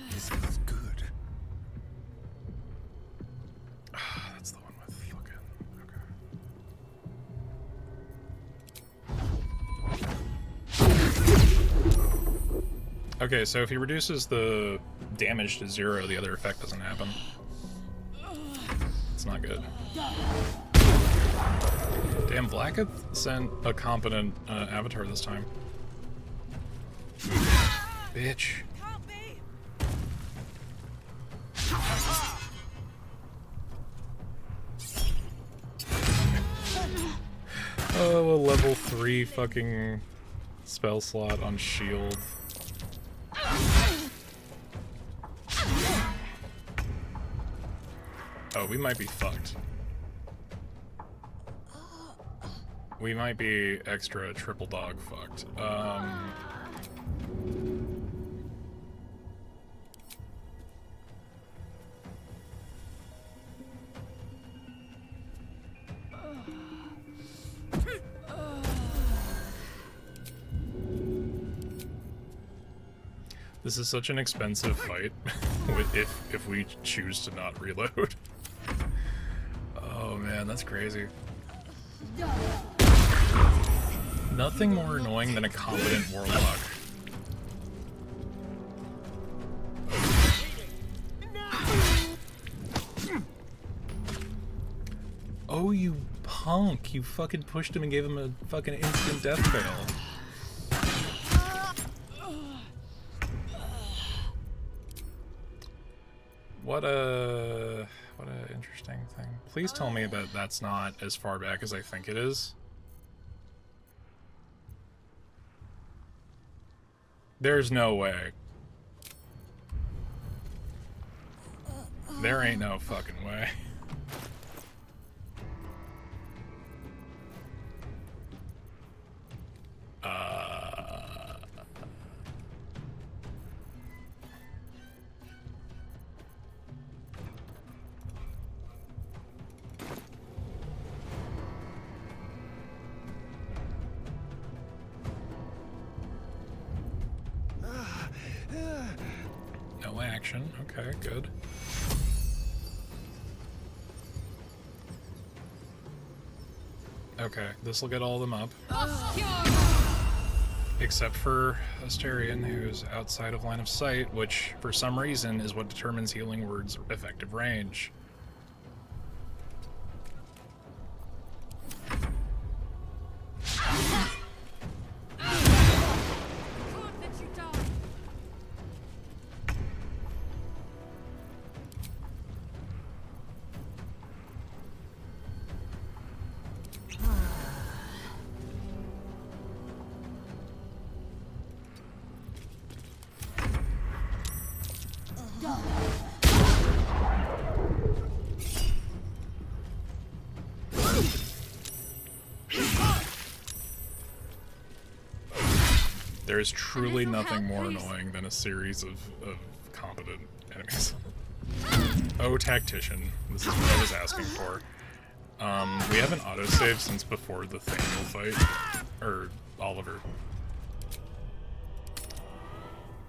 This is good. That's the one with fucking... Okay, so if he reduces the damage to 0, the other effect doesn't happen. It's not good. Damn, Blacketh sent a competent avatar this time. Bitch. Oh, a level 3 fucking spell slot on shield. Oh, we might be fucked. We might be extra triple dog fucked. This is such an expensive fight if we choose to not reload. Oh man, that's crazy. Nothing more annoying than a competent warlock. Oh, you punk. You fucking pushed him and gave him a fucking instant death fail. What a interesting thing. Please tell me that that's not as far back as I think it is. There's no way. There ain't no fucking way. No action. Okay, good. Okay, this will get all of them up. Except for Asterion, who's outside of line of sight, which, for some reason, is what determines Healing Word's effective range. There is truly nothing more annoying than a series of competent enemies. Oh, tactician. This is what I was asking for. We have an autosave since before the Thaniel fight. Or Oliver.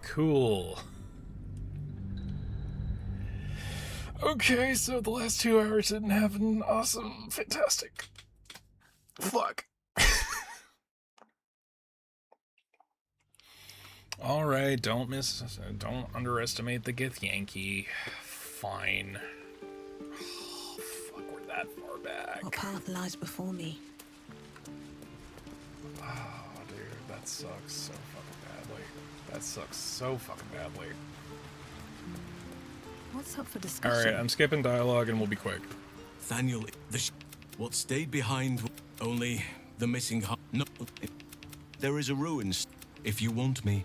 Cool. Okay, so the last 2 hours didn't happen. Awesome. Fantastic. Fuck. Alright, don't underestimate the Githyanki. Fine. Oh, fuck, we're that far back. What path lies before me? Oh, dude, that sucks so fucking badly. That sucks so fucking badly. What's up for discussion? Alright, I'm skipping dialogue and we'll be quick. Thaniel, what stayed behind, only the missing heart. No, there is a ruin if you want me.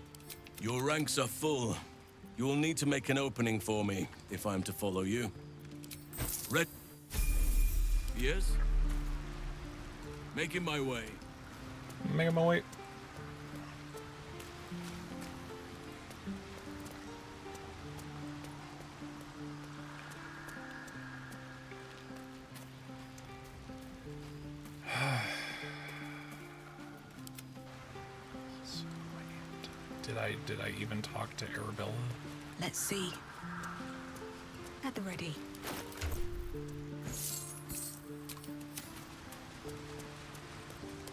Your ranks are full. You will need to make an opening for me if I'm to follow you. Red. Yes? Making my way. Making my way. Did I even talk to Arabella? Let's see. At the ready.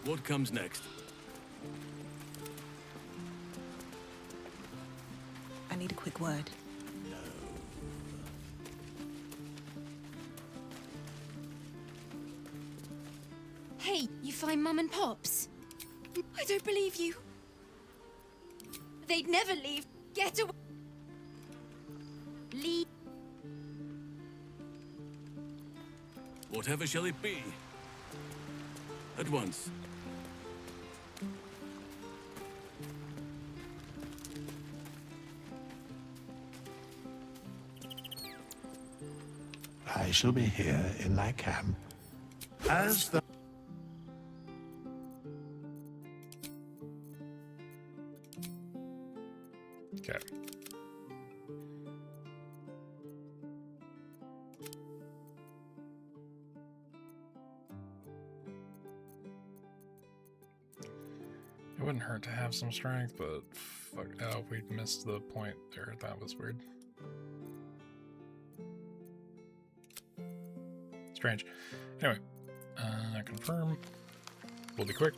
What comes next? I need a quick word. Hey, you find Mum and Pops? I don't believe you. They'd never leave. Get away. Leave. Whatever shall it be? At once. I shall be here in my camp as the... Okay. It wouldn't hurt to have some strength, but fuck. Oh, we missed the point there. That was weird. Strange. Anyway, confirm. We'll be quick.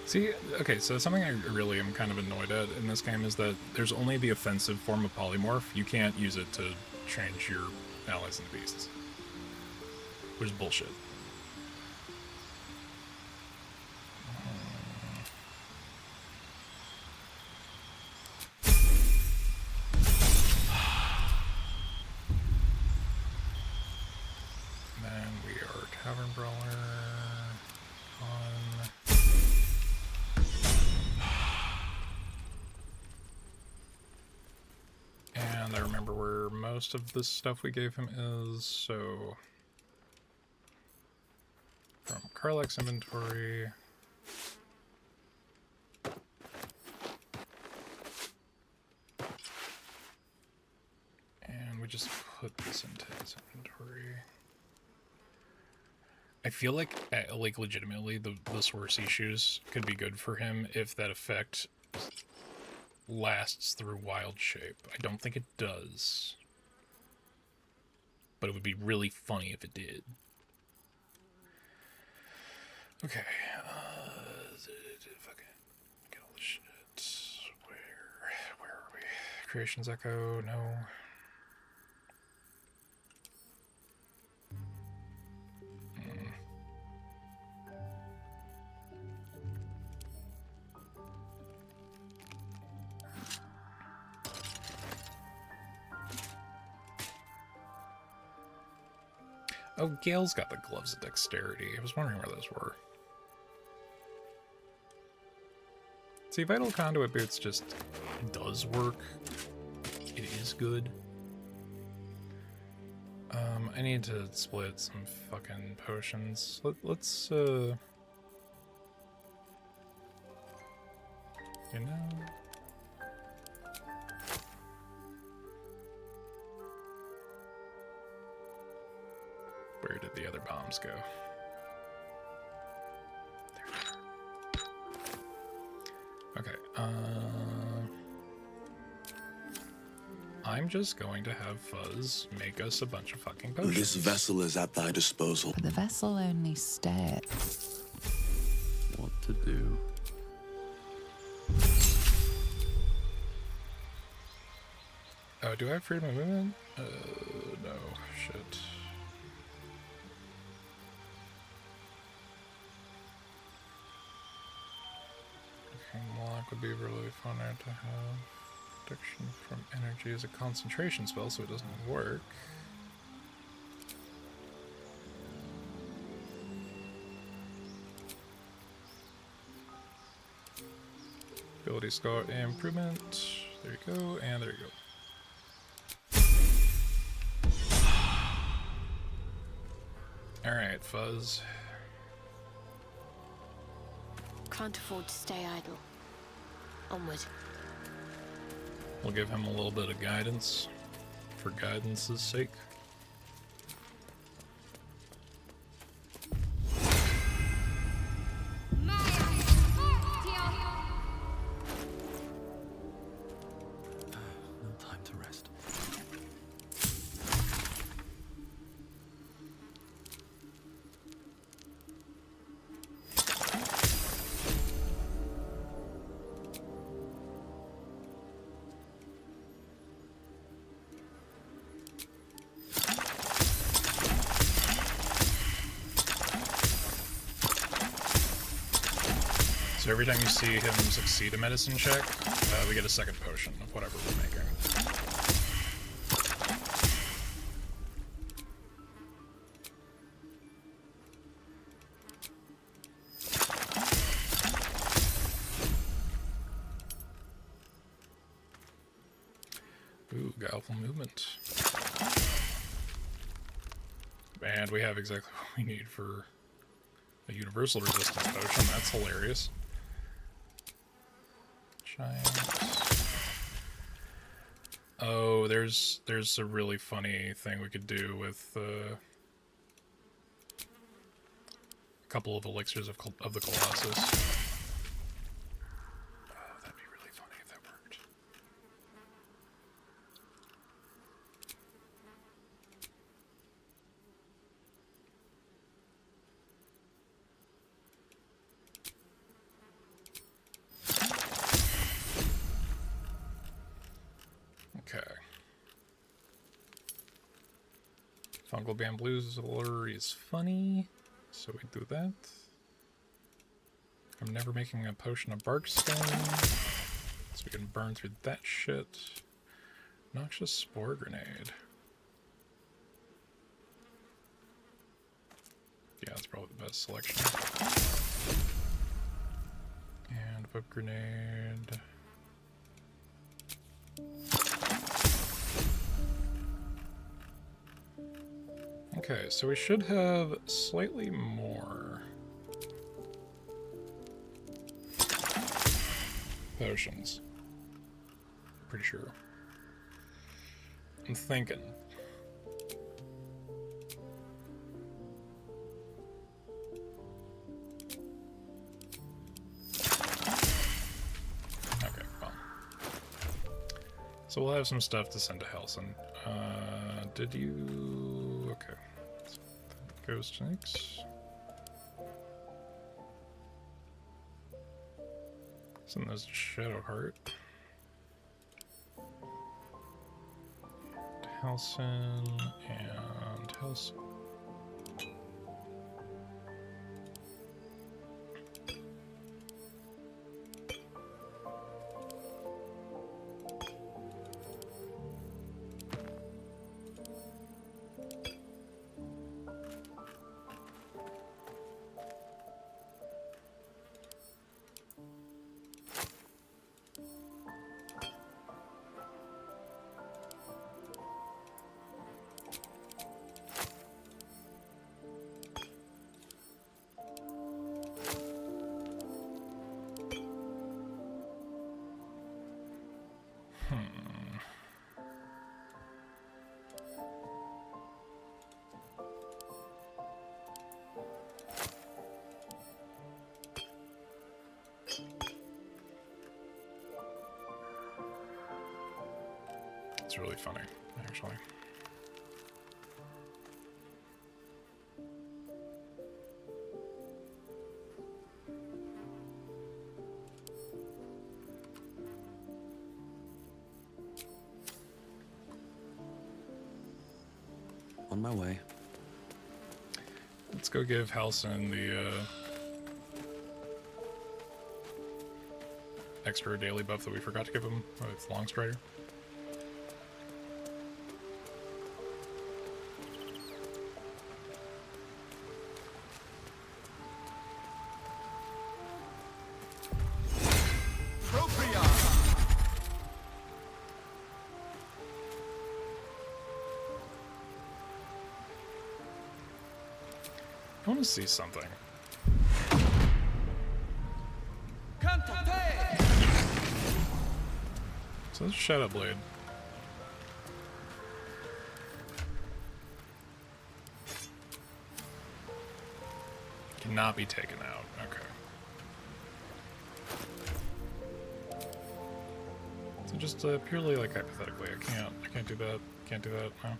See, okay, so something I really am kind of annoyed at in this game is that there's only the offensive form of polymorph. You can't use it to change your allies into beasts. Which is bullshit. Then we are Tavern Brawler on... And I remember where most of the stuff we gave him is, so... From Karlach's inventory... And we just put this into his inventory. I feel like legitimately, the source issues could be good for him if that effect lasts through wild shape. I don't think it does, but it would be really funny if it did. Okay, fucking get all this shit. Where are we? Creations Echo, no. Oh, Gale's got the gloves of dexterity. I was wondering where those were. See, Vital Conduit Boots just does work. It is good. I need to split some fucking potions. Let's, you know... Where did the other bombs go? There they are. Okay, I'm just going to have Fuzz make us a bunch of fucking potions. This vessel is at thy disposal. But the vessel only stared. What to do? Oh, do I have freedom of movement? No, shit. Lock would be really fun to have. Protection from energy is a concentration spell, so it doesn't work. Ability score improvement. There you go, and there you go. Alright, Fuzz. Can't afford to stay idle. Onward. We'll give him a little bit of guidance, for guidance's sake. No time to rest. So every time you see him succeed a medicine check, we get a second potion of whatever we're making. Ooh, guileful movement. And we have exactly what we need for a universal resistance potion. That's hilarious. Giant. Oh, there's a really funny thing we could do with a couple of elixirs of the Colossus. Oh, that'd be really funny if that worked. Okay. Fungal Bamboozler is funny, so we do that. I'm never making a potion of Barkstone, so we can burn through that shit. Noxious Spore Grenade. Yeah, that's probably the best selection. And Whip Grenade. Okay, so we should have slightly more potions. Pretty sure. I'm thinking. So we'll have some stuff to send to Helson. Did you... Okay. So that goes to Nyx. Send those to Shadowheart. To Helson and Helson. It's really funny, actually. On my way. Let's go give Halcyon the extra daily buff that we forgot to give him with Longstrider. I want to see something. So let's Shadow Blade. Cannot be taken out. Okay. So just purely like hypothetically, I can't do that. Can't do that. No.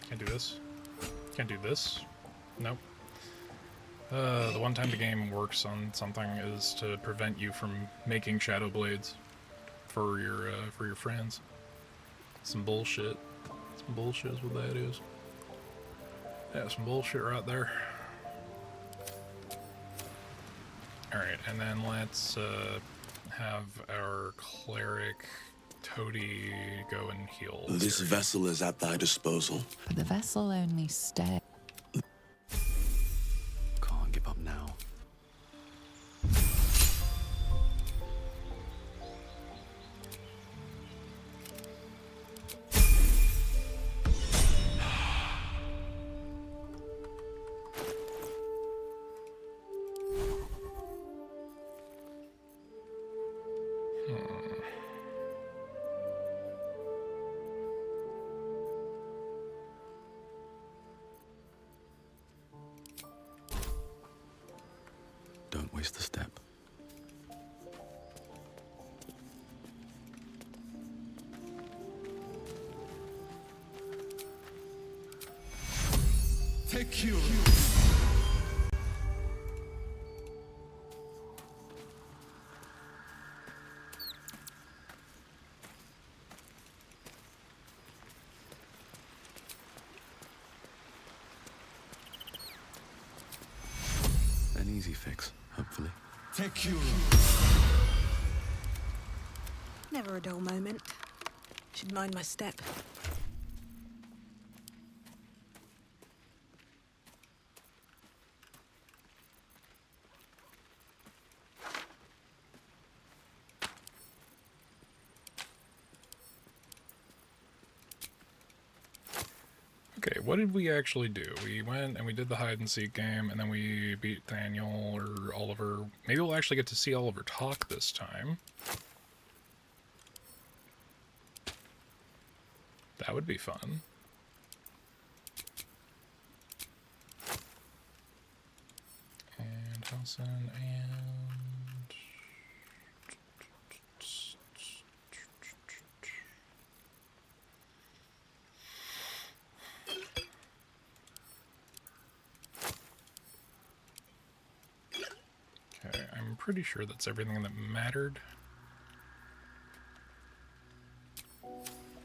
Can't do this. Can't do this. Nope. The one time the game works on something is to prevent you from making shadow blades for your friends. Some bullshit. Some bullshit is what that is. Yeah, some bullshit right there. Alright, and then let's have our cleric Toady go and heal. This vessel is at thy disposal. But the vessel only stays. Can't give up now. Don't waste a step. Take you. An easy fix, hopefully. Take you. Never a dull moment. Should mind my step. Okay, what did we actually do? We went and we did the hide and seek game, and then we beat Daniel or Oliver. Maybe we'll actually get to see Oliver talk this time. That would be fun. And Halcyon and... pretty sure that's everything that mattered.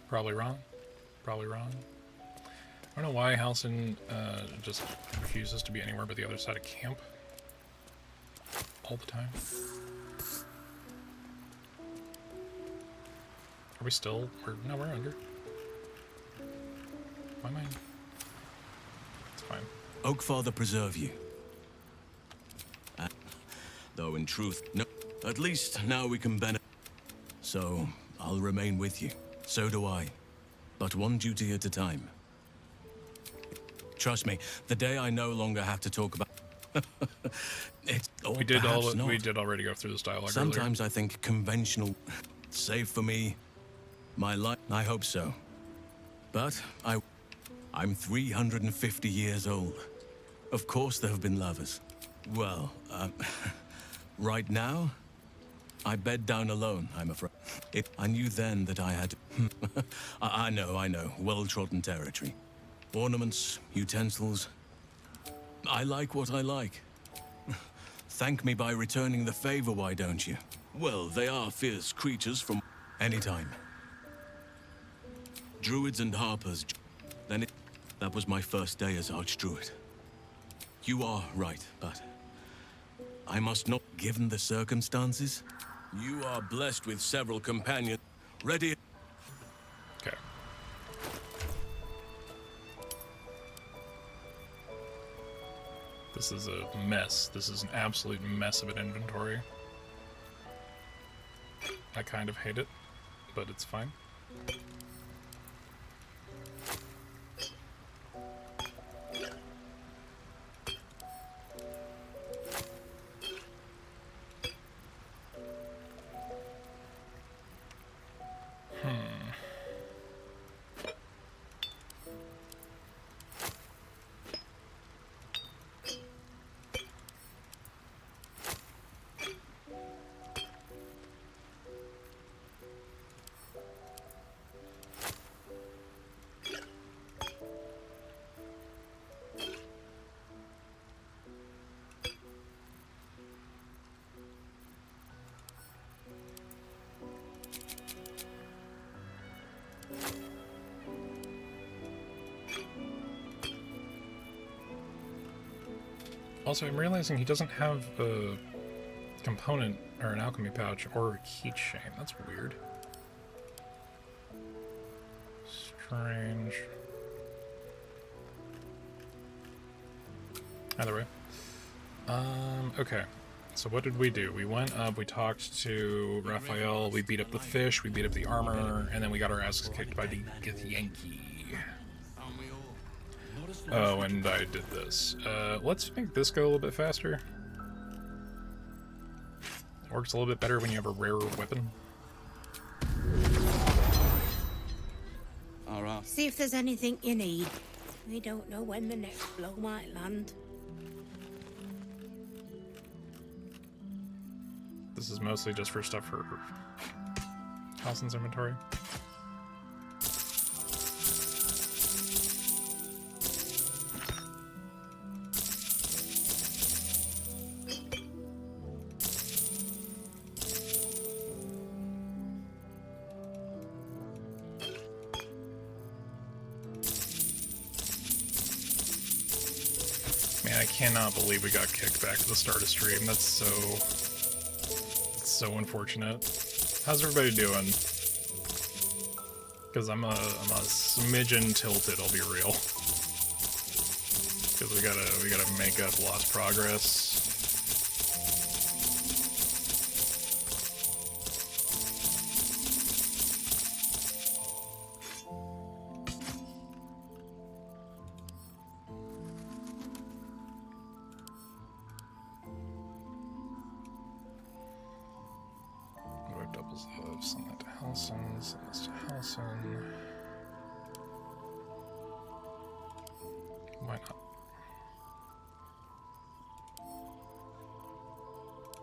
Probably wrong. Probably wrong. I don't know why Halcyon just refuses to be anywhere but the other side of camp. All the time. Are we still? No, we're under. Why am I? It's fine. Oakfather preserve you. Though in truth, no. At least now we can benefit. So, I'll remain with you. So do I. But one duty at a time. Trust me, the day I no longer have to talk about it's we did already go through this dialogue. Sometimes earlier. I think conventional, save for me, my life. I hope so. But I'm 350 years old. Of course there have been lovers. Well, right now, I bed down alone, I'm afraid. I knew then that I had... I know, well-trodden territory. Ornaments, utensils. I like what I like. Thank me by returning the favor, why don't you? Well, they are fierce creatures from... Anytime. Druids and harpers. That was my first day as Archdruid. You are right, but... I must not, given the circumstances. You are blessed with several companions. Ready? Okay. This is a mess. This is an absolute mess of an inventory. I kind of hate it, but it's fine. Also, I'm realizing he doesn't have a component or an alchemy pouch or a keychain. That's weird. Strange. Either way. Okay. So what did we do? We went up, we talked to Raphael, we beat up the fish, we beat up the armor, and then we got our asses kicked by the Githyanki. Oh, and I did this. Let's make this go a little bit faster. It works a little bit better when you have a rarer weapon. Alright. See if there's anything you need. We don't know when the next blow might land. This is mostly just for stuff for Halcyon's inventory. Man, I cannot believe we got kicked back to the start of stream. That's so unfortunate. How's everybody doing? Because I'm a smidgen tilted, I'll be real. Because we gotta make up lost progress. Send that to Halcyon, send this to Halcyon. Why not?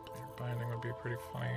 Your binding would be pretty funny.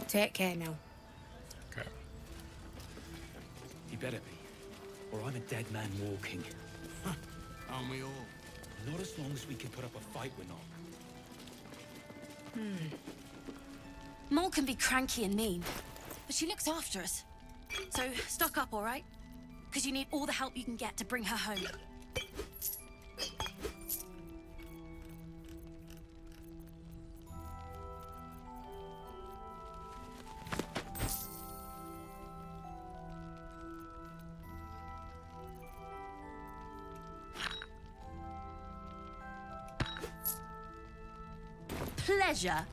Take care now. Okay. You better be, or I'm a dead man walking. Aren't we all? Not as long as we can put up a fight, we're not. Mole can be cranky and mean, but she looks after us. So stock up, all right? Because you need all the help you can get to bring her home. Pleasure.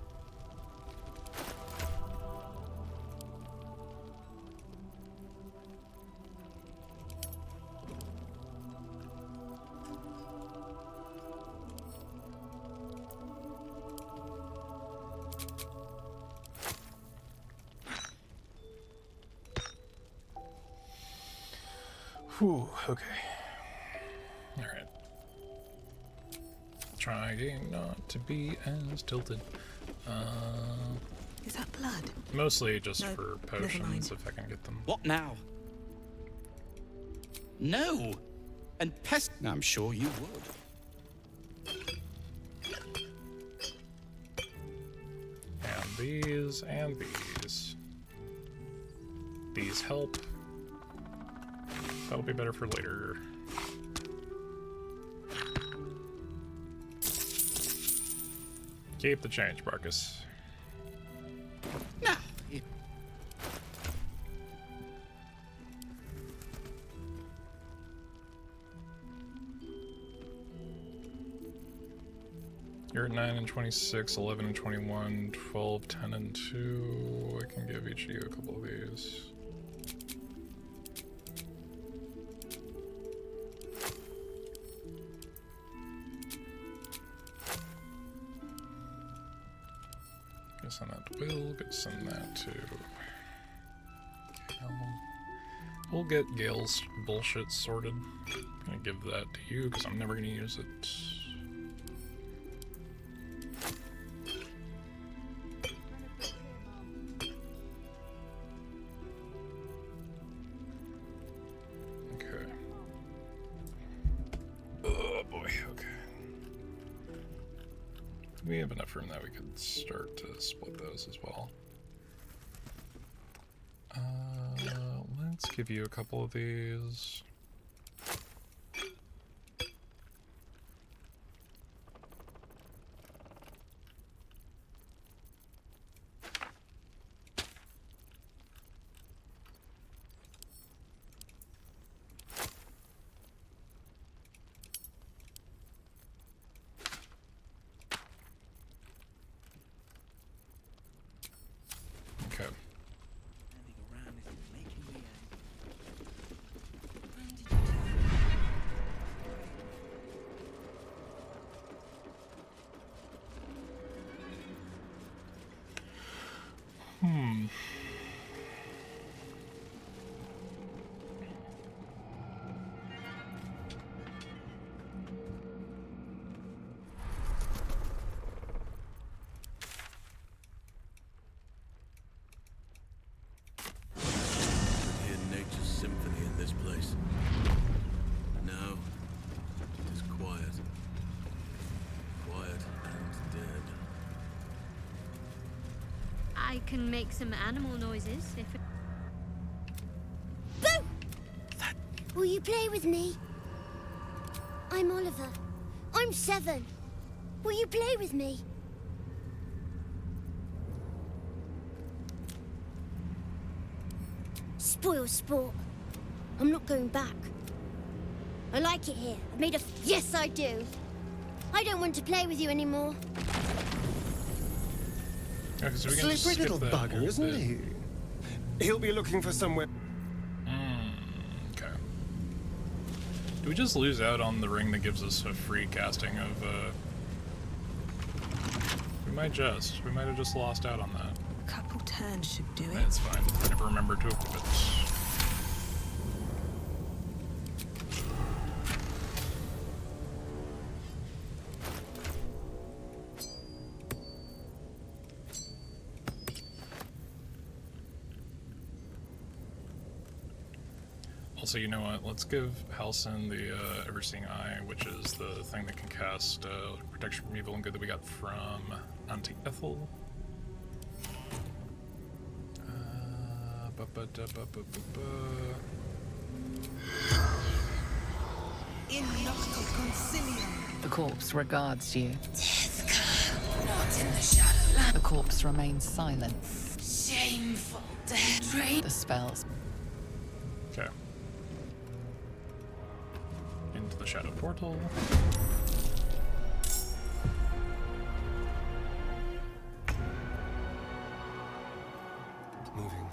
Whew, okay. Alright. Trying not to be as tilted. Is that blood? Mostly just No, for never mind. potions if I can get them. What now? No! And pest... I'm sure you would. And these, and these. These help. That'll be better for later. Keep the change, Marcus. No. You're at 9 and 26, 11 and 21, 12, 10 and 2. I can give each of you a couple of these. Send that to Will, send that to Gale. We'll get Gale's bullshit sorted. I'm gonna give that to you because I'm never gonna use it. Okay. Oh boy, okay. We have enough room that we could start to split those as well. Let's give you a couple of these. Okay. Hear nature's symphony in this place. Now, it is quiet. Quiet and dead. I can make some animal noises if it... Boo! Will you play with me? I'm Oliver. I'm 7. Will you play with me? Spoil sport. I'm not going back. I like it here. I've made a... Yes, I do. I don't want to play with you anymore. Okay, so we can just Slippery skip little that bugger, whole isn't bit. he? He'll be looking for somewhere. Okay. Do we just lose out on the ring that gives us a free casting of, We might have just lost out on that. Couple turns should do it. That's fine. I never remember to equip it. Also, you know what? Let's give Halcyon the Ever-Seeing Eye, which is the thing that can cast protection from evil and good that we got from Auntie Ethel. The corpse regards you. Not in the Shadowland. The corpse remains silent. Shameful dead. The spells. Okay. Into the Shadow Portal. Moving.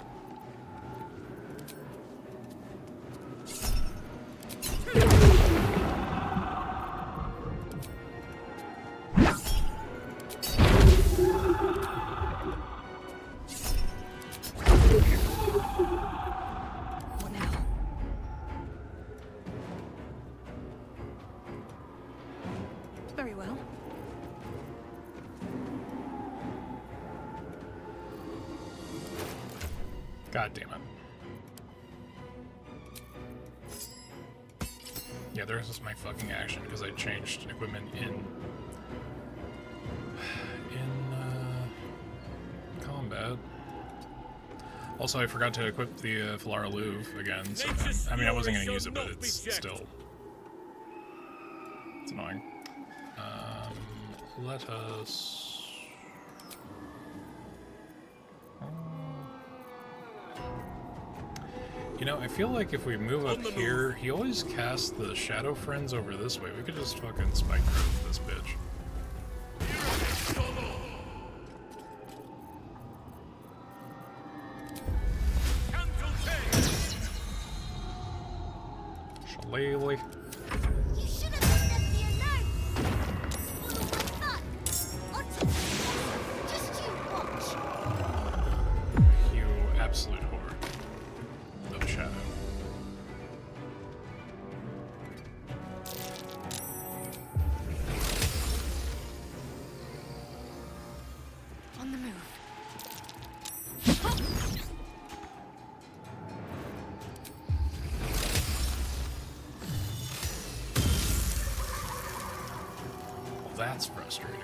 What now? Very well. God damn it. Yeah, there's just my fucking action because I changed equipment in combat. Also, I forgot to equip the Falara Louvre again, so I mean, I wasn't going to use it, but it's still... It's annoying. Let us... You know, I feel like if we move up here, he always casts the Shadow Friends over this way. We could just fucking spike growth this bitch. Shillelagh. You should have left me alone. Spoil my fun. On top of it, just you watch. You absolute whore of Shadow. On the move. Well, that's frustrating.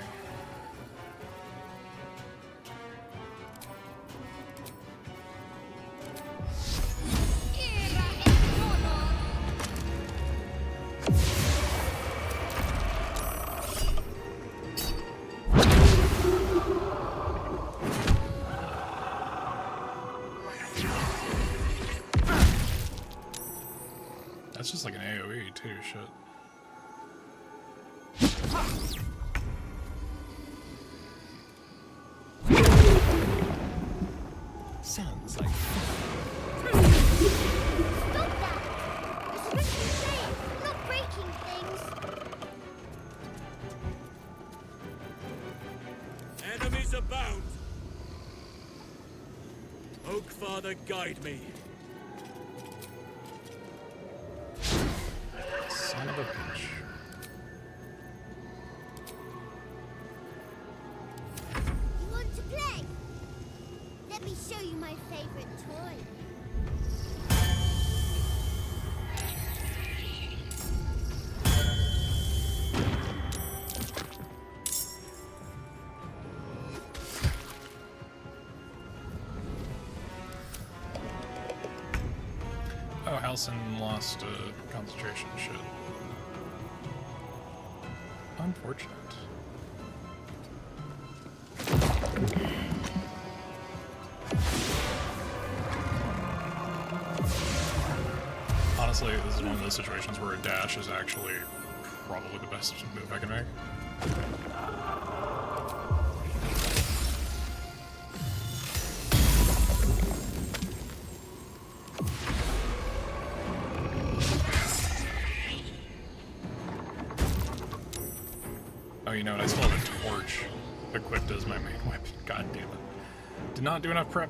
That's just like an AoE too, shit. Sounds like Stop that! It's risky playing, not breaking things. Enemies abound! Oak Father, guide me. Son of a bitch. You want to play? Let me show you my favorite toy. Oh, Halcyon lost concentration shit. Unfortunate. Honestly, this is one of those situations where a dash is actually probably the best move I can make. Oh, you know what? I still have a torch equipped as my main weapon. God damn it. Did not do enough prep.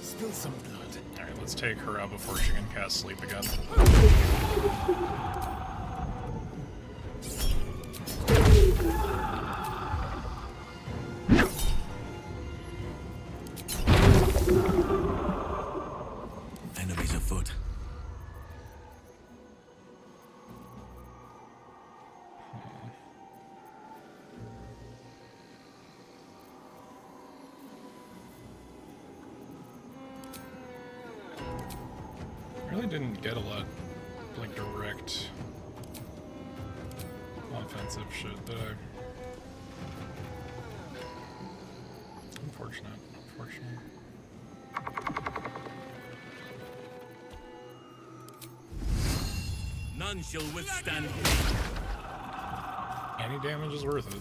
Spill some blood. Alright, let's take her out before she can cast sleep again. Enemies afoot. didn't get a lot, like, direct offensive shit, did I? Unfortunate. None shall withstand me. Any damage is worth it.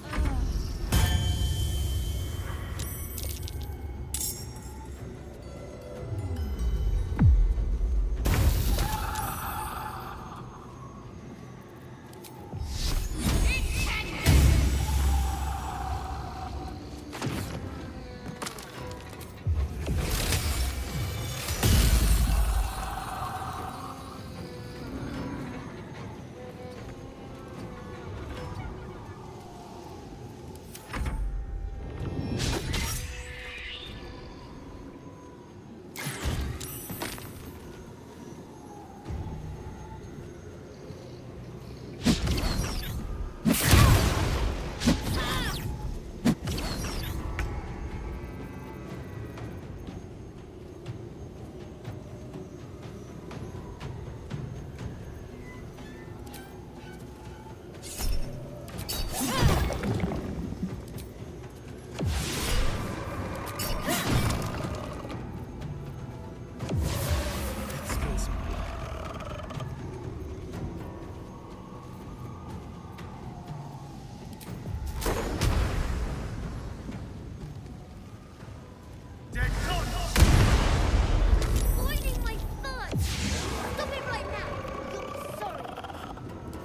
Avoiding my foot! Stop it right now! You'll be sorry!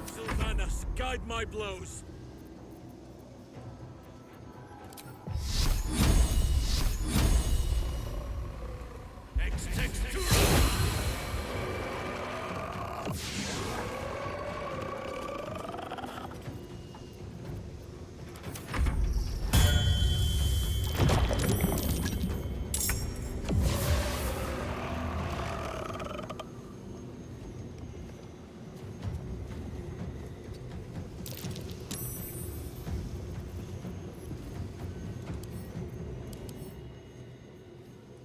Sylvanas, guide my blows.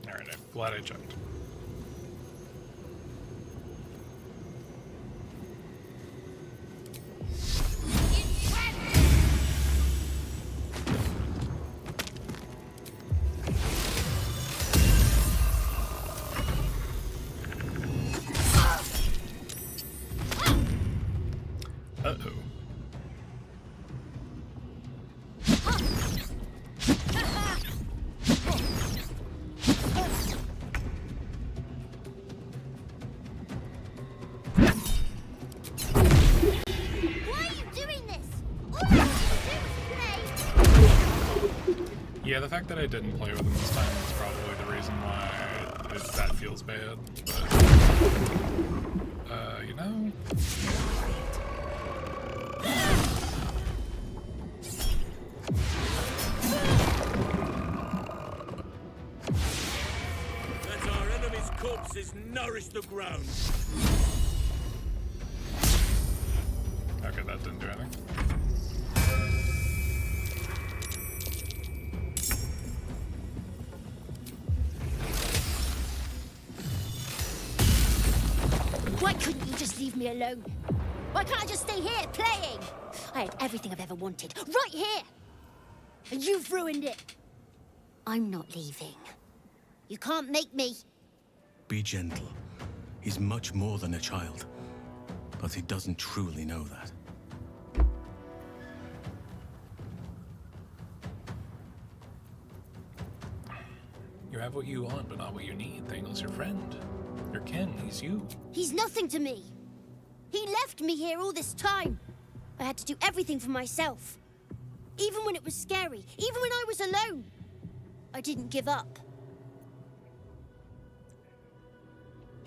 Alright, I'm glad I checked. Uh-oh. Yeah, the fact that I didn't play with him this time is probably the reason why that feels bad, but... you know... Let our enemies' corpses nourish the ground. Okay, that didn't do anything. Why couldn't you just leave me alone? Why can't I just stay here, playing? I had everything I've ever wanted, right here! And you've ruined it. I'm not leaving. You can't make me. Be gentle. He's much more than a child. But he doesn't truly know that. You have what you want, but not what you need. Thangel's your friend. Your kin, he's you. He's nothing to me. He left me here all this time. I had to do everything for myself. Even when it was scary, even when I was alone. I didn't give up.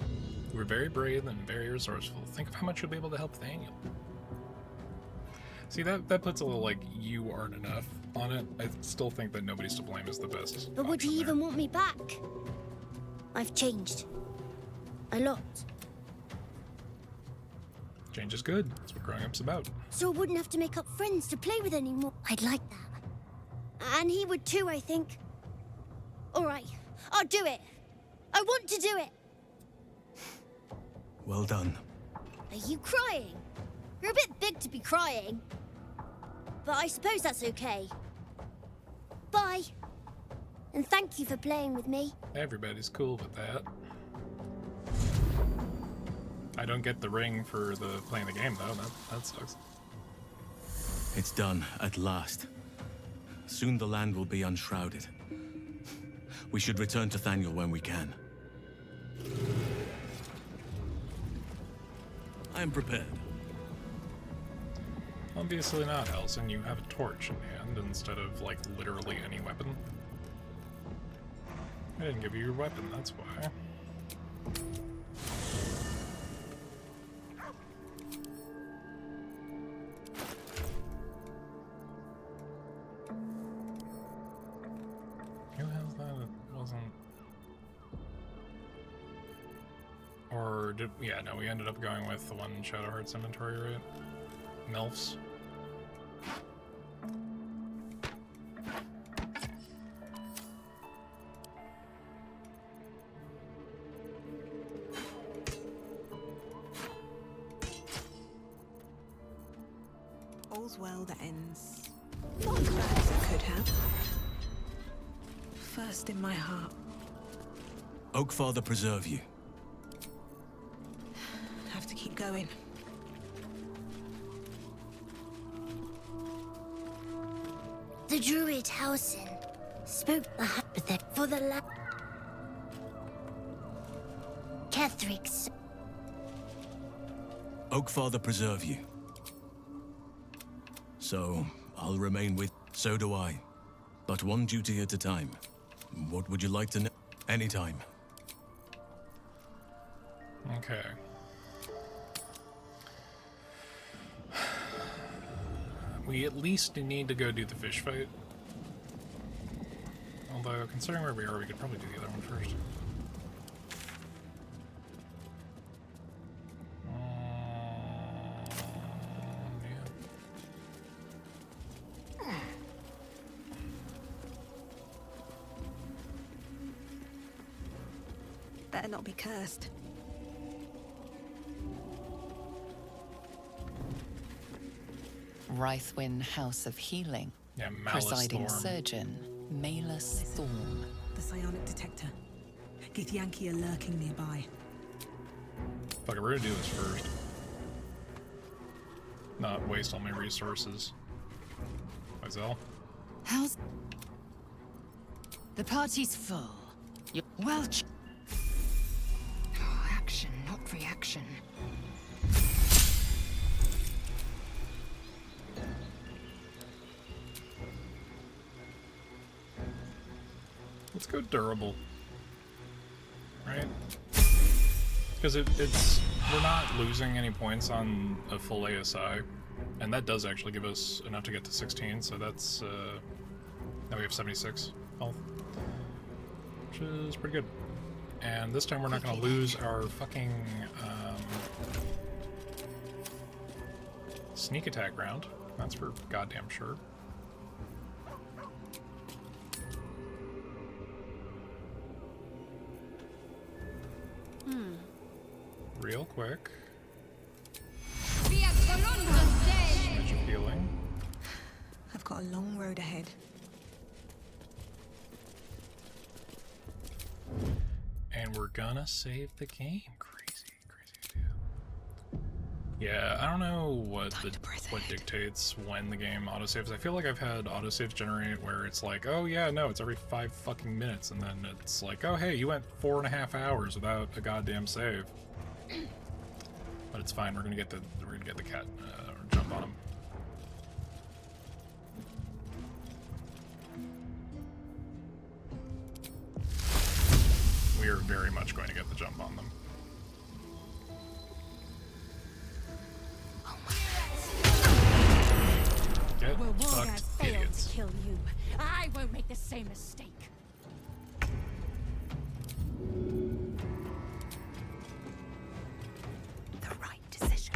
You were very brave and very resourceful. Think of how much you'll be able to help Thaniel. See, that puts a little, like, you aren't enough on it. I still think that nobody's to blame is the best. But would he even want me back? I've changed. A lot. Change is good. That's what growing up's about. So I wouldn't have to make up friends to play with anymore. I'd like that. And he would too, I think. All right, I'll do it. I want to do it. Well done. Are you crying? You're a bit big to be crying. But I suppose that's okay. Bye. And thank you for playing with me. Everybody's cool with that. I don't get the ring for the playing the game though. That sucks. It's done, at last. Soon the land will be unshrouded. We should return to Thaniel when we can. I am prepared. Obviously not, Elson. You have a torch in hand instead of, like, literally any weapon. I didn't give you your weapon, that's why. Who has that? It wasn't... Or did... Yeah, no, we ended up going with the one Shadowheart's inventory, right? Melfs. All's well that ends not as bad as it could have. First in my heart. Oakfather preserve you. Have to keep going. The druid Halsin spoke the hypothet for the land. Kethric's. Oakfather preserve you. So, I'll remain with... So do I. But one duty at a time. What would you like to know? Anytime. Okay. We at least need to go do the fish fight. Although, considering where we are, we could probably do the other one first. Better not be cursed. Rythwin House of Healing. Yeah, Malus Presiding Thorn. Surgeon, Malus Thorn. The psionic detector. Githyanki are lurking nearby. Fuck it, we're gonna do this first. Not waste all my resources. Myself. How's... The party's full. Well... Oh, action, not reaction. Let's go durable. Right? Because it's... We're not losing any points on a full ASI. And that does actually give us enough to get to 16, so that's... now we have 76 health. Which is pretty good. And this time we're not going to lose our fucking... sneak attack round. That's for goddamn sure. Real quick. Smidge of healing. I've got a long road ahead. And we're gonna save the game. Crazy idea. Yeah, I don't know what dictates when the game autosaves. I feel like I've had autosaves generate where it's like, oh yeah, no, it's every 5 fucking minutes, and then it's like, oh hey, you went 4.5 hours without a goddamn save. But it's fine. We're gonna get the cat jump on him. We are very much going to get the jump on them. Get Well, fucked, Wargaz failed idiots. to kill you. I won't make the same mistake. The right decision.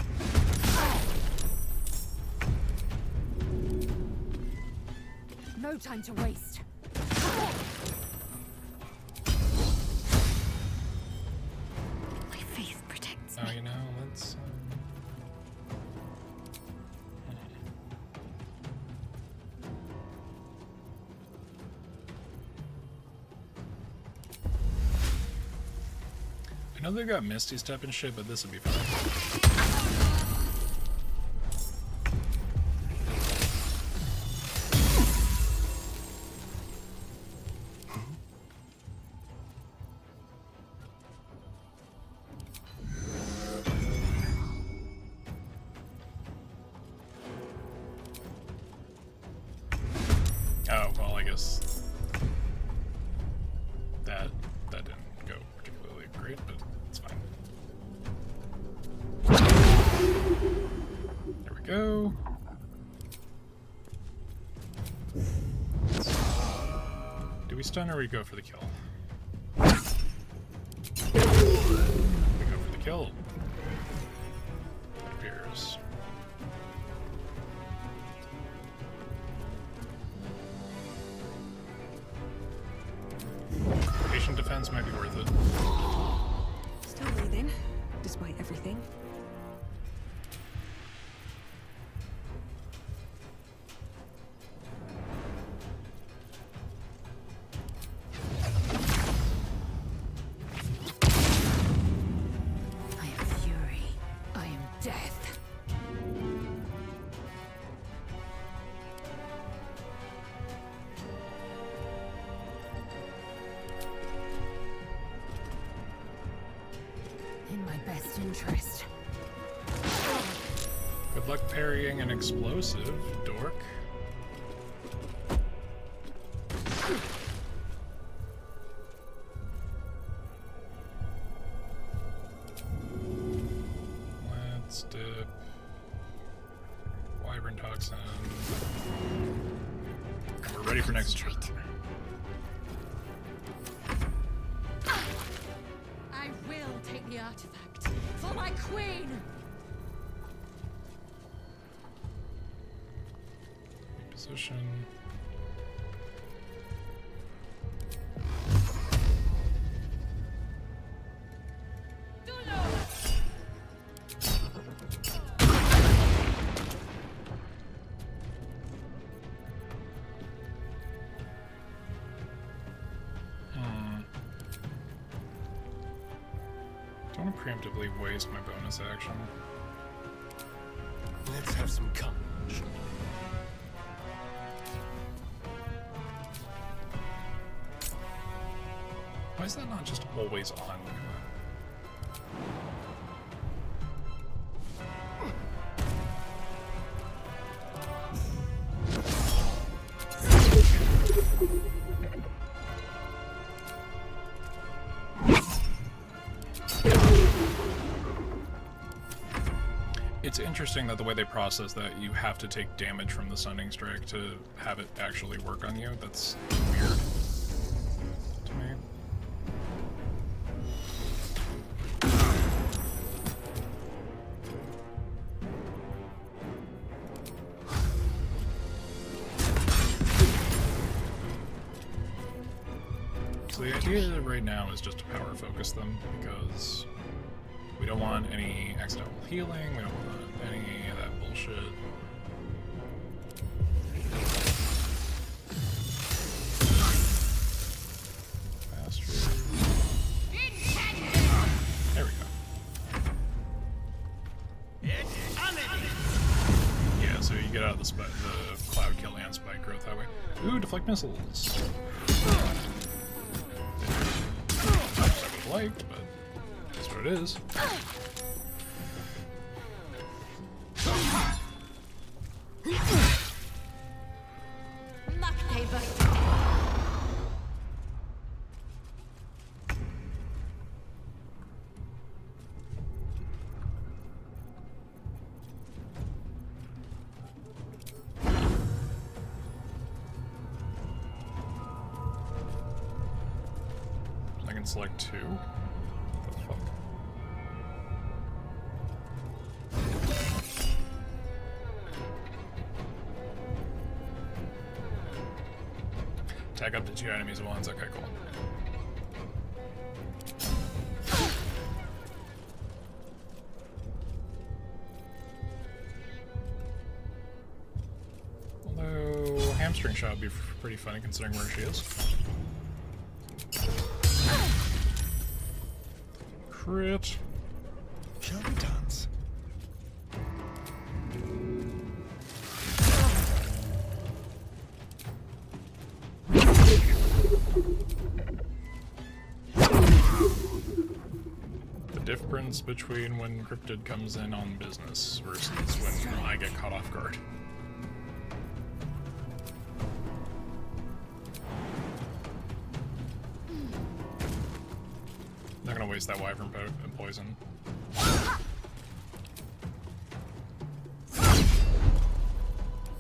No time to waste. My faith protects Oh, me. you know I know they got Misty Step and shit, but this would be fine. Oh, well, I guess that didn't go particularly great, but it's fine. There we go. Do we stun or we go for the kill? We go for the kill. It appears. Patient defense might be worth it. Still breathing, despite everything. I am fury. I am death. In my best interest. Good luck parrying an explosive, dork. Let's dip. Wyvern toxin. And we're ready for next turn. I will take the artifact for my queen. Position. Don't want to preemptively waste my bonus action. Let's have some courage. Why is that not just always on? It's interesting that the way they process that, you have to take damage from the Stunning Strike to have it actually work on you. That's weird to me. So the idea right now is just to power focus them, because we don't want any accidental healing, we don't want any of that bullshit. Faster. There we go. Yeah, so you get out of the cloud kill and spike growth that way. Ooh, deflect missiles. I would have liked, but that's what it is. I can select two. What the fuck? Tag up to 2 enemies at once. Okay, cool. Although hamstring shot would be pretty funny considering where she is. Crit. Shall we dance? The difference between when Cryptid comes in on business versus when I get caught off guard. Not gonna waste that wyvern poison.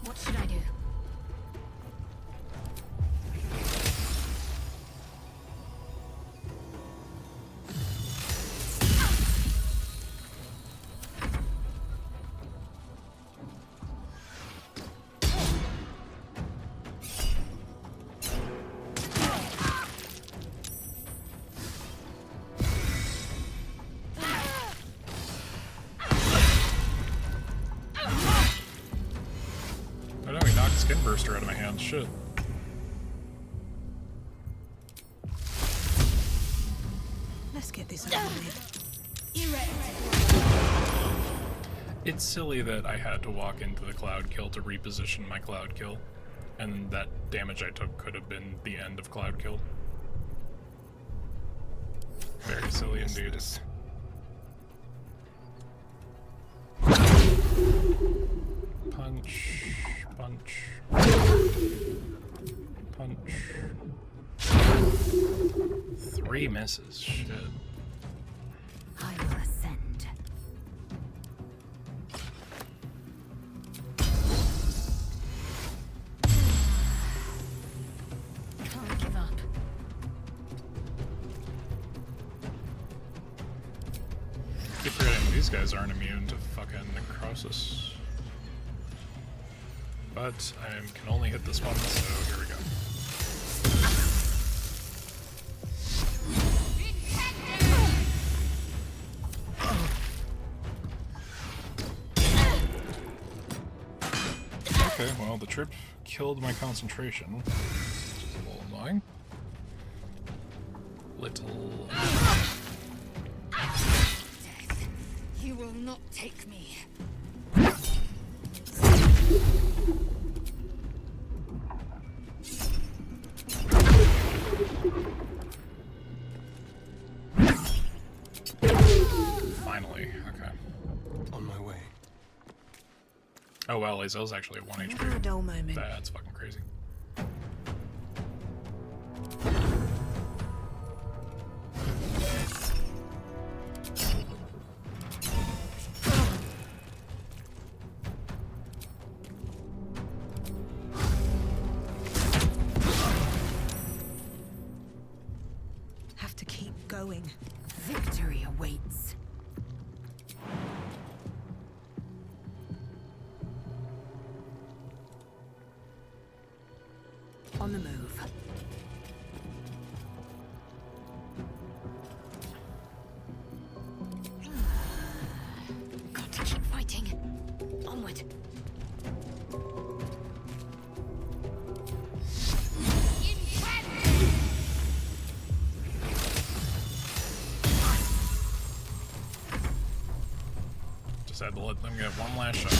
What should I do? Oh no, he knocked Skin Burster out of my hand. Shit. Let's get this over with. It's silly that I had to walk into the Cloud Kill to reposition my Cloud Kill, and that damage I took could have been the end of Cloud Kill. Very silly indeed. Punch, punch, punch. 3 misses, shit. I will ascend. Can't give up. Keep forgetting these guys aren't immune to fucking necrosis. But I can only hit this one, so here we go. Okay, well, the trip killed my concentration, which is a little annoying. Death, you will not take me. Finally, okay. On my way. Oh well, Azel's actually at 1 Never a HP. dull moment. That's fucking crazy. Have to keep going. Victory awaits. On the move. Got to keep fighting. Onward. Just had to let them get one last shot.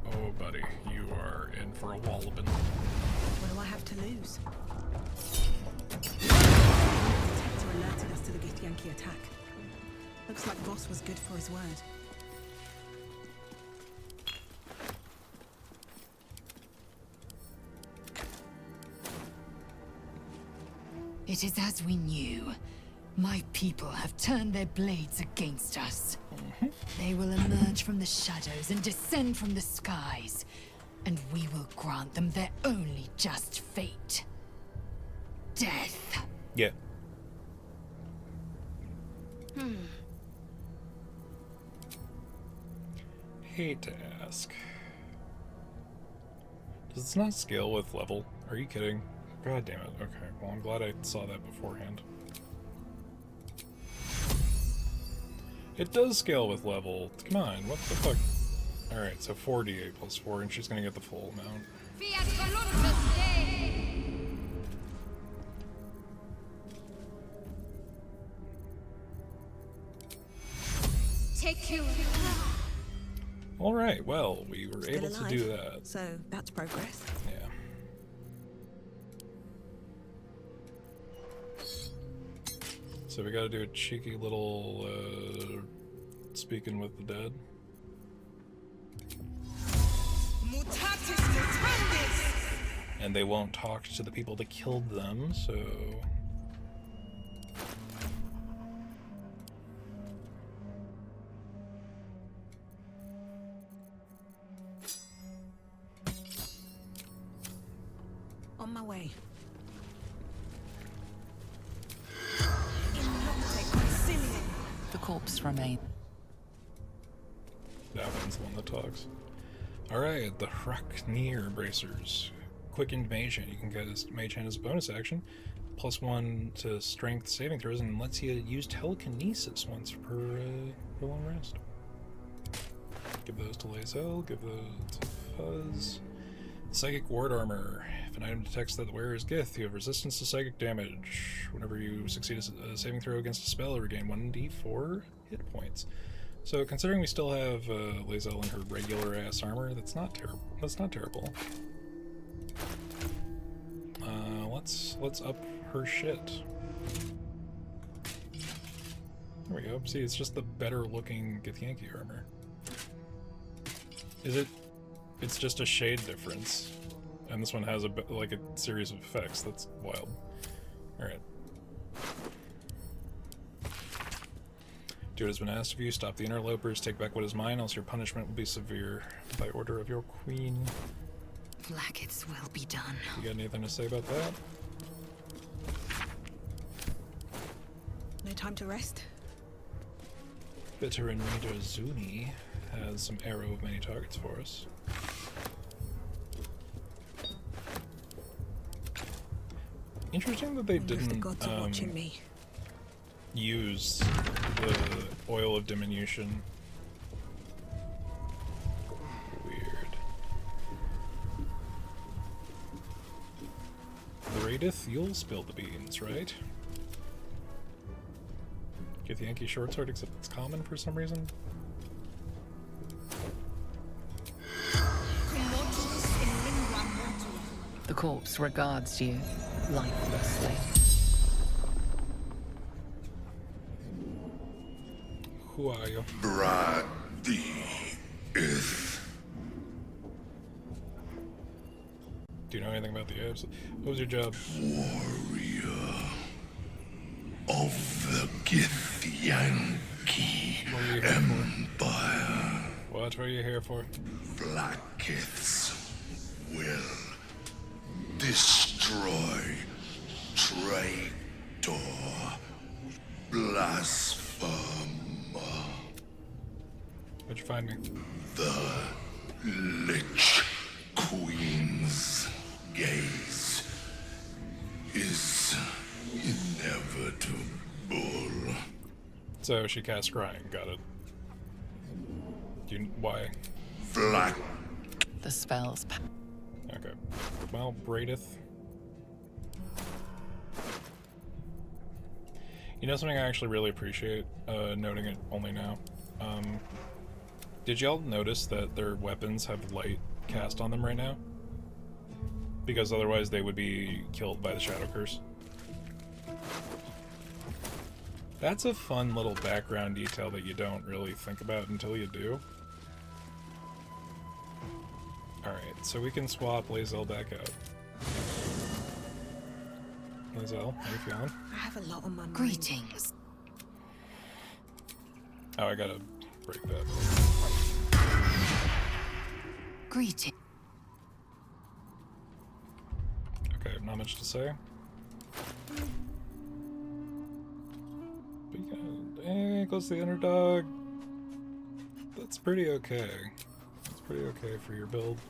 Oh, buddy, you are in for a walloping. What do I have to lose? Protector alerted us to the Githyanki attack. Looks like Voss was good for his word. It is as we knew. My people have turned their blades against us. They will emerge from the shadows and descend from the skies, and we will grant them their only just fate. Death. Yeah. Hate to ask. Does this not scale with level? Are you kidding? God damn it. Okay, well I'm glad I saw that beforehand. It does scale with level. Come on, what the fuck? Alright, so 4d8 plus 4, and she's gonna get the full amount. All right, well, we were Still able to alive, do that. So that's progress. Yeah. So we gotta do a cheeky little, speaking with the dead. Mutatis mutandis! And they won't talk to the people that killed them, so... On my way. The corpse remains. That one's the one that talks. Alright, the Hraknir Bracers. Quickened Mage Hand. You can get his Mage Hand as a bonus action. +1 to strength saving throws, and lets you use telekinesis once per long rest. Give those to Lae'zel, give those to Fuzz. Psychic Ward Armor. If an item detects that the wearer is Gith, you have resistance to psychic damage. Whenever you succeed a saving throw against a spell, regain 1d4 hit points. So considering we still have Lae'zel in her regular ass armor, that's not terrible. That's not terrible. Let's up her shit. There we go. See, it's just the better looking Githyanki armor. Is it? It's just a shade difference, and this one has like a series of effects. That's wild. All right. Do what has been asked of you. Stop the interlopers. Take back what is mine, else your punishment will be severe. By order of your queen. Blackets will be done. You got anything to say about that? No time to rest. Veteran Raider Zuni has some arrow of many targets for us. Interesting that they didn't use the oil of diminution. Weird. Bradith, you'll spill the beans, right? Get the Yankee short sword, except it's common for some reason. The corpse regards you lifelessly. Who are you? Do you know anything about the apes? What was your job? Warrior of the Githyanki Empire. What were you here for? Blackiths will destroy traitor, blasphemer. Where'd you find me? The Lich Queen's gaze is inevitable. So she cast Scrying, got it. Why? Black. The spells. Okay. Well, Bradith. You know something I actually really appreciate, noting it only now? Did y'all notice that their weapons have light cast on them right now? Because otherwise they would be killed by the Shadow Curse. That's a fun little background detail that you don't really think about until you do. Alright, so we can swap Lae'zel back out. Lae'zel, how you feeling? I have a lot on my mind. Greetings. Oh, I gotta break that. Greeting. Okay, not much to say. But yeah, close to the underdog. That's pretty okay. That's pretty okay for your build.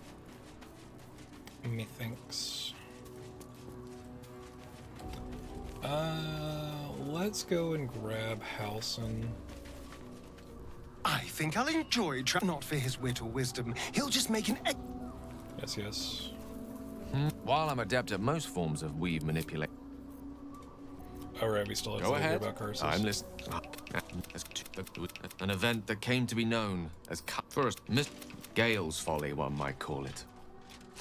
Methinks. Let's go and grab Halsin. I think I'll enjoy not for his wit or wisdom. He'll just make an Yes, yes. While I'm adept at most forms of weave manipulation. Alright, we still have Go to hear ahead. about curses. I'm listening. An event that came to be known as first Miss Gale's folly, one might call it.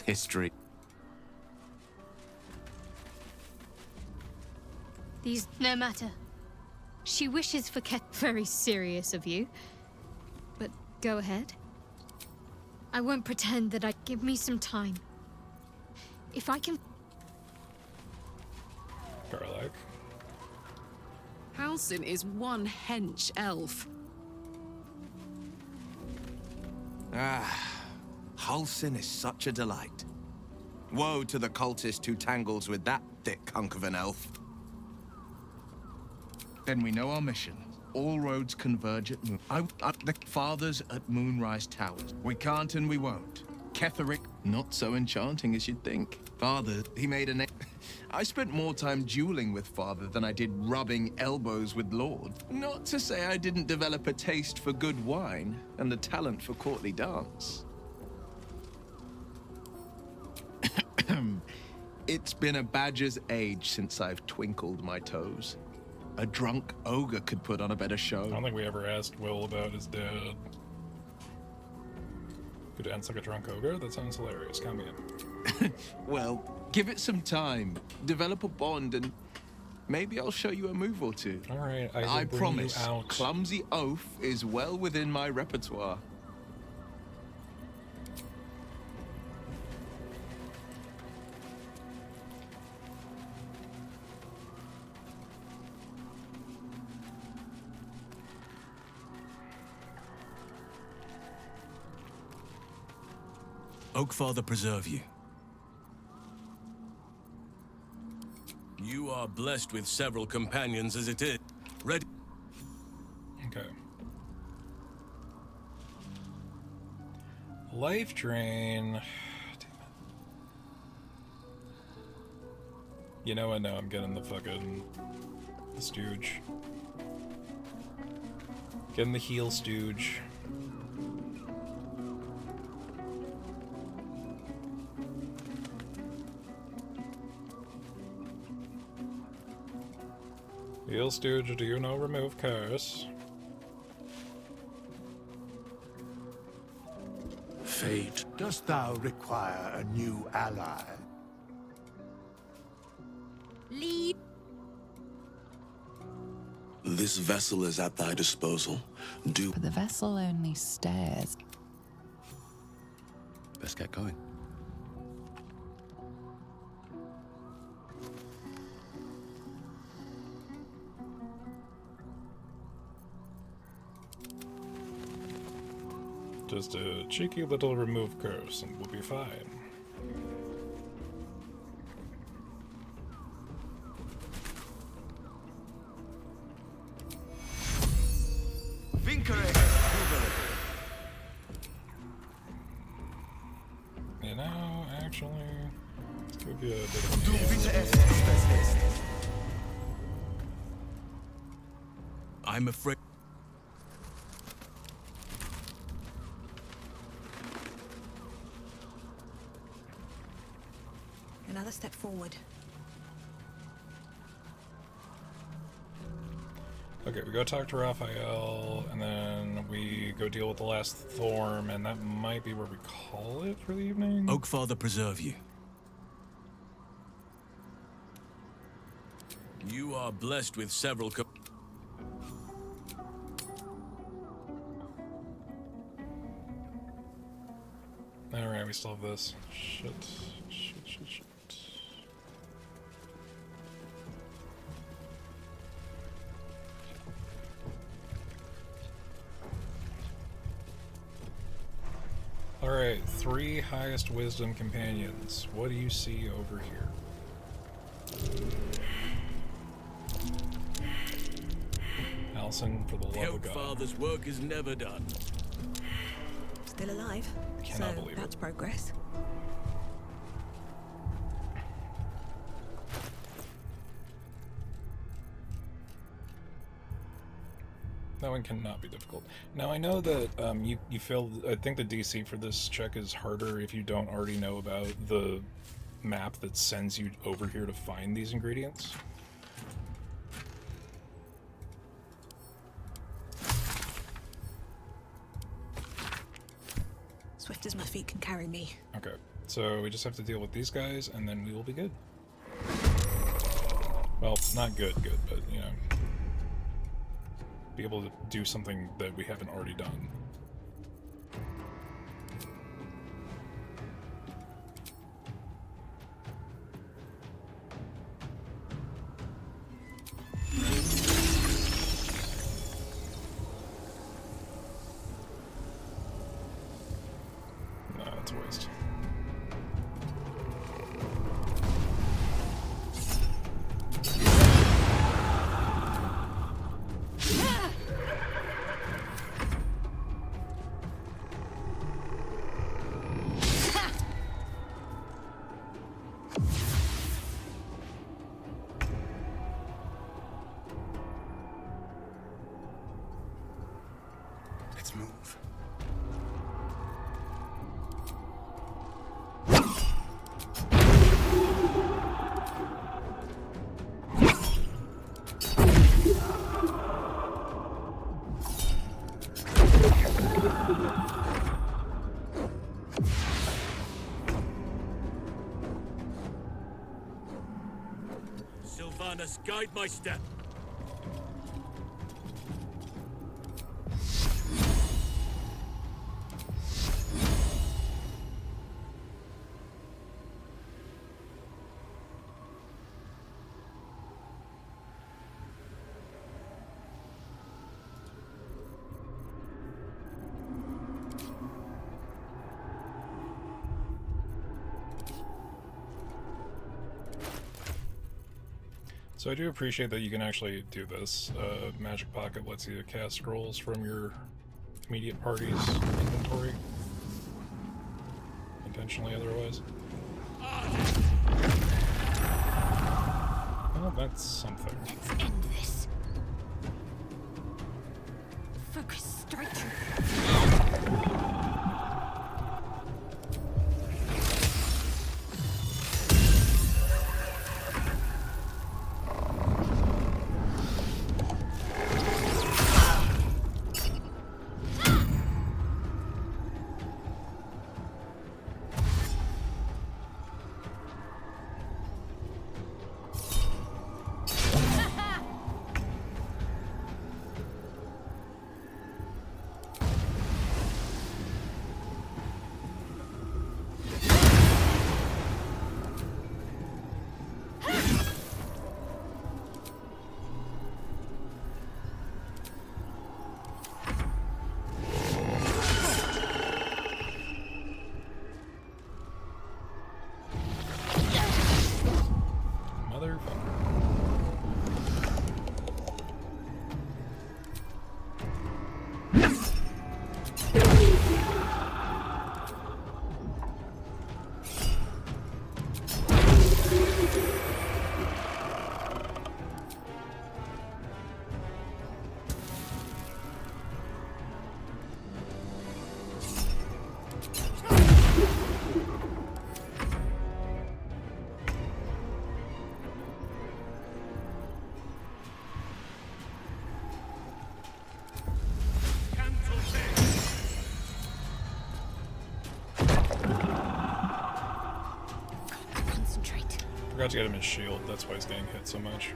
History. These, no matter. She wishes for Ket. Very serious of you. But go ahead. I won't pretend that I. Give me some time. If I can. Garlic. Halsin is one hench elf. Halsin is such a delight. Woe to the cultist who tangles with that thick hunk of an elf. Then we know our mission. All roads converge at Moon. The fathers at Moonrise Towers. We can't and we won't. Ketherick, not so enchanting as you'd think. Father, he made a name. I spent more time dueling with Father than I did rubbing elbows with Lord. Not to say I didn't develop a taste for good wine and the talent for courtly dance. It's been a badger's age since I've twinkled my toes. A drunk ogre could put on a better show. I don't think we ever asked Will about his dad. Could dance like a drunk ogre? That sounds hilarious. Count me in. Well, give it some time. Develop a bond and maybe I'll show you a move or two. All right, I promise. Clumsy oaf is well within my repertoire. Oakfather preserve you. You are blessed with several companions as it is. Ready? Okay. Life drain. Damn it. You know what? No, I'm getting the fucking the stooge. Getting the heal stooge. Heal stooge, do you know remove curse? Fate, dost thou require a new ally? Lead. This vessel is at thy disposal. But the vessel only stares. Best get going. Just a cheeky little remove curse and we'll be fine. You know, actually, let's give you a bit of I'm afraid. Another step forward. Okay, we go talk to Raphael, and then we go deal with the last Thorm, and that might be where we call it for the evening. Oakfather preserve you. You are blessed with several Alright, we still have this. Shit. Alright, 3 highest wisdom companions. What do you see over here? Allison, for the love of God. Oakfather's work is never done. Still alive. Cannot believe that's progress. That one cannot be difficult. Now I know that you feel. I think the DC for this check is harder if you don't already know about the map that sends you over here to find these ingredients. Swift as my feet can carry me. Okay, so we just have to deal with these guys, and then we will be good. Well, not good, but, you know, be able to do something that we haven't already done. No, it's a waste. Let's move. Sylvanas, guide my step. So I do appreciate that you can actually do this. Magic Pocket lets you cast scrolls from your immediate party's inventory. Intentionally, otherwise. Well, that's something. Let's end this. Focus straight through. Forgot to get him his shield, that's why he's getting hit so much.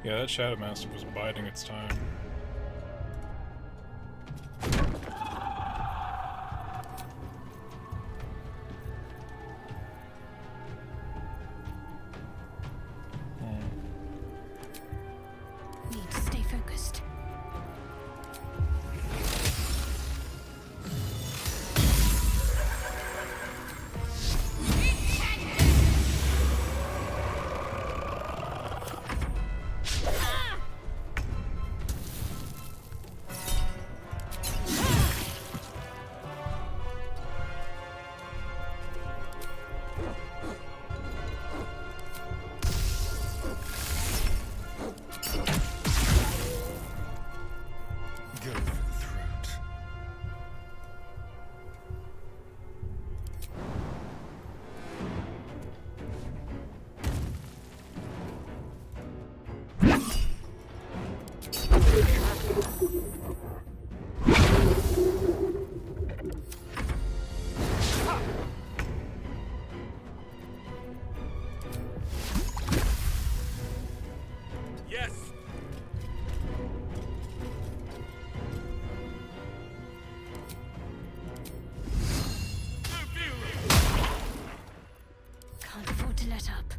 Yeah, that Shadow Master was biding its time. set up.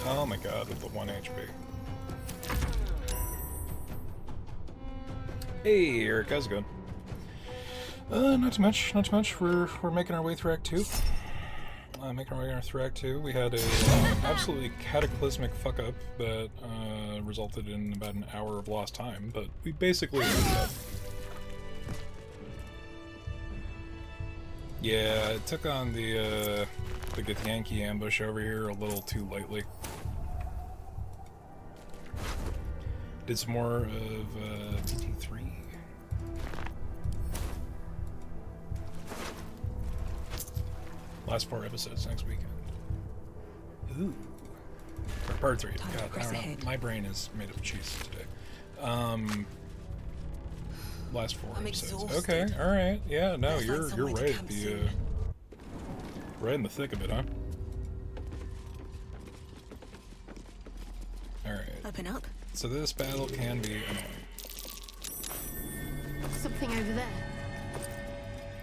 Oh my god, with the 1 HP. Hey, Eric, how's it going? Not too much, not too much. We're making our way through Act 2. Making our way through Act 2. We had a absolutely cataclysmic fuck up that resulted in about an hour of lost time, but we basically ended up. Yeah, it took on the Githyanki ambush over here a little too lightly. Did some more of PT3. Last 4 episodes next weekend. Ooh. Or part 3. God, I don't know. My brain is made of cheese today. Last 4 episodes. Exhausted. Okay, alright. Yeah, no, Let's find you're somewhere to right. camp soon. Right in the thick of it, huh? Alright. Open up. So this battle can be annoying. Something over there.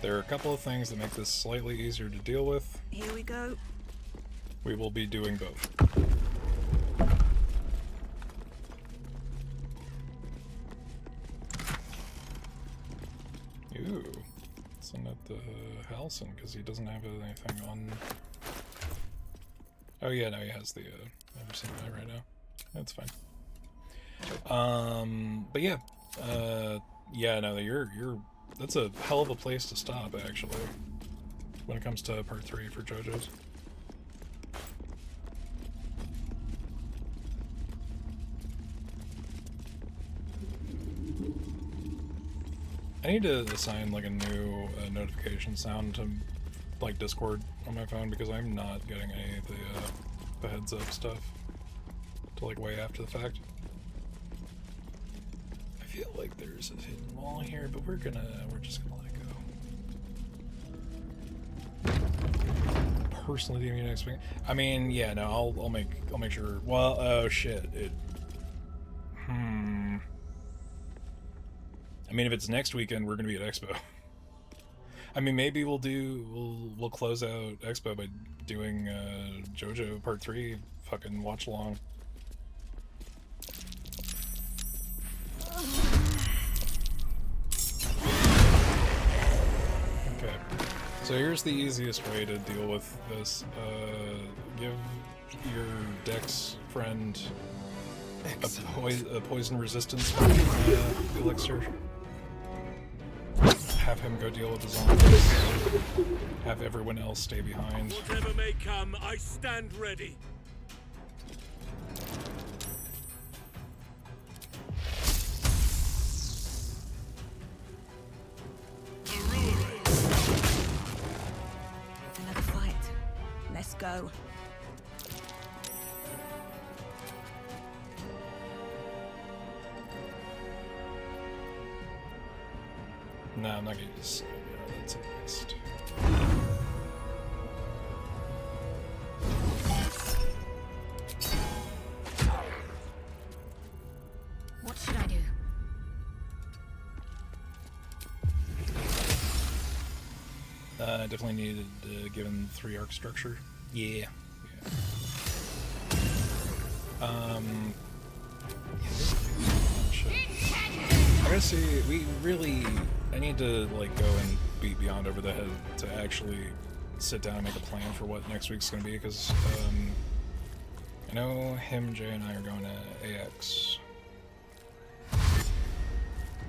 There are a couple of things that make this slightly easier to deal with. Here we go. We will be doing both. Ooh. Send out the Halcyon, because he doesn't have anything on... Oh yeah, no, he has the I've seen that right now. That's fine. But yeah. Yeah, no, you're that's a hell of a place to stop, actually, when it comes to part 3 for JoJo's. I need to assign like a new notification sound to like Discord on my phone, because I'm not getting any of the heads up stuff till like way after the fact. I feel like there's a hidden wall here, but we're just gonna let it go. Personally, the next week. I mean, yeah, no, I'll make sure. Well, oh shit, it. I mean, if it's next weekend, we're gonna be at Expo. I mean, maybe we'll close out Expo by doing JoJo Part 3 fucking watch along. Okay, so here's the easiest way to deal with this. Give your Dex friend a poison resistance elixir. Have him go deal with the zombies. Have everyone else stay behind. Whatever may come, I stand ready. Another fight. Let's go. No, I'm not gonna use that's a waste. What should I do? Definitely needed given 3 arc structure. Yeah. I gotta see, I need to like go and beat Beyond over the head to actually sit down and make a plan for what next week's gonna be, because I know him, Jay, and I are going to AX.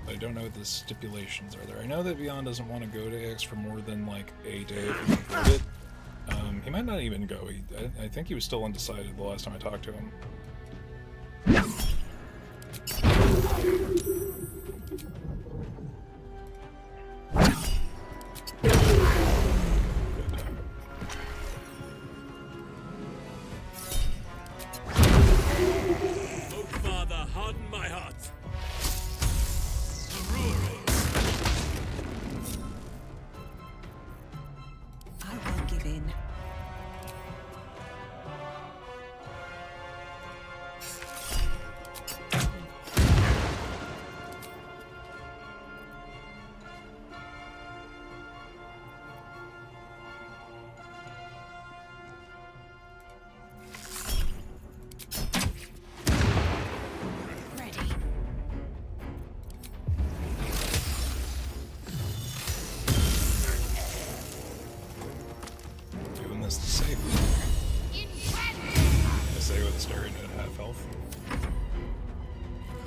But I don't know what the stipulations are there. I know that Beyond doesn't want to go to AX for more than like a day if we can afford it. He might not even go. I think he was still undecided the last time I talked to him. Oh, Father, harden my heart. I won't give in.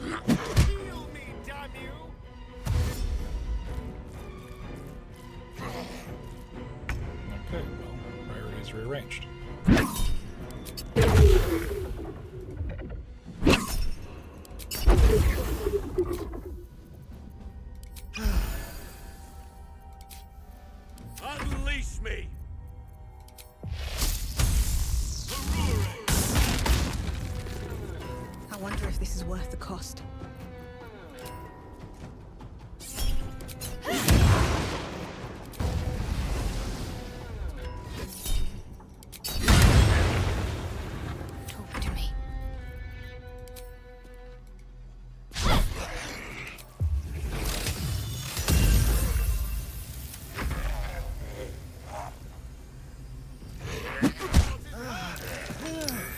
Heal me, damn you! Okay, well, priorities rearranged. Unleash me! I wonder if this is worth the cost. Talk to me.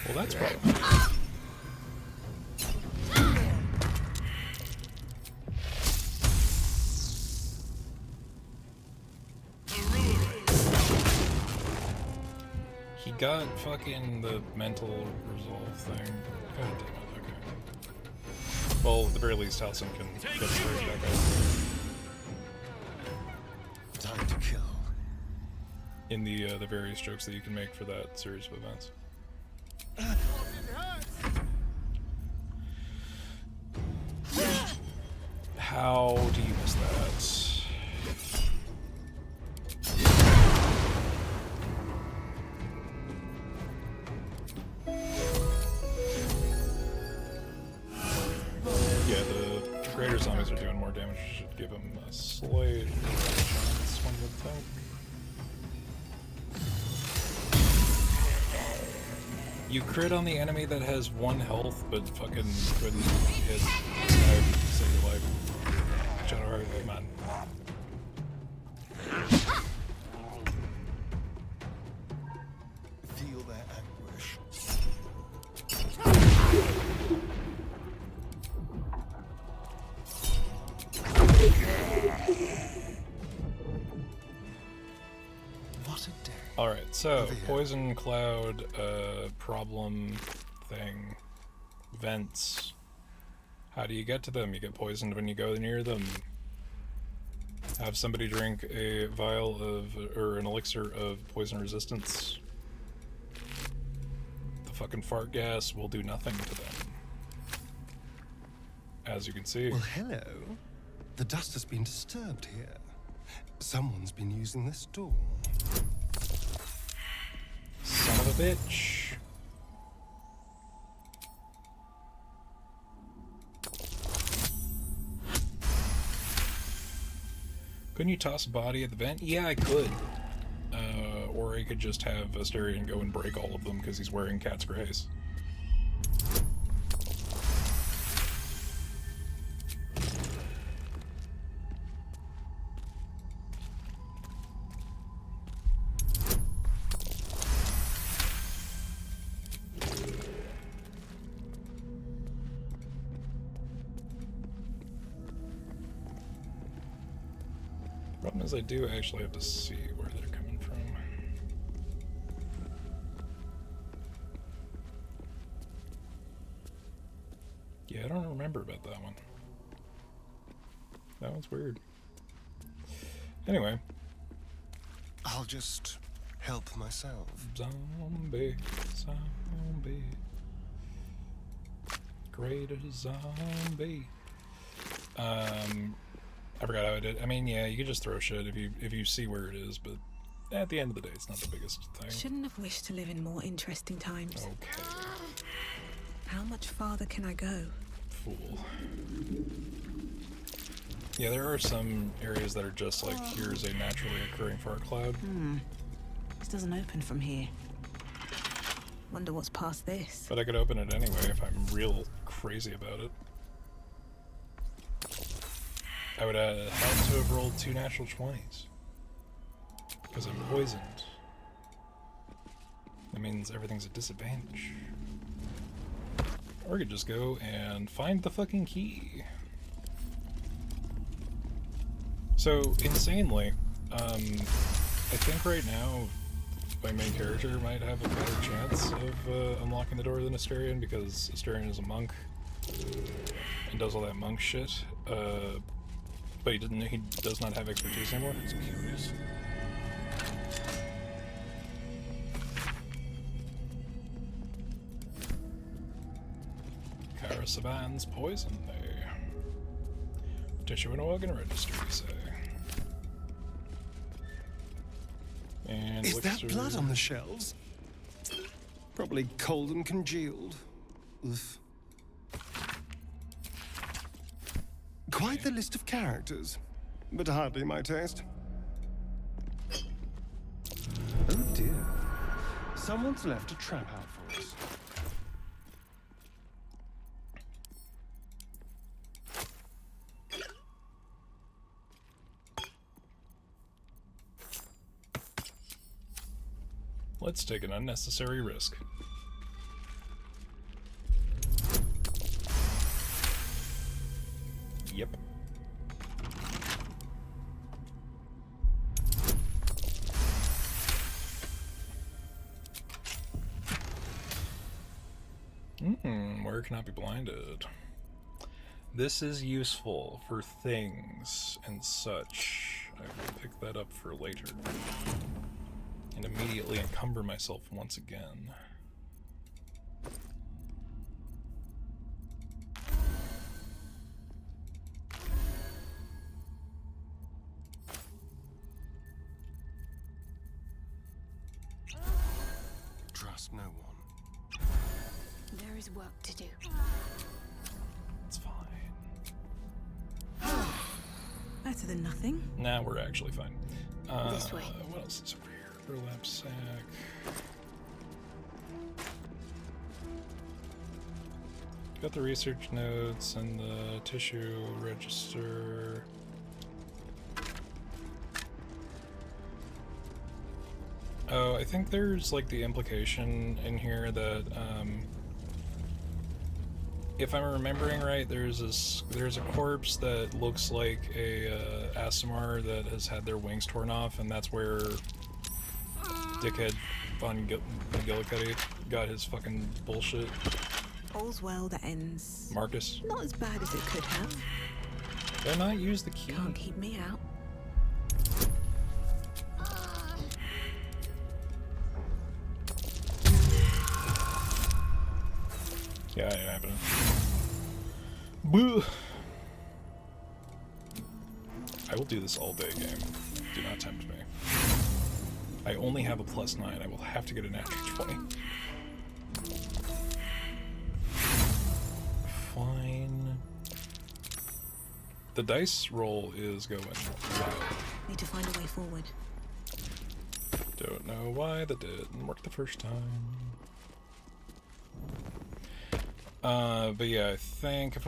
Well, that's problematic. He got fucking the mental resolve thing. God damn it, okay. Well, at the very least, Halcyon can get the courage back up. Time to kill. In the various jokes that you can make for that series of events. How do you miss that? Yeah, the greater zombies are doing more damage. Should give them a slight chance, one would think. You crit on the enemy that has 1 health, but fucking couldn't hit save your life. Shadowheart, come on. Feel their anguish. What a day. Alright, so poison cloud, problem thing, vents. How do you get to them? You get poisoned when you go near them. Have somebody drink a vial of, or an elixir of poison resistance. The fucking fart gas will do nothing to them. As you can see. Well, hello. The dust has been disturbed here. Someone's been using this door. Son of a bitch. Couldn't you toss a body at the vent? Yeah, I could. Or I could just have Asterion go and break all of them because he's wearing Cat's Grace. Problem is I do actually have to see where they're coming from. Yeah, I don't remember about that one. That one's weird. Anyway. I'll just help myself. Zombie, zombie. Greater zombie. I forgot how I did. I mean, yeah, you could just throw shit if you see where it is, but at the end of the day, it's not the biggest thing. Shouldn't have wished to live in more interesting times. Okay. How much farther can I go? Fool. Yeah, there are some areas that are just like, here's a naturally occurring fart cloud. This doesn't open from here. Wonder what's past this. But I could open it anyway if I'm real crazy about it. I would have to have rolled 2 natural 20s. Because I'm poisoned. That means everything's a disadvantage. Or I could just go and find the fucking key. So, insanely, I think right now my main character might have a better chance of unlocking the door than Asterion, because Asterion is a monk. and does all that monk shit. But he does not have expertise anymore. It's curious. Kara Saban's poison there. Tissue and organ registry, say. And Is that blood on the shelves? Probably cold and congealed. Oof. Quite the list of characters, but hardly my taste. Oh dear. Someone's left a trap out for us. Let's take an unnecessary risk. Yep. Where cannot be blinded? This is useful for things and such. I will pick that up for later. And immediately encumber myself once again. Trust no one. There is work to do. It's fine. Better than nothing. Nah, we're actually fine. This way. What else is over here? Burlap sack. Got the research notes and the tissue register. Oh, I think there's like the implication in here that if I'm remembering right, there's a corpse that looks like a Aasimar that has had their wings torn off, and that's where dickhead Von McGillicuddy got his fucking bullshit. All's well that ends. Marcus. Not as bad as it could have. Did I not use the key? Can't keep me out. Yeah, it happened. Boo! I will do this all day, game. Do not tempt me. I only have a +9. I will have to get a natural 20. Fine. The dice roll is going wild. Need to find a way forward. Don't know why that didn't work the first time. But yeah, I think if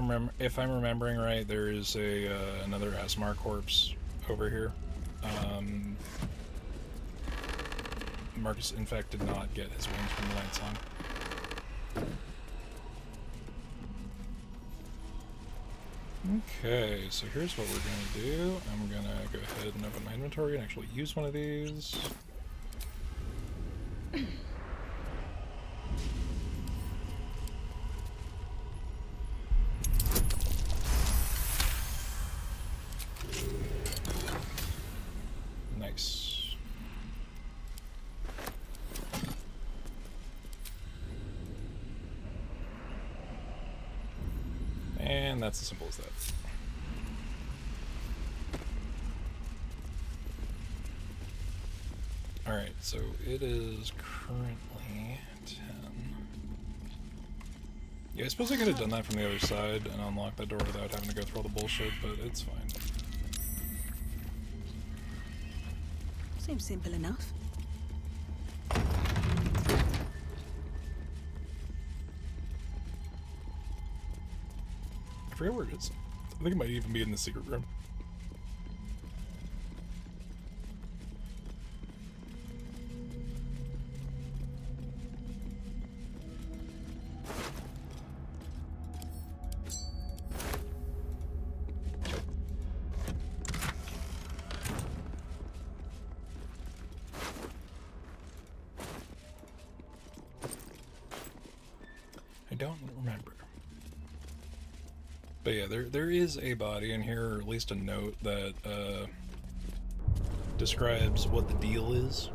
I'm remembering right, there is another Aasimar corpse over here. Marcus, in fact, did not get his wings from the Night Song. Okay, so here's what we're gonna do. I'm gonna go ahead and open my inventory and actually use one of these. Nice. And that's as simple as that. Alright, so it is currently 10. Yeah, I suppose I could have done that from the other side and unlocked that door without having to go through all the bullshit, but it's fine. Seems simple enough. I forget where it is. I think it might even be in the secret room. I don't remember. But yeah, there is a body in here, or at least a note that describes what the deal is.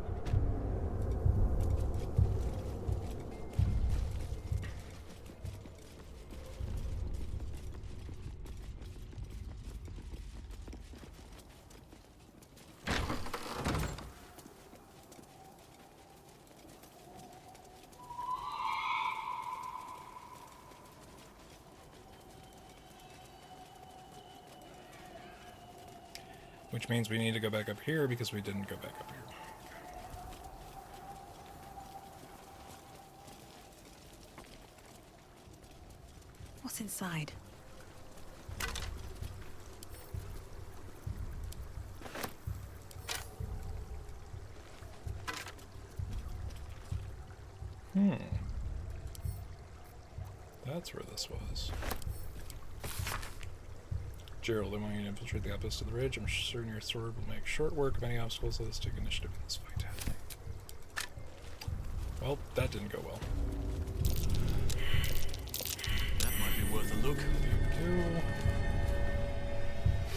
Which means we need to go back up here because we didn't go back up here. What's inside? That's where this was. Gerald, I want you to infiltrate the outpost of the ridge. I'm certain your sword will make short work of any obstacles. Let us take initiative in this fight. Well, that didn't go well. That might be worth a look.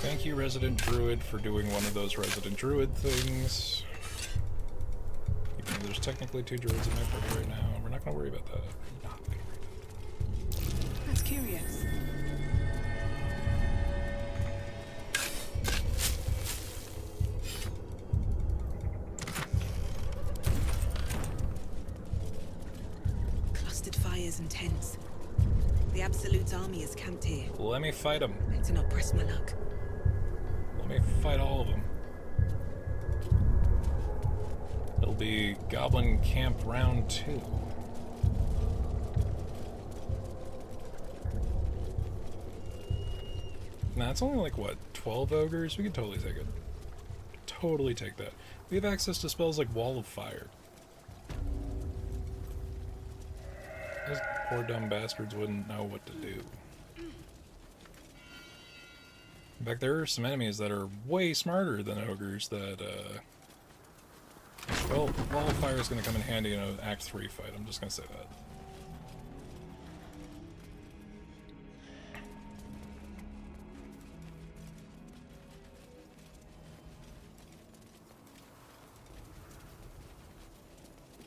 Thank you, Resident Druid, for doing one of those Resident Druid things. Even though there's technically 2 druids in my party right now, we're not going to worry about that. That's curious. Clustered fires and tents. The Absolute's army is camped here. Let me fight them. To not press my luck. Let me fight all of them. It'll be Goblin Camp Round 2. Nah, it's only like, what, 12 ogres? We could totally take it. Totally take that. We have access to spells like Wall of Fire. Those poor dumb bastards wouldn't know what to do. In fact, there are some enemies that are way smarter than ogres that, well, Wall of Fire is going to come in handy in an Act 3 fight, I'm just going to say that.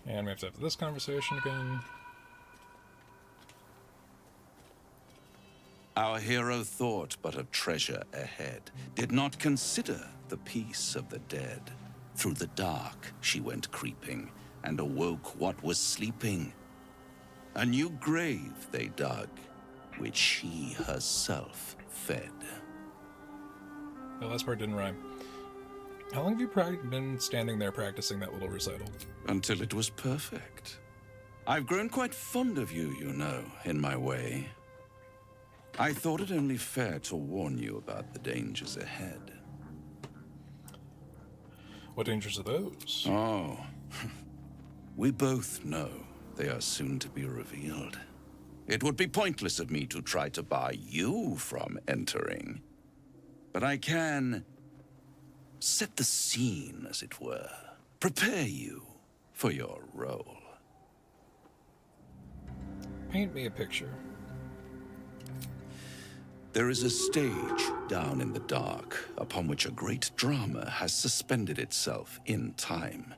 And we have to have this conversation again. Our hero thought but of treasure ahead, did not consider the peace of the dead. Through the dark she went creeping, and awoke what was sleeping. A new grave they dug, which she herself fed. The last part didn't rhyme. How long have you been standing there practicing that little recital? Until it was perfect. I've grown quite fond of you, you know, in my way. I thought it only fair to warn you about the dangers ahead. What dangers are those? Oh, we both know they are soon to be revealed. It would be pointless of me to try to bar you from entering. But I can set the scene, as it were. Prepare you for your role. Paint me a picture. There is a stage down in the dark upon which a great drama has suspended itself in time.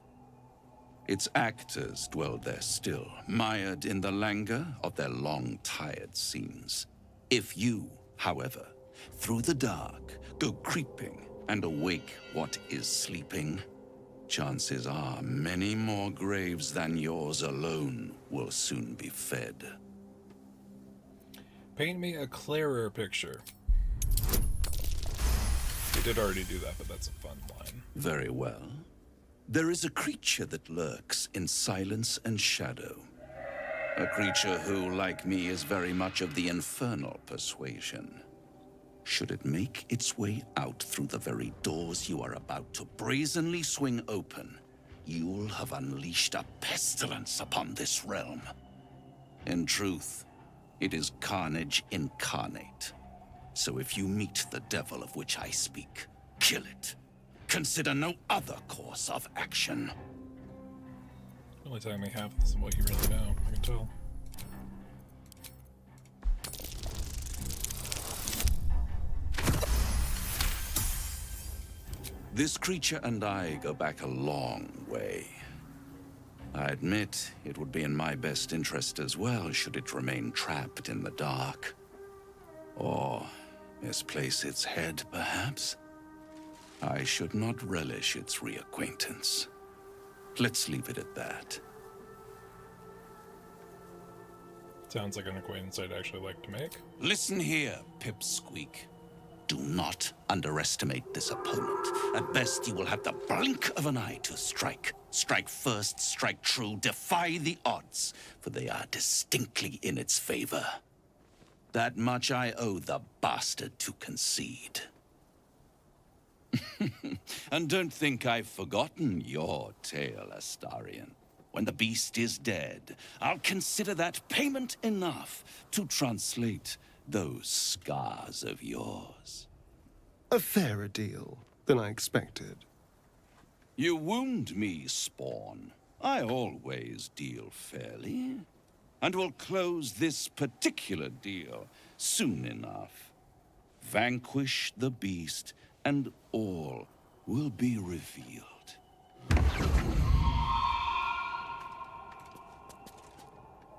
Its actors dwell there still, mired in the languor of their long-tired scenes. If you, however, through the dark, go creeping and awake what is sleeping, chances are many more graves than yours alone will soon be fed. Paint me a clearer picture. We did already do that, but that's a fun line. Very well. There is a creature that lurks in silence and shadow. A creature who, like me, is very much of the infernal persuasion. Should it make its way out through the very doors you are about to brazenly swing open, you'll have unleashed a pestilence upon this realm. In truth, it is carnage incarnate. So if you meet the devil of which I speak, kill it. Consider no other course of action. Only telling me half of what you really know, I can tell. This creature and I go back a long way. I admit it would be in my best interest as well should it remain trapped in the dark. Or misplace its head, perhaps? I should not relish its reacquaintance. Let's leave it at that. Sounds like an acquaintance I'd actually like to make. Listen here, Pipsqueak. Do not underestimate this opponent. At best, you will have the blink of an eye to strike. Strike first, strike true, defy the odds, for they are distinctly in its favor. That much I owe the bastard to concede. And don't think I've forgotten your tale, Astarion. When the beast is dead, I'll consider that payment enough to translate those scars of yours. A fairer deal than I expected. You wound me, Spawn. I always deal fairly. And will close this particular deal soon enough. Vanquish the beast, and all will be revealed.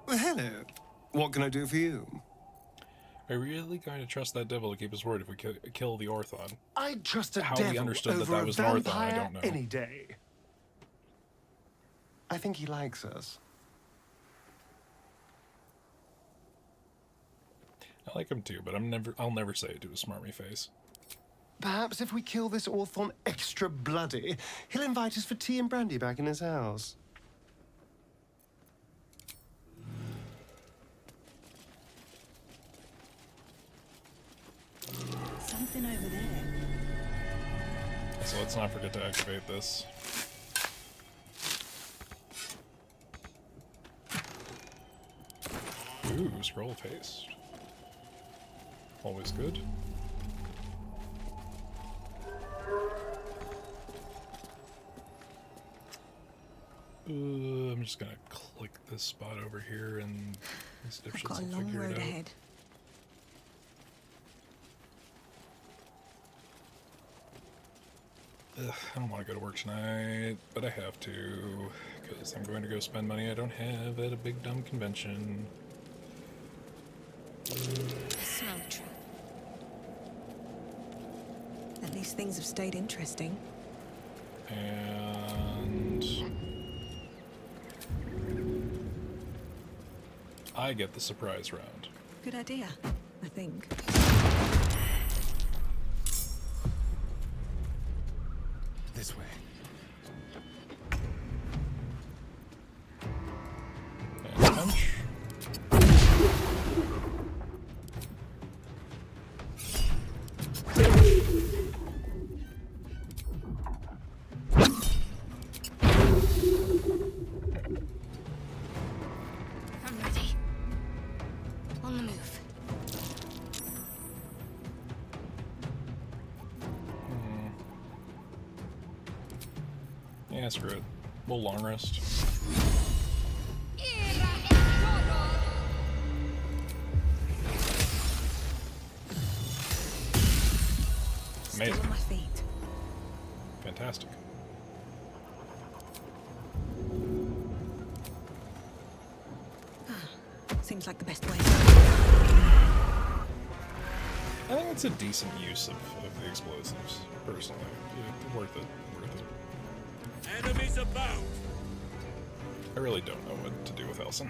Well, hello. What can I do for you? Are we really going to trust that devil to keep his word if we kill the Orthon? I'd trust a How devil we understood over that was a an Orthon, I vampire don't know. any day. I think he likes us. I like him too, but I'll never say it to a smarmy face. Perhaps if we kill this Orthon extra bloody, he'll invite us for tea and brandy back in his house. Something over there. So let's not forget to activate this. Ooh, scroll of haste. Always good. I'm just gonna click this spot over here and these I've dipshits got a will long figure road it out. ahead. Ugh, I don't want to go to work tonight, but I have to, because I'm going to go spend money I don't have at a big dumb convention. I smell a trap. At least things have stayed interesting. And I get the surprise round. Good idea, I think. This way. And punch. I'm ready. On the move. Yeah, screw it. We'll long rest. Still Amazing. on my feet. Fantastic. Seems like the best way. I think it's a decent use of the explosives, personally. Yeah, worth it. Worth it. Enemies about! I really don't know what to do with Elson.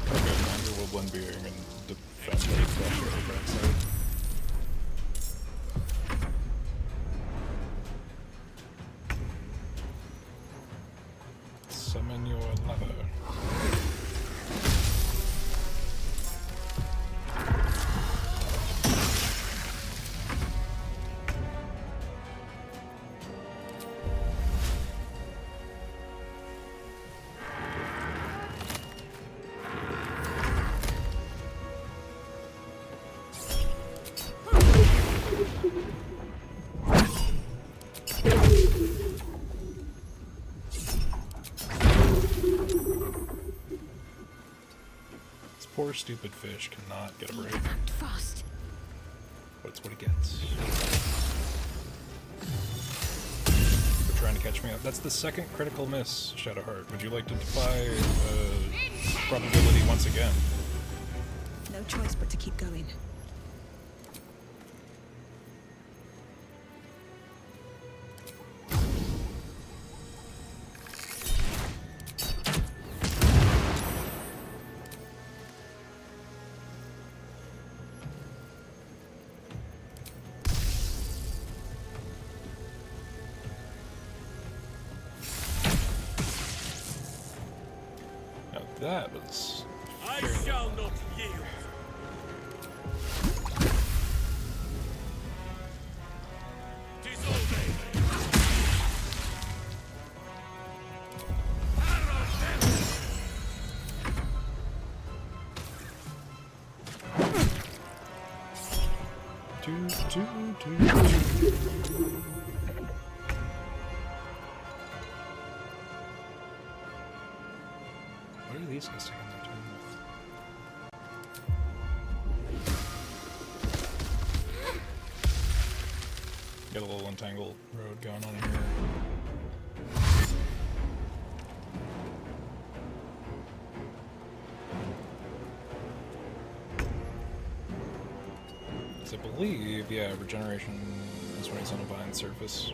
Okay, Commander will blend being and defend the pressure over backside. Summon your lover. This poor stupid fish cannot get a break. Fast. but it's what he gets. For trying to catch me up. That's the second critical miss, Shadowheart. Would you like to defy probability once again? No choice but to keep going. That was... I shall not yield. Disobey. What are these guys taking their turn with? Get a little entangled road going on here. I believe, yeah, regeneration is when he's on a vine surface.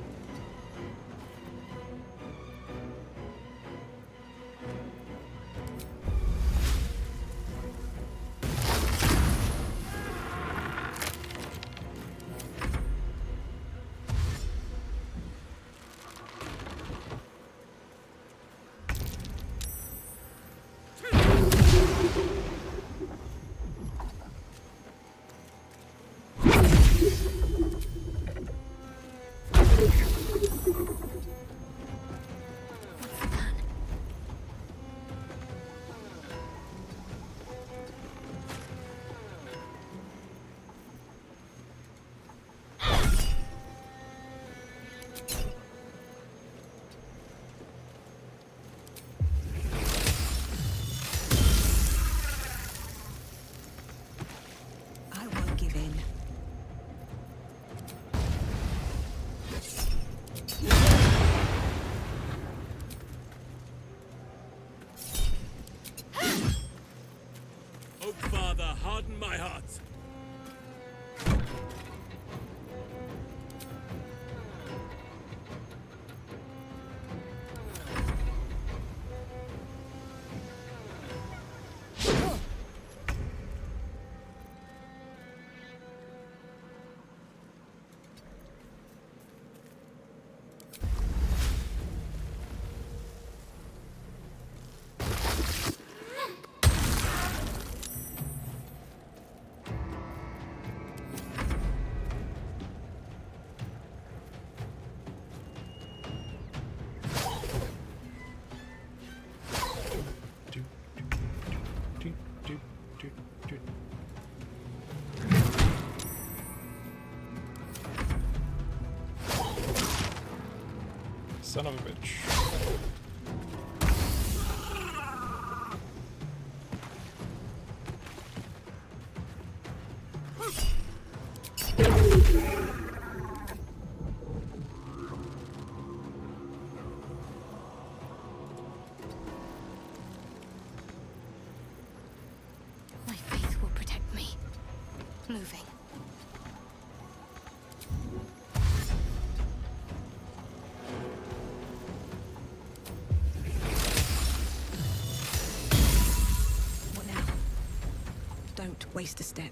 Father, harden my heart. Son of a bitch. My faith will protect me. Moving. Don't waste a step.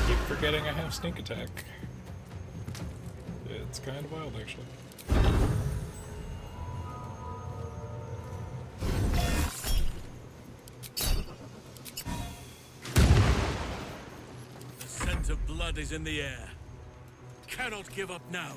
Keep forgetting I have sneak attack. It's kind of wild, actually. The scent of blood is in the air. Cannot give up now.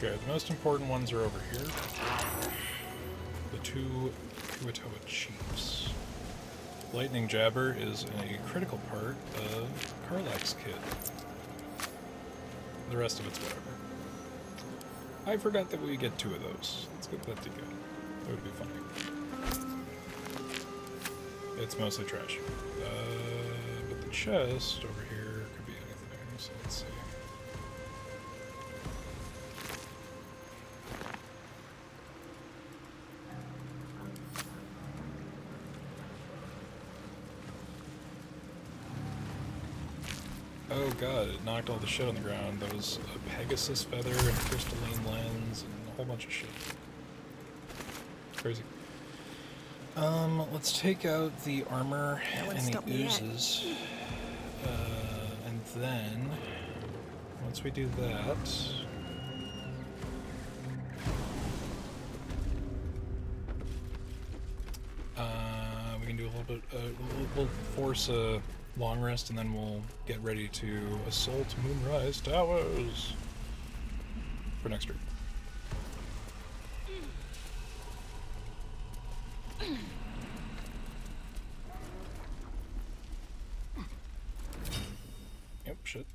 Okay, the most important ones are over here. The two Kuatoa chiefs. Lightning Jabber is a critical part of Karlach's kit. The rest of it's whatever. I forgot that we get 2 of those. Let's get that together. That would be funny. It's mostly trash. But the chest over here could be anything, so let's see. Oh god, it knocked all the shit on the ground. There was a Pegasus feather and a crystalline lens and a whole bunch of shit. Crazy. Let's take out the armor and the oozes. And then, once we do that... we can do a little bit... we'll force a long rest, and then we'll get ready to assault Moonrise Towers for next turn. Yep, shit.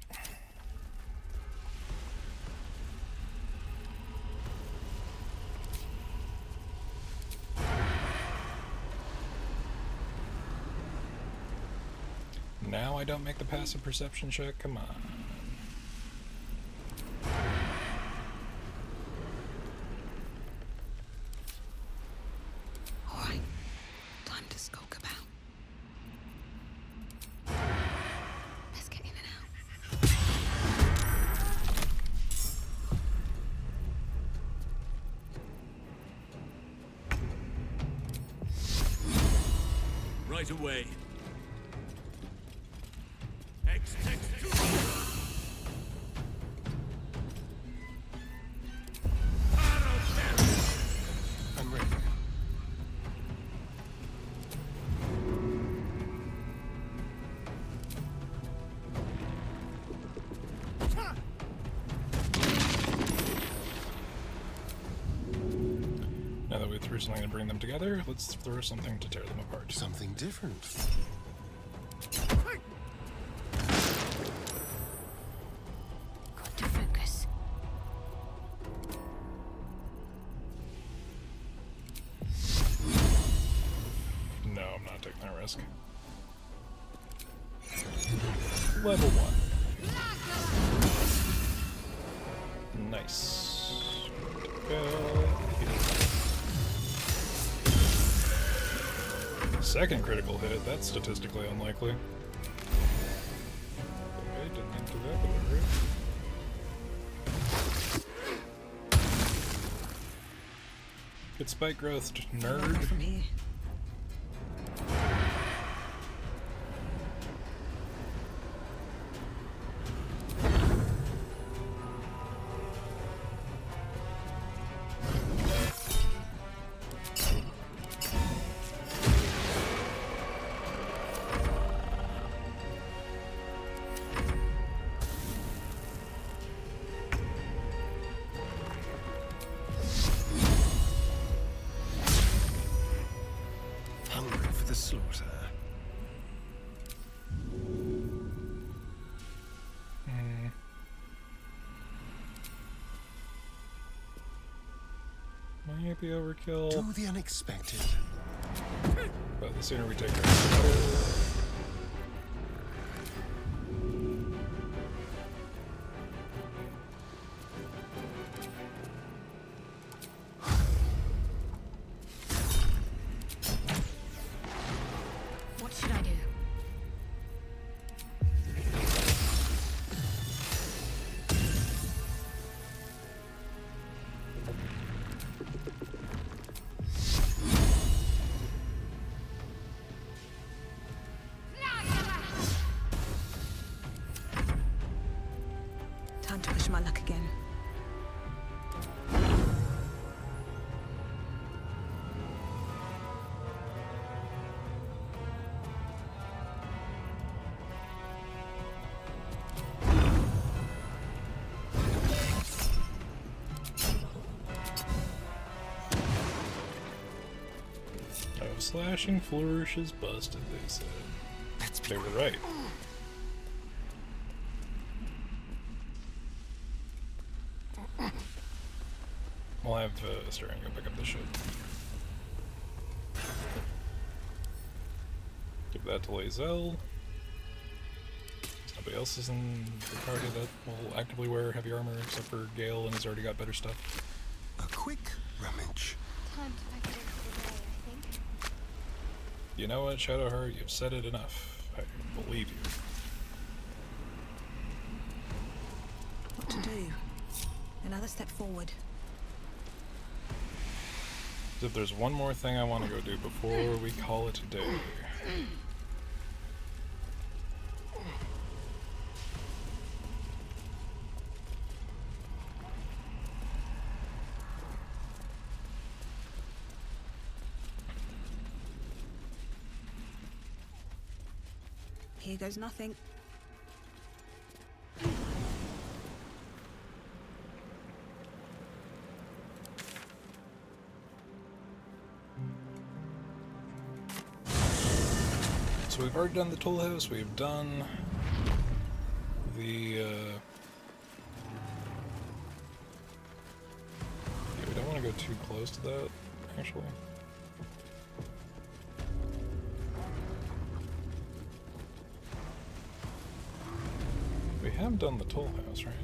Now I don't make the passive perception check? Come on. Alright, time to skulk about. Let's get in and out. Right away. I'm ready. Now that we threw something to bring them together, let's throw something to tear them apart. Something different. Got to focus. No, I'm not taking that risk. Level 1. Nice. Second critical hit, that's statistically unlikely. Okay, didn't mean to do that, but alright. Good spike growth, nerd. From here. Hungry for the slaughter. Might be overkill. Do the unexpected. But the sooner we take her, the better. What should I do? Time to push my luck again. slashing flourish is busted, they said. They were right. We'll have Sterling go pick up this shit. Give that to Lae'zel. Nobody else is in the party that will actively wear heavy armor except for Gale, and he's already got better stuff. A quick rummage. Time to pack it in for the day, I think. You know what, Shadowheart? You've said it enough. I believe you. What to do? Another step forward. If there's one more thing I want to go do before we call it a day. Here goes nothing. So we've already done the Toll House, we've done the, yeah, we don't want to go too close to that, actually. We have done the Toll House, right?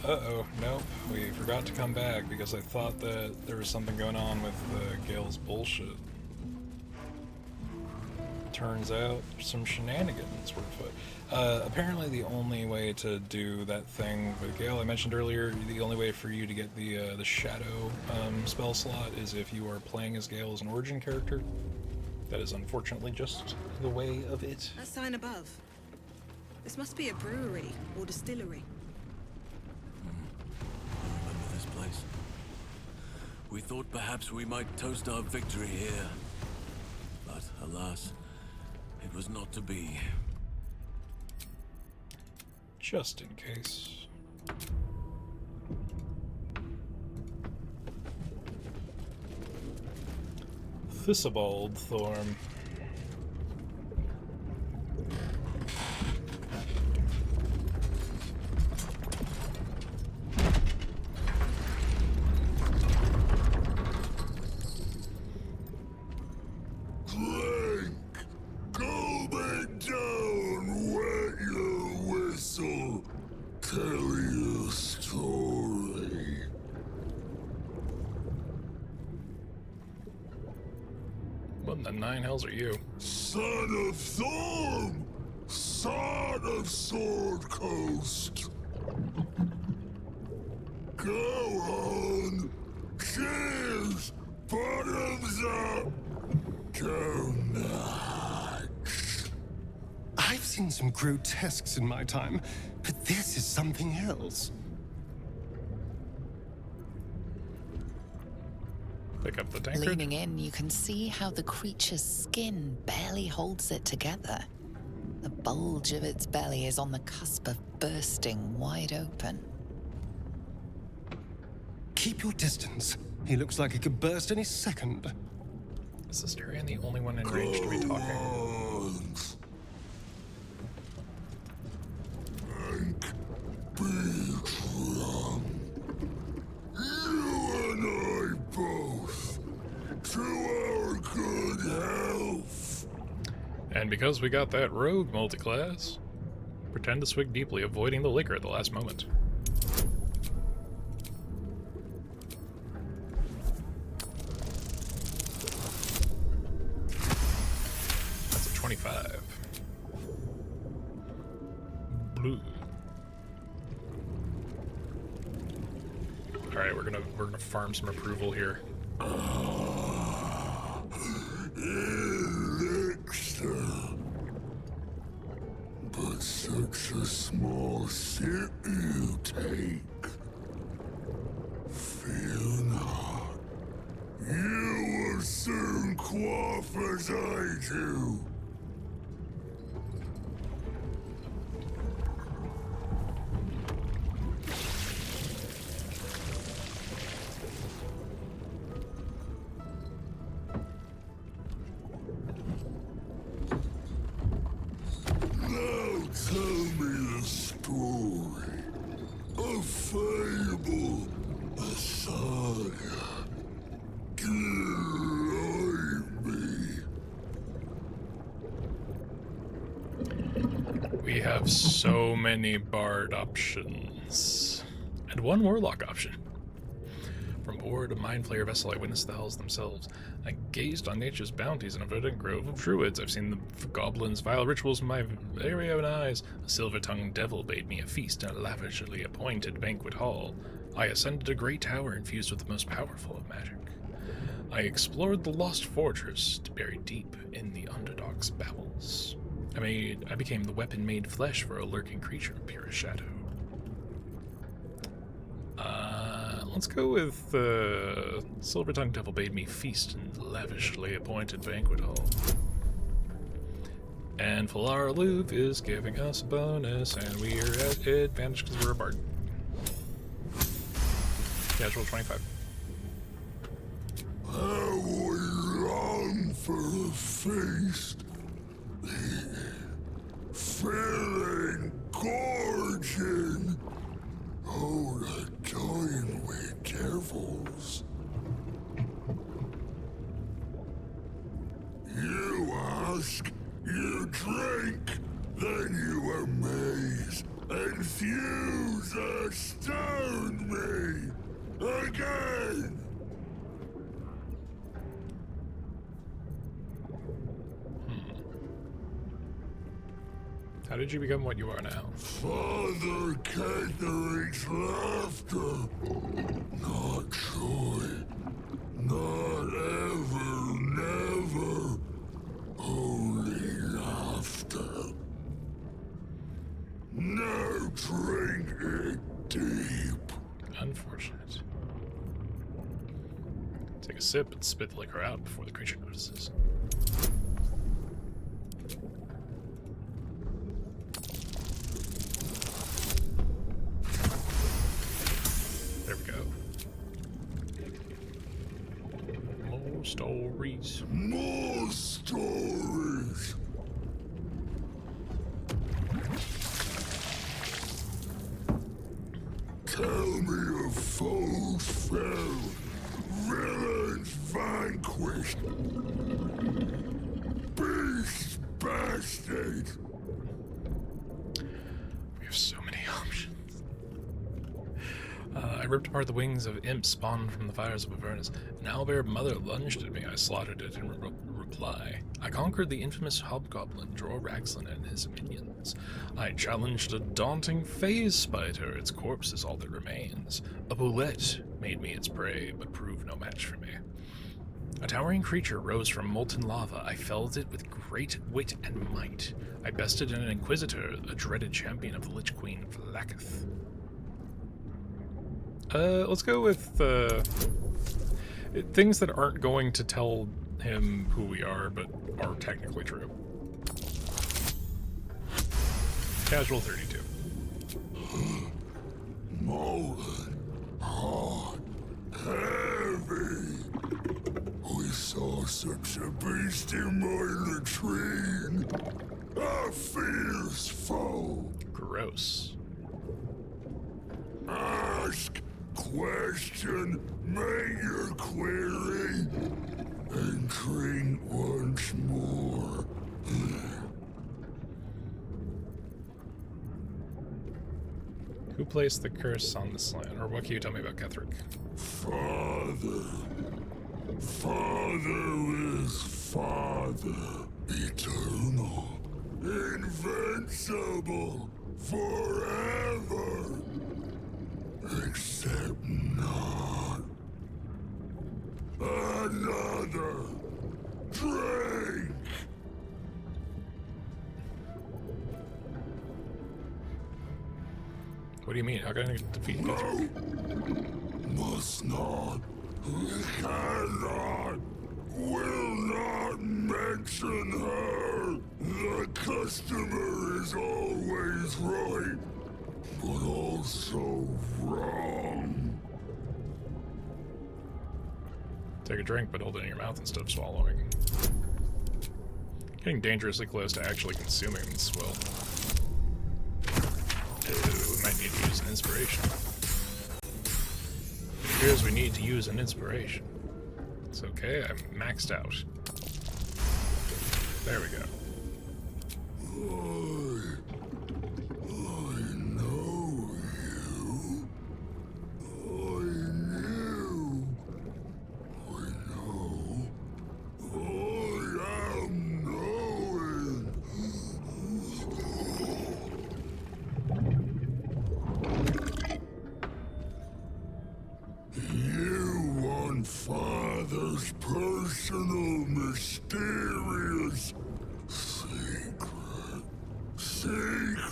Uh-oh, nope, we forgot to come back because I thought that there was something going on with Gale's bullshit. Turns out some shenanigans were afoot. Apparently the only way to do that thing with Gale, I mentioned earlier, the only way for you to get the Shadow spell slot is if you are playing as Gale as an origin character. That is unfortunately just the way of it. That sign above. This must be a brewery or distillery. I remember this place. We thought perhaps we might toast our victory here. But alas, it was not to be. Just in case. Thisabald Thorm. Drink! Go back down, wet your whistle, tell your story. What in the nine hells are you? Son of Thorm! Son of Sword Coast! Go on! Cheers! Bottoms up! Go nuts! I've seen some grotesques in my time, but this is something else. Pick up the tankard. Leaning in, you can see how the creature's skin barely holds it together. The bulge of its belly is on the cusp of bursting wide open. Keep your distance. He looks like he could burst any second. Is Astarion the only one in range to be talking? Be drunk. You and I both. To our good health. And because we got that rogue multiclass, pretend to swig deeply, avoiding the liquor at the last moment. That's a 25. Blue. All right, we're gonna farm some approval here. Elixir. But such a small sip you take. Fear not. You will soon quaff as I do. We have so many bard options. And one warlock option. From board a mind flayer vessel, I witnessed the hells themselves. I gazed on nature's bounties in a verdant grove of druids. I've seen the goblins' vile rituals in my very own eyes. A silver-tongued devil bade me a feast in a lavishly appointed banquet hall. I ascended a great tower infused with the most powerful of magic. I explored the lost fortress, buried deep in the underdog's bowels. I became the weapon made flesh for a lurking creature of purest shadow. Let's go with Silver-tongued devil bade me feast in the lavishly appointed banquet hall. And Falar Aloof is giving us a bonus, and we are at advantage because we're a bard. Casual 25. How we long for a feast. Feeling gorging. Oh, the time with devils. You ask, you drink, then you amaze, enthuse, astound me again. How did you become what you are now? Father Ketheric's laughter, not joy, not ever, never, only laughter. Now drink it deep. Unfortunate. Take a sip and spit the liquor out before the creature notices. There we go. More stories. More stories. Tell me of foes fell, villains vanquished, beasts bastard. We have so many options. I ripped apart the wings of imps spawned from the fires of Avernus. An owlbear mother lunged at me. I slaughtered it in reply. I conquered the infamous hobgoblin, Dror Ragzlin, and his minions. I challenged a daunting phase spider. Its corpse is all that remains. A boulette made me its prey, but proved no match for me. A towering creature rose from molten lava. I felled it with great wit and might. I bested an inquisitor, a dreaded champion of the Lich Queen Vlaakith. Let's go with things that aren't going to tell him who we are, but are technically true. Casual 32. Molten, hot, heavy. We saw such a beast in my latrine. A fierce foe. Gross. Ask, question, make your query, and drink once more. Who placed the curse on this land? Or what can you tell me about Ketheric? Father. Father is Father. Eternal. Invincible. Forever. Except not. Another. Drink. What do you mean? How can I defeat Ketheric? Must not. Cannot. Will not mention her. The customer is always right, but also wrong. Take a drink, but hold it in your mouth instead of swallowing. Getting dangerously close to actually consuming the swill. We might need to use an inspiration. It appears we need to use an inspiration. It's okay, I'm maxed out. There we go.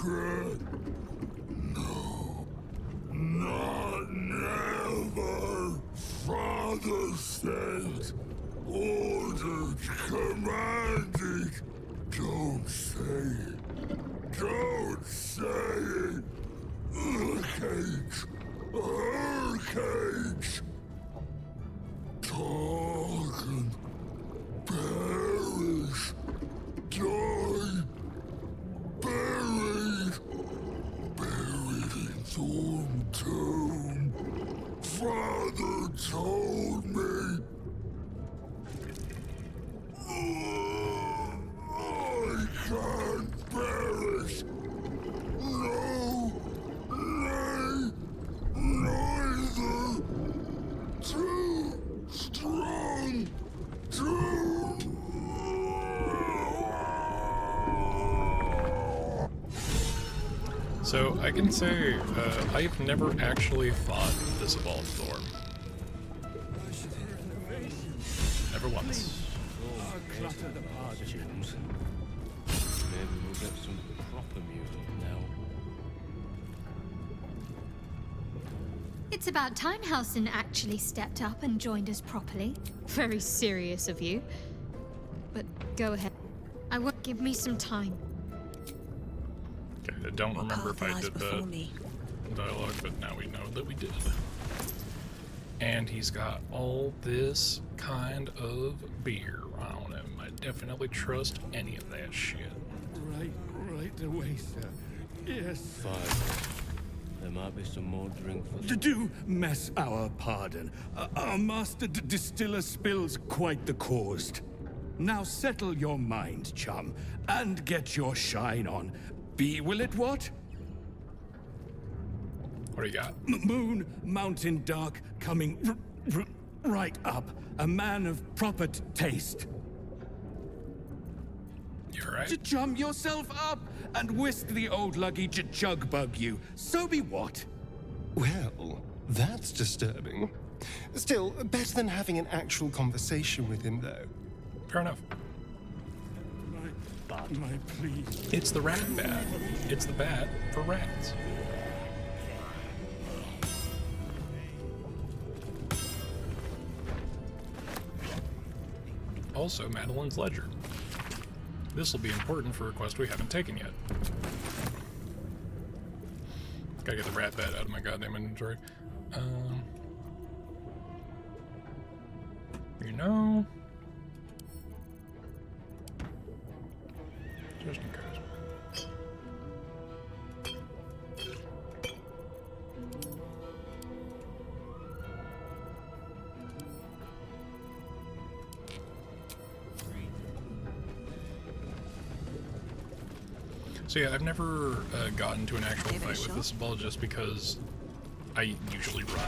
secret. No, not never. Father says, ordered, commanded. Don't say it. Don't say it. Cage. Her cage. Talk and perish. Die. Buried. Buried in Thorn Tomb. Father told me. I can't perish. No. Nay. Neither. Too strong. Too. So I can say I've never actually fought this evolved Thorn. Never once. Clutter the particles. Maybe we'll get some proper music now. It's about time Halsin actually stepped up and joined us properly. Very serious of you. But go ahead. I won't give me some time. Okay, I don't remember if I did the dialogue, but now we know that we did. And he's got all this kind of beer on him. I definitely trust any of that shit. Right away, sir. Yes. Fine. There might be some more drink for... Do mess our pardon. Our master distiller spills quite the cause. Now settle your mind, chum, and get your shine on. Be will it what? What do you got? Moon, mountain dark, coming right up. A man of proper taste. You're right. To chum yourself up and whisk the old luggy jug bug you. So be what? Well, that's disturbing. Still, better than having an actual conversation with him, though. Fair enough. My plea. It's the rat bat. It's the bat for rats. Also, Madeline's Ledger. This will be important for a quest we haven't taken yet. Gotta get the rat bat out of my goddamn inventory. You know... Just in case. So yeah, I've never gotten to an actual fight with this ball just because I usually run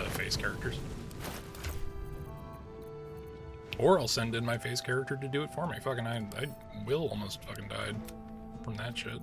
face characters. Or I'll send in my face character to do it for me. Fucking I will almost fucking died from that shit.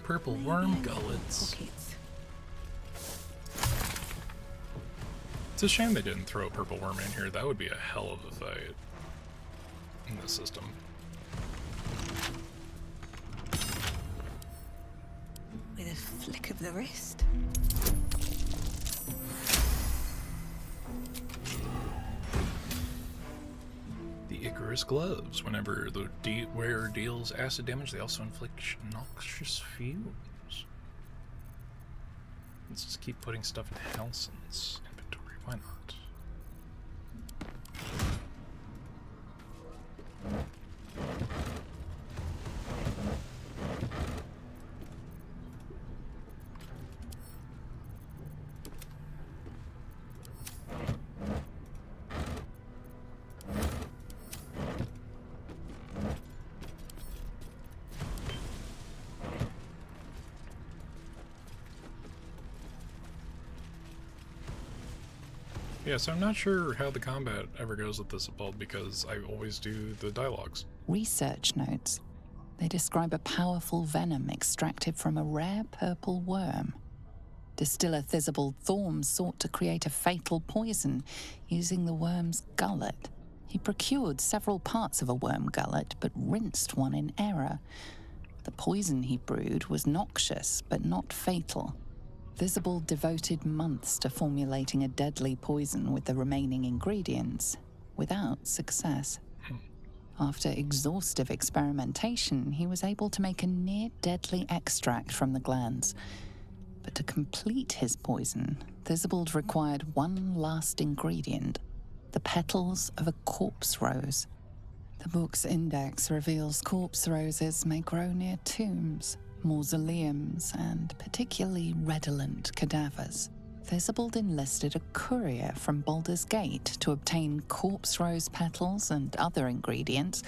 Purple worm gullets. It's a shame they didn't throw a purple worm in here. That would be a hell of a fight in this system. With a flick of the wrist. The Icarus gloves. Whenever the wearer deals acid damage, they also inflict noxious fumes. Let's just keep putting stuff in Halsin's inventory. Why not? Yeah, so I'm not sure how the combat ever goes with this build because I always do the dialogues. Research notes. They describe a powerful venom extracted from a rare purple worm. Distiller Thisbald Thorm sought to create a fatal poison using the worm's gullet. He procured several parts of a worm gullet, but rinsed one in error. The poison he brewed was noxious, but not fatal. Thisbald devoted months to formulating a deadly poison with the remaining ingredients, without success. After exhaustive experimentation, he was able to make a near-deadly extract from the glands. But to complete his poison, Thisbald required one last ingredient, the petals of a corpse rose. The book's index reveals corpse roses may grow near tombs, mausoleums, and particularly redolent cadavers. Thisbald enlisted a courier from Baldur's Gate to obtain corpse rose petals and other ingredients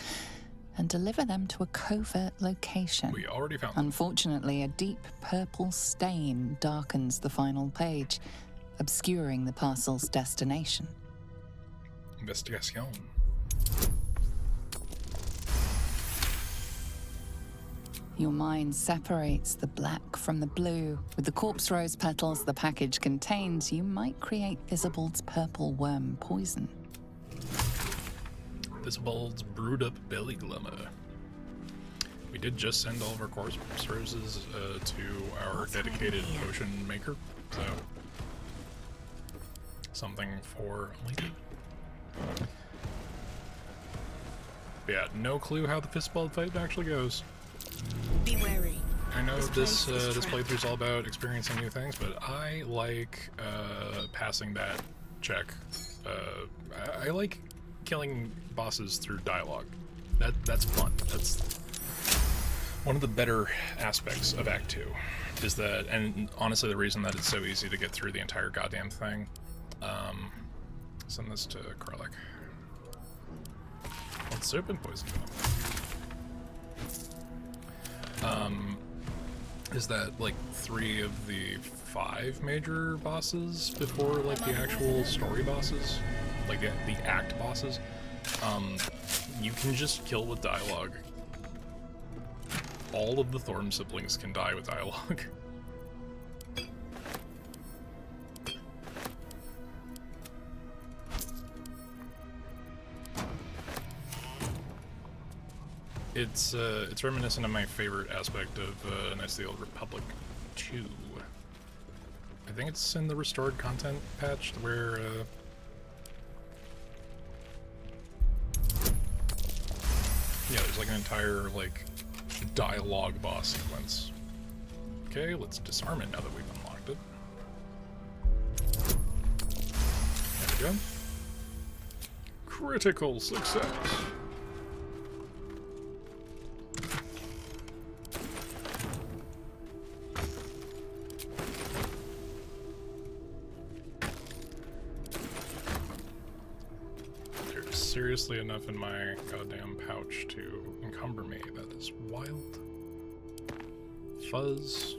and deliver them to a covert location. We already found them. Unfortunately, a deep purple stain darkens the final page, obscuring the parcel's destination. Investigation. Your mind separates the black from the blue. With the corpse rose petals the package contains, you might create Thisbald's purple worm poison. Thisbald's brewed up belly glimmer. We did just send all of our corpse roses to our dedicated potion maker, so something for later. But yeah, no clue how the Thisbald fight actually goes. Be wary. I know this playthrough's all about experiencing new things, but I like passing that check. I like killing bosses through dialogue. That's fun. That's one of the better aspects of Act 2. Is that, and honestly, the reason that it's so easy to get through the entire goddamn thing. Send this to Kralik. Let's open poison venom. Is that like 3 of the 5 major bosses before like the actual story bosses, like the act bosses, you can just kill with dialogue. All of the Thorm siblings can die with dialogue. It's reminiscent of my favorite aspect of Knights of the Old Republic 2. I think it's in the restored content patch where yeah, there's like an entire like dialogue boss sequence. Okay, let's disarm it now that we've unlocked it. There we go. Critical success. Seriously enough in my goddamn pouch to encumber me. That is wild. Fuzz.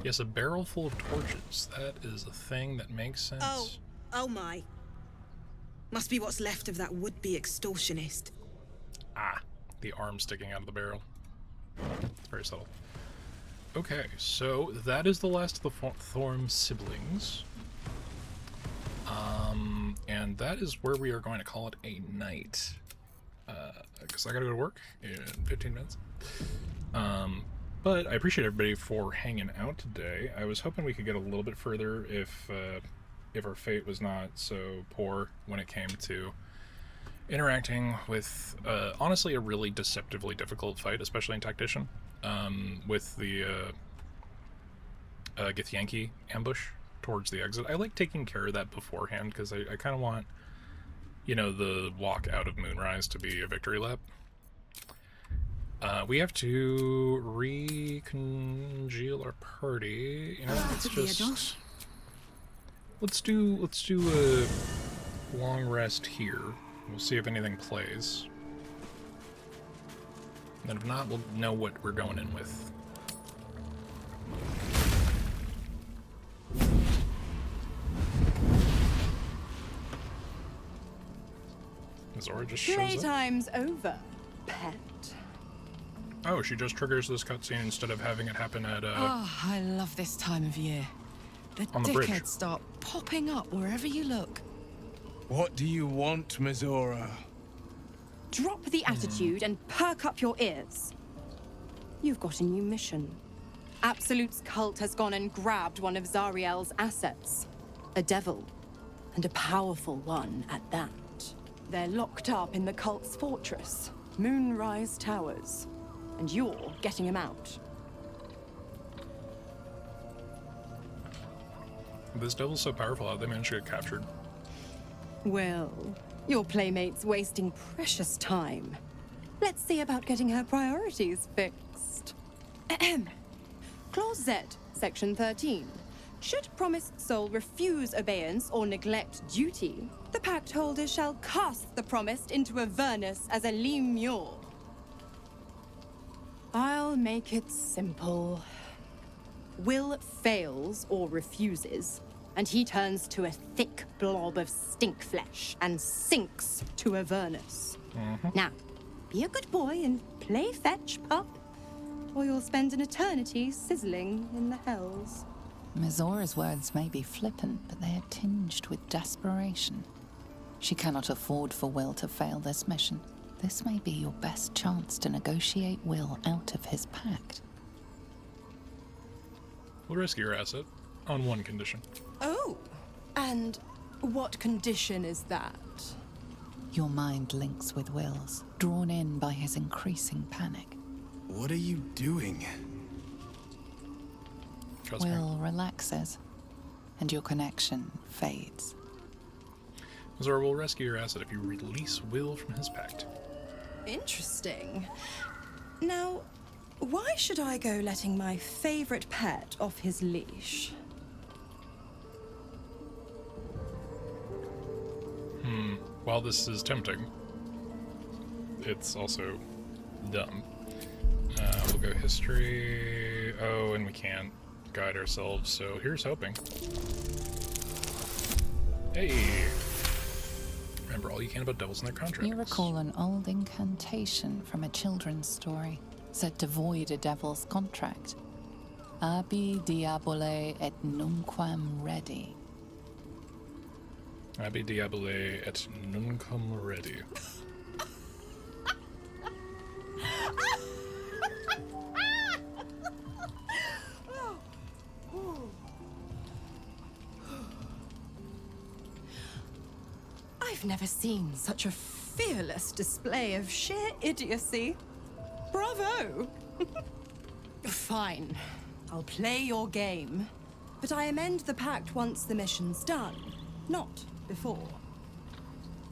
Yes, a barrel full of torches. That is a thing that makes sense. Oh my. Must be what's left of that would-be extortionist. Ah, the arm sticking out of the barrel. Very subtle. Okay, so that is the last of the Thorm siblings. And that is where we are going to call it a night. Because I gotta go to work in 15 minutes. But I appreciate everybody for hanging out today. I was hoping we could get a little bit further if our fate was not so poor when it came to interacting with, honestly, a really deceptively difficult fight, especially in Tactician. With the Githyanki ambush towards the exit. I like taking care of that beforehand because I kind of want, you know, the walk out of Moonrise to be a victory lap. We have to recongeal our party. You know, let's do a long rest here. We'll see if anything plays. And if not, we'll know what we're going in with. Mizora just shows up. Playtime's over, pet. Oh, she just triggers this cutscene instead of having it happen at, Oh, I love this time of year. The on the bridge. dickheads start popping up wherever you look. What do you want, Mizora? Drop the attitude and perk up your ears. You've got a new mission. Absolute's cult has gone and grabbed one of Zariel's assets. A devil. And a powerful one at that. They're locked up in the cult's fortress, Moonrise Towers. And you're getting him out. This devil's so powerful, how'd they manage to get captured? Well, your playmate's wasting precious time. Let's see about getting her priorities fixed. Clause Z, Section 13. Should promised soul refuse obeyance or neglect duty, the pact holder shall cast the promised into Avernus as a lemure. I'll make it simple. Will fails or refuses, and he turns to a thick blob of stink flesh and sinks to Avernus. Now, be a good boy and play fetch, pup, or you'll spend an eternity sizzling in the hells. Mizora's words may be flippant, but they are tinged with desperation. She cannot afford for Will to fail this mission. This may be your best chance to negotiate Will out of his pact. We'll rescue your asset on one condition. Oh, and what condition is that? Your mind links with Will's, drawn in by his increasing panic. What are you doing? Will relaxes, and your connection fades. Mizora will rescue your asset if you release Will from his pact. Interesting. Now, why should I go letting my favorite pet off his leash? While this is tempting, it's also dumb. We'll go history. Oh, and we can't guide ourselves, so here's hoping. Hey! Remember all you can about devils and their contracts. You recall an old incantation from a children's story, said to void a devil's contract. Abi diabole et nunquam redi. Abi diabole et nunquam redi. I've never seen such a fearless display of sheer idiocy. Bravo! Fine. I'll play your game. But I amend the pact once the mission's done, not before.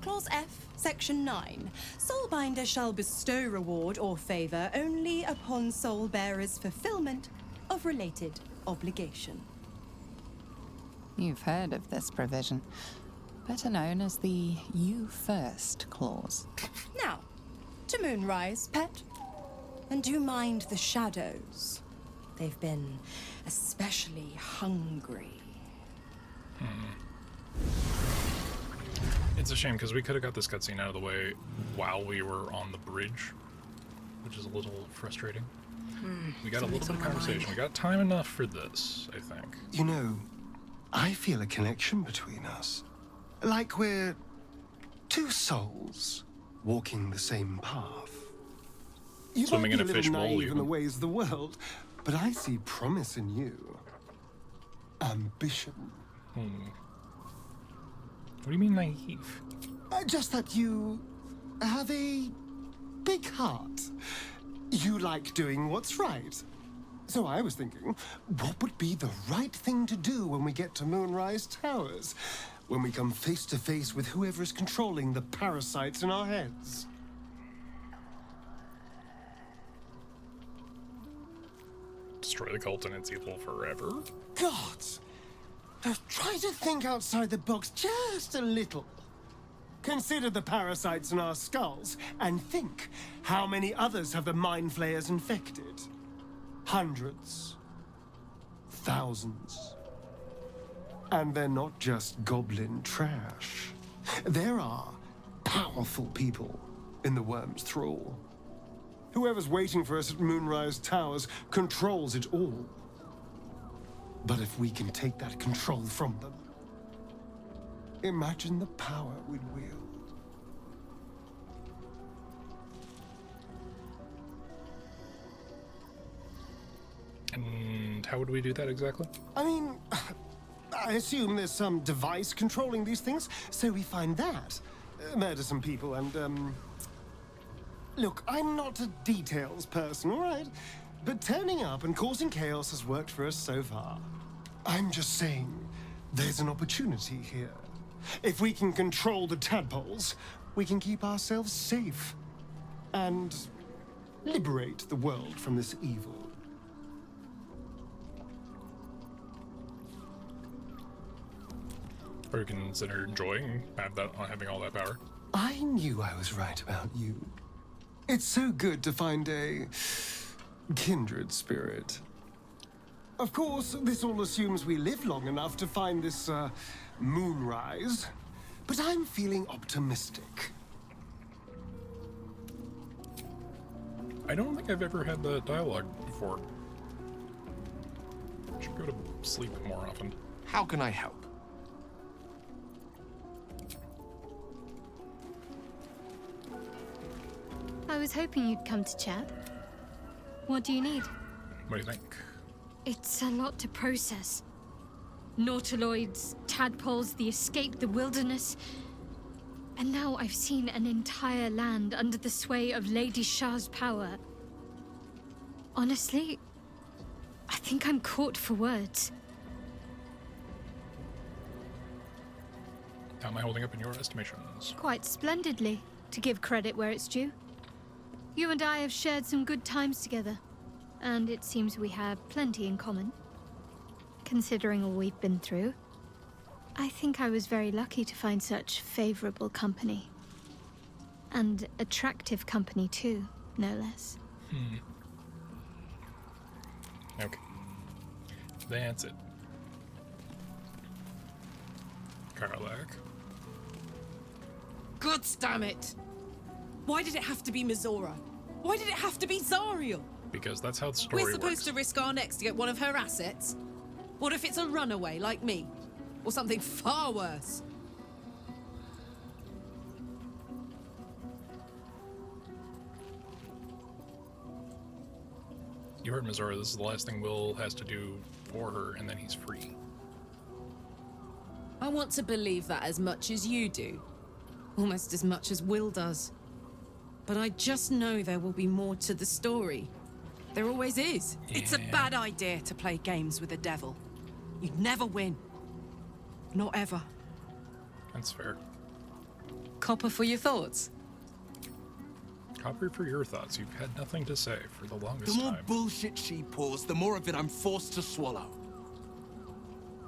Clause F, Section 9. Soulbinder shall bestow reward or favor only upon soul bearer's fulfillment of related obligation. You've heard of this provision, better known as the You First clause. Now, to Moonrise, pet. And do mind the shadows. They've been especially hungry. It's a shame, because we could have got this cutscene out of the way while we were on the bridge, which is a little frustrating. We got a little bit of conversation. We got time enough for this, I think. You know, I feel a connection between us. Like we're two souls walking the same path. You Swimming might in be a little fishbowl, naive in even. the ways of the world, but I see promise in you. Ambition. What do you mean naive? Just that you have a big heart. You like doing what's right. So I was thinking, what would be the right thing to do when we get to Moonrise Towers? When we come face to face with whoever's controlling the parasites in our heads? Destroy the cult and its evil forever? God! Try to think outside the box just a little. Consider the parasites in our skulls, and think how many others have the mind flayers infected. Hundreds. Thousands. And they're not just goblin trash. There are powerful people in the Worm's thrall. Whoever's waiting for us at Moonrise Towers controls it all. But if we can take that control from them, imagine the power we'd wield. And how would we do that exactly? I mean, I assume there's some device controlling these things, so we find that. Murder some people and, Look, I'm not a details person, all right? But turning up and causing chaos has worked for us so far. I'm just saying, there's an opportunity here. If we can control the tadpoles, we can keep ourselves safe. And liberate the world from this evil. Or you can consider enjoying having all that power. I knew I was right about you. It's so good to find a kindred spirit. Of course, this all assumes we live long enough to find this, moonrise. But I'm feeling optimistic. I don't think I've ever had the dialogue before. Should go to sleep more often. How can I help? I was hoping you'd come to chat. What do you need? What do you think? It's a lot to process. Nautiloids, tadpoles, the escape, the wilderness. And now I've seen an entire land under the sway of Lady Shah's power. Honestly, I think I'm caught for words. How am I holding up in your estimations? Quite splendidly, to give credit where it's due. You and I have shared some good times together, and it seems we have plenty in common. Considering all we've been through, I think I was very lucky to find such favorable company. And attractive company too, no less. Okay. That's it. Karlak. God damn it! Why did it have to be Mizora? Why did it have to be Zariel? Because that's how the story We're supposed works. to risk our necks to get one of her assets? What if it's a runaway like me? Or something far worse? You heard Mizora, this is the last thing Will has to do for her, and then he's free. I want to believe that as much as you do. Almost as much as Will does. But I just know there will be more to the story. There always is. It's a bad idea to play games with the devil. You'd never win. Not ever. That's fair. Copper for your thoughts? Copper for your thoughts. You've had nothing to say for the The longest more time. bullshit she pours, the more of it I'm forced to swallow.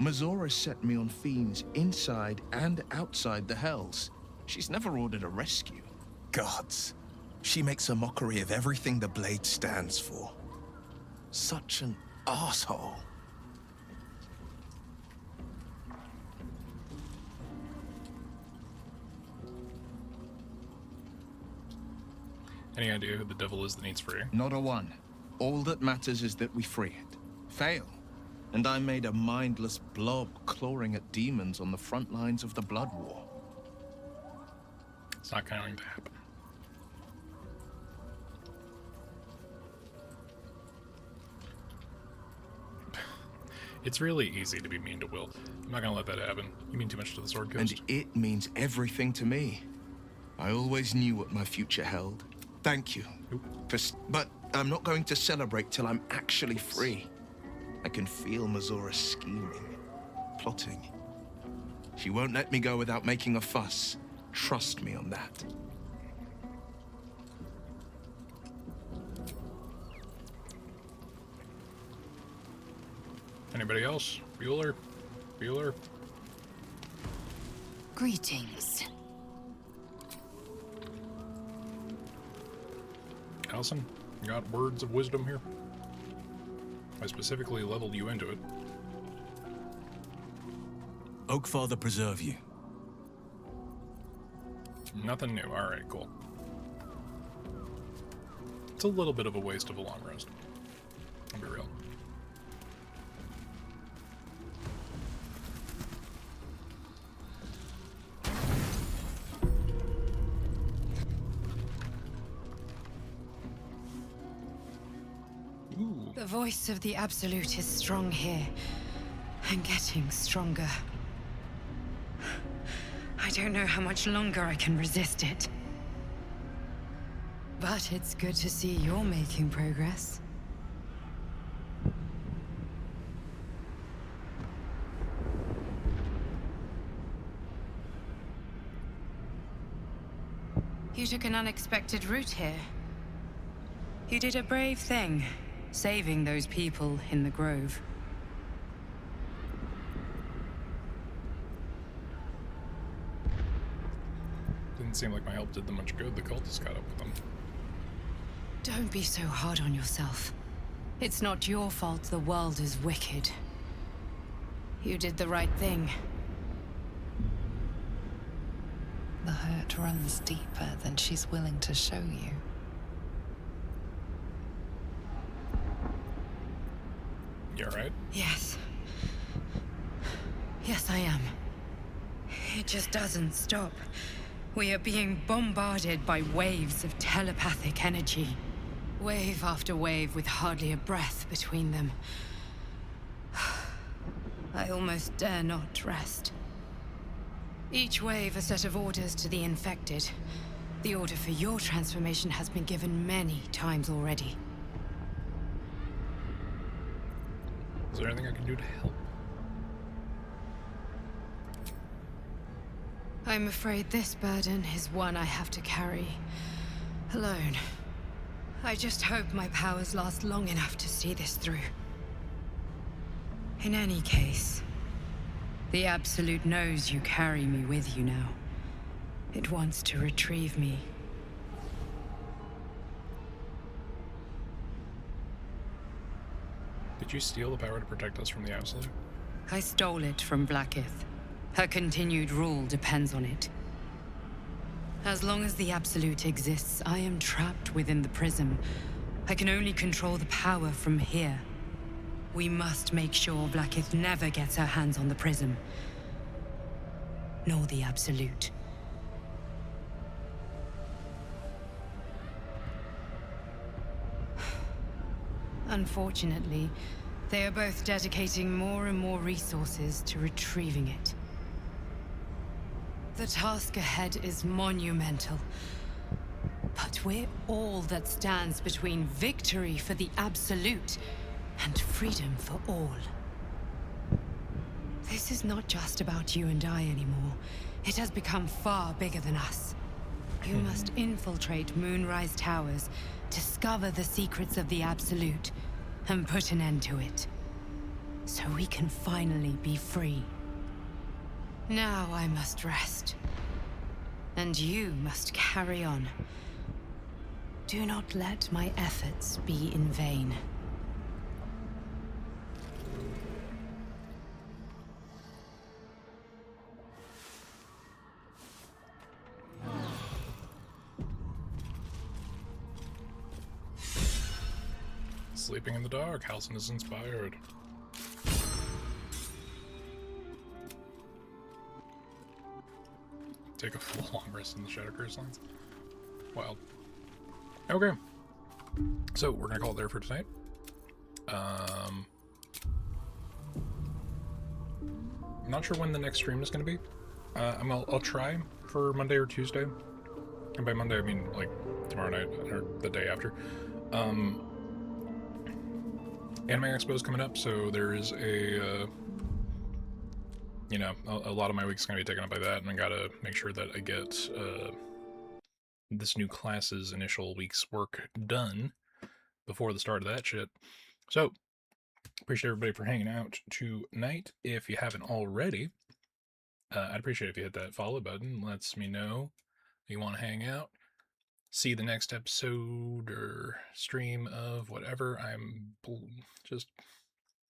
Mizora set me on fiends inside and outside the Hells. She's never ordered a rescue. Gods. She makes a mockery of everything the Blade stands for. Such an asshole. Any idea who the devil is that needs freeing? Not a one. All that matters is that we free it. Fail, and I'm made a mindless blob clawing at demons on the front lines of the Blood War. It's not going to happen. It's really easy to be mean to Will. I'm not gonna let that happen. You mean too much to the Sword Coast. And it means everything to me. I always knew what my future held. Thank you. But I'm not going to celebrate till I'm actually free. I can feel Mizora scheming, plotting. She won't let me go without making a fuss. Trust me on that. Anybody else? Bueller? Bueller? Greetings. Allison, you got words of wisdom here? I specifically leveled you into it. Oakfather preserve you. Nothing new. Alright, cool. It's a little bit of a waste of a long rest. I'll be real. The voice of the Absolute is strong here, and getting stronger. I don't know how much longer I can resist it. But it's good to see you're making progress. You took an unexpected route here. You did a brave thing, saving those people in the grove. Didn't seem like my help did them much good. The cultists got up with them. Don't be so hard on yourself. It's not your fault the world is wicked. You did the right thing. The hurt runs deeper than she's willing to show you. You alright? Yes. Yes, I am. It just doesn't stop. We are being bombarded by waves of telepathic energy. Wave after wave with hardly a breath between them. I almost dare not rest. Each wave a set of orders to the infected. The order for your transformation has been given many times already. Is there anything I can do to help? I'm afraid this burden is one I have to carry alone. I just hope my powers last long enough to see this through. In any case, the Absolute knows you carry me with you now. It wants to retrieve me. Did you steal the power to protect us from the Absolute? I stole it from Blackith. Her continued rule depends on it. As long as the Absolute exists, I am trapped within the prism. I can only control the power from here. We must make sure Blackith never gets her hands on the prism. Nor the Absolute. Unfortunately, they are both dedicating more and more resources to retrieving it. The task ahead is monumental. But we're all that stands between victory for the Absolute and freedom for all. This is not just about you and I anymore. It has become far bigger than us. You must infiltrate Moonrise Towers, discover the secrets of the Absolute, and put an end to it. So we can finally be free. Now I must rest. And you must carry on. Do not let my efforts be in vain. Sleeping in the dark. Halcyon is inspired. Take a full long rest in the Shadowcrushin lines. Wild. Okay. So we're gonna call it there for tonight. I'm not sure when the next stream is gonna be. I'll try for Monday or Tuesday. And by Monday I mean like tomorrow night or the day after. Anime Expo's coming up, so there is a you know, a lot of my week's gonna be taken up by that, and I gotta make sure that I get this new class's initial week's work done before the start of that shit. So, appreciate everybody for hanging out tonight. If you haven't already, I'd appreciate if you hit that follow button. Lets me know you want to hang out, see the next episode or stream of whatever. I'm just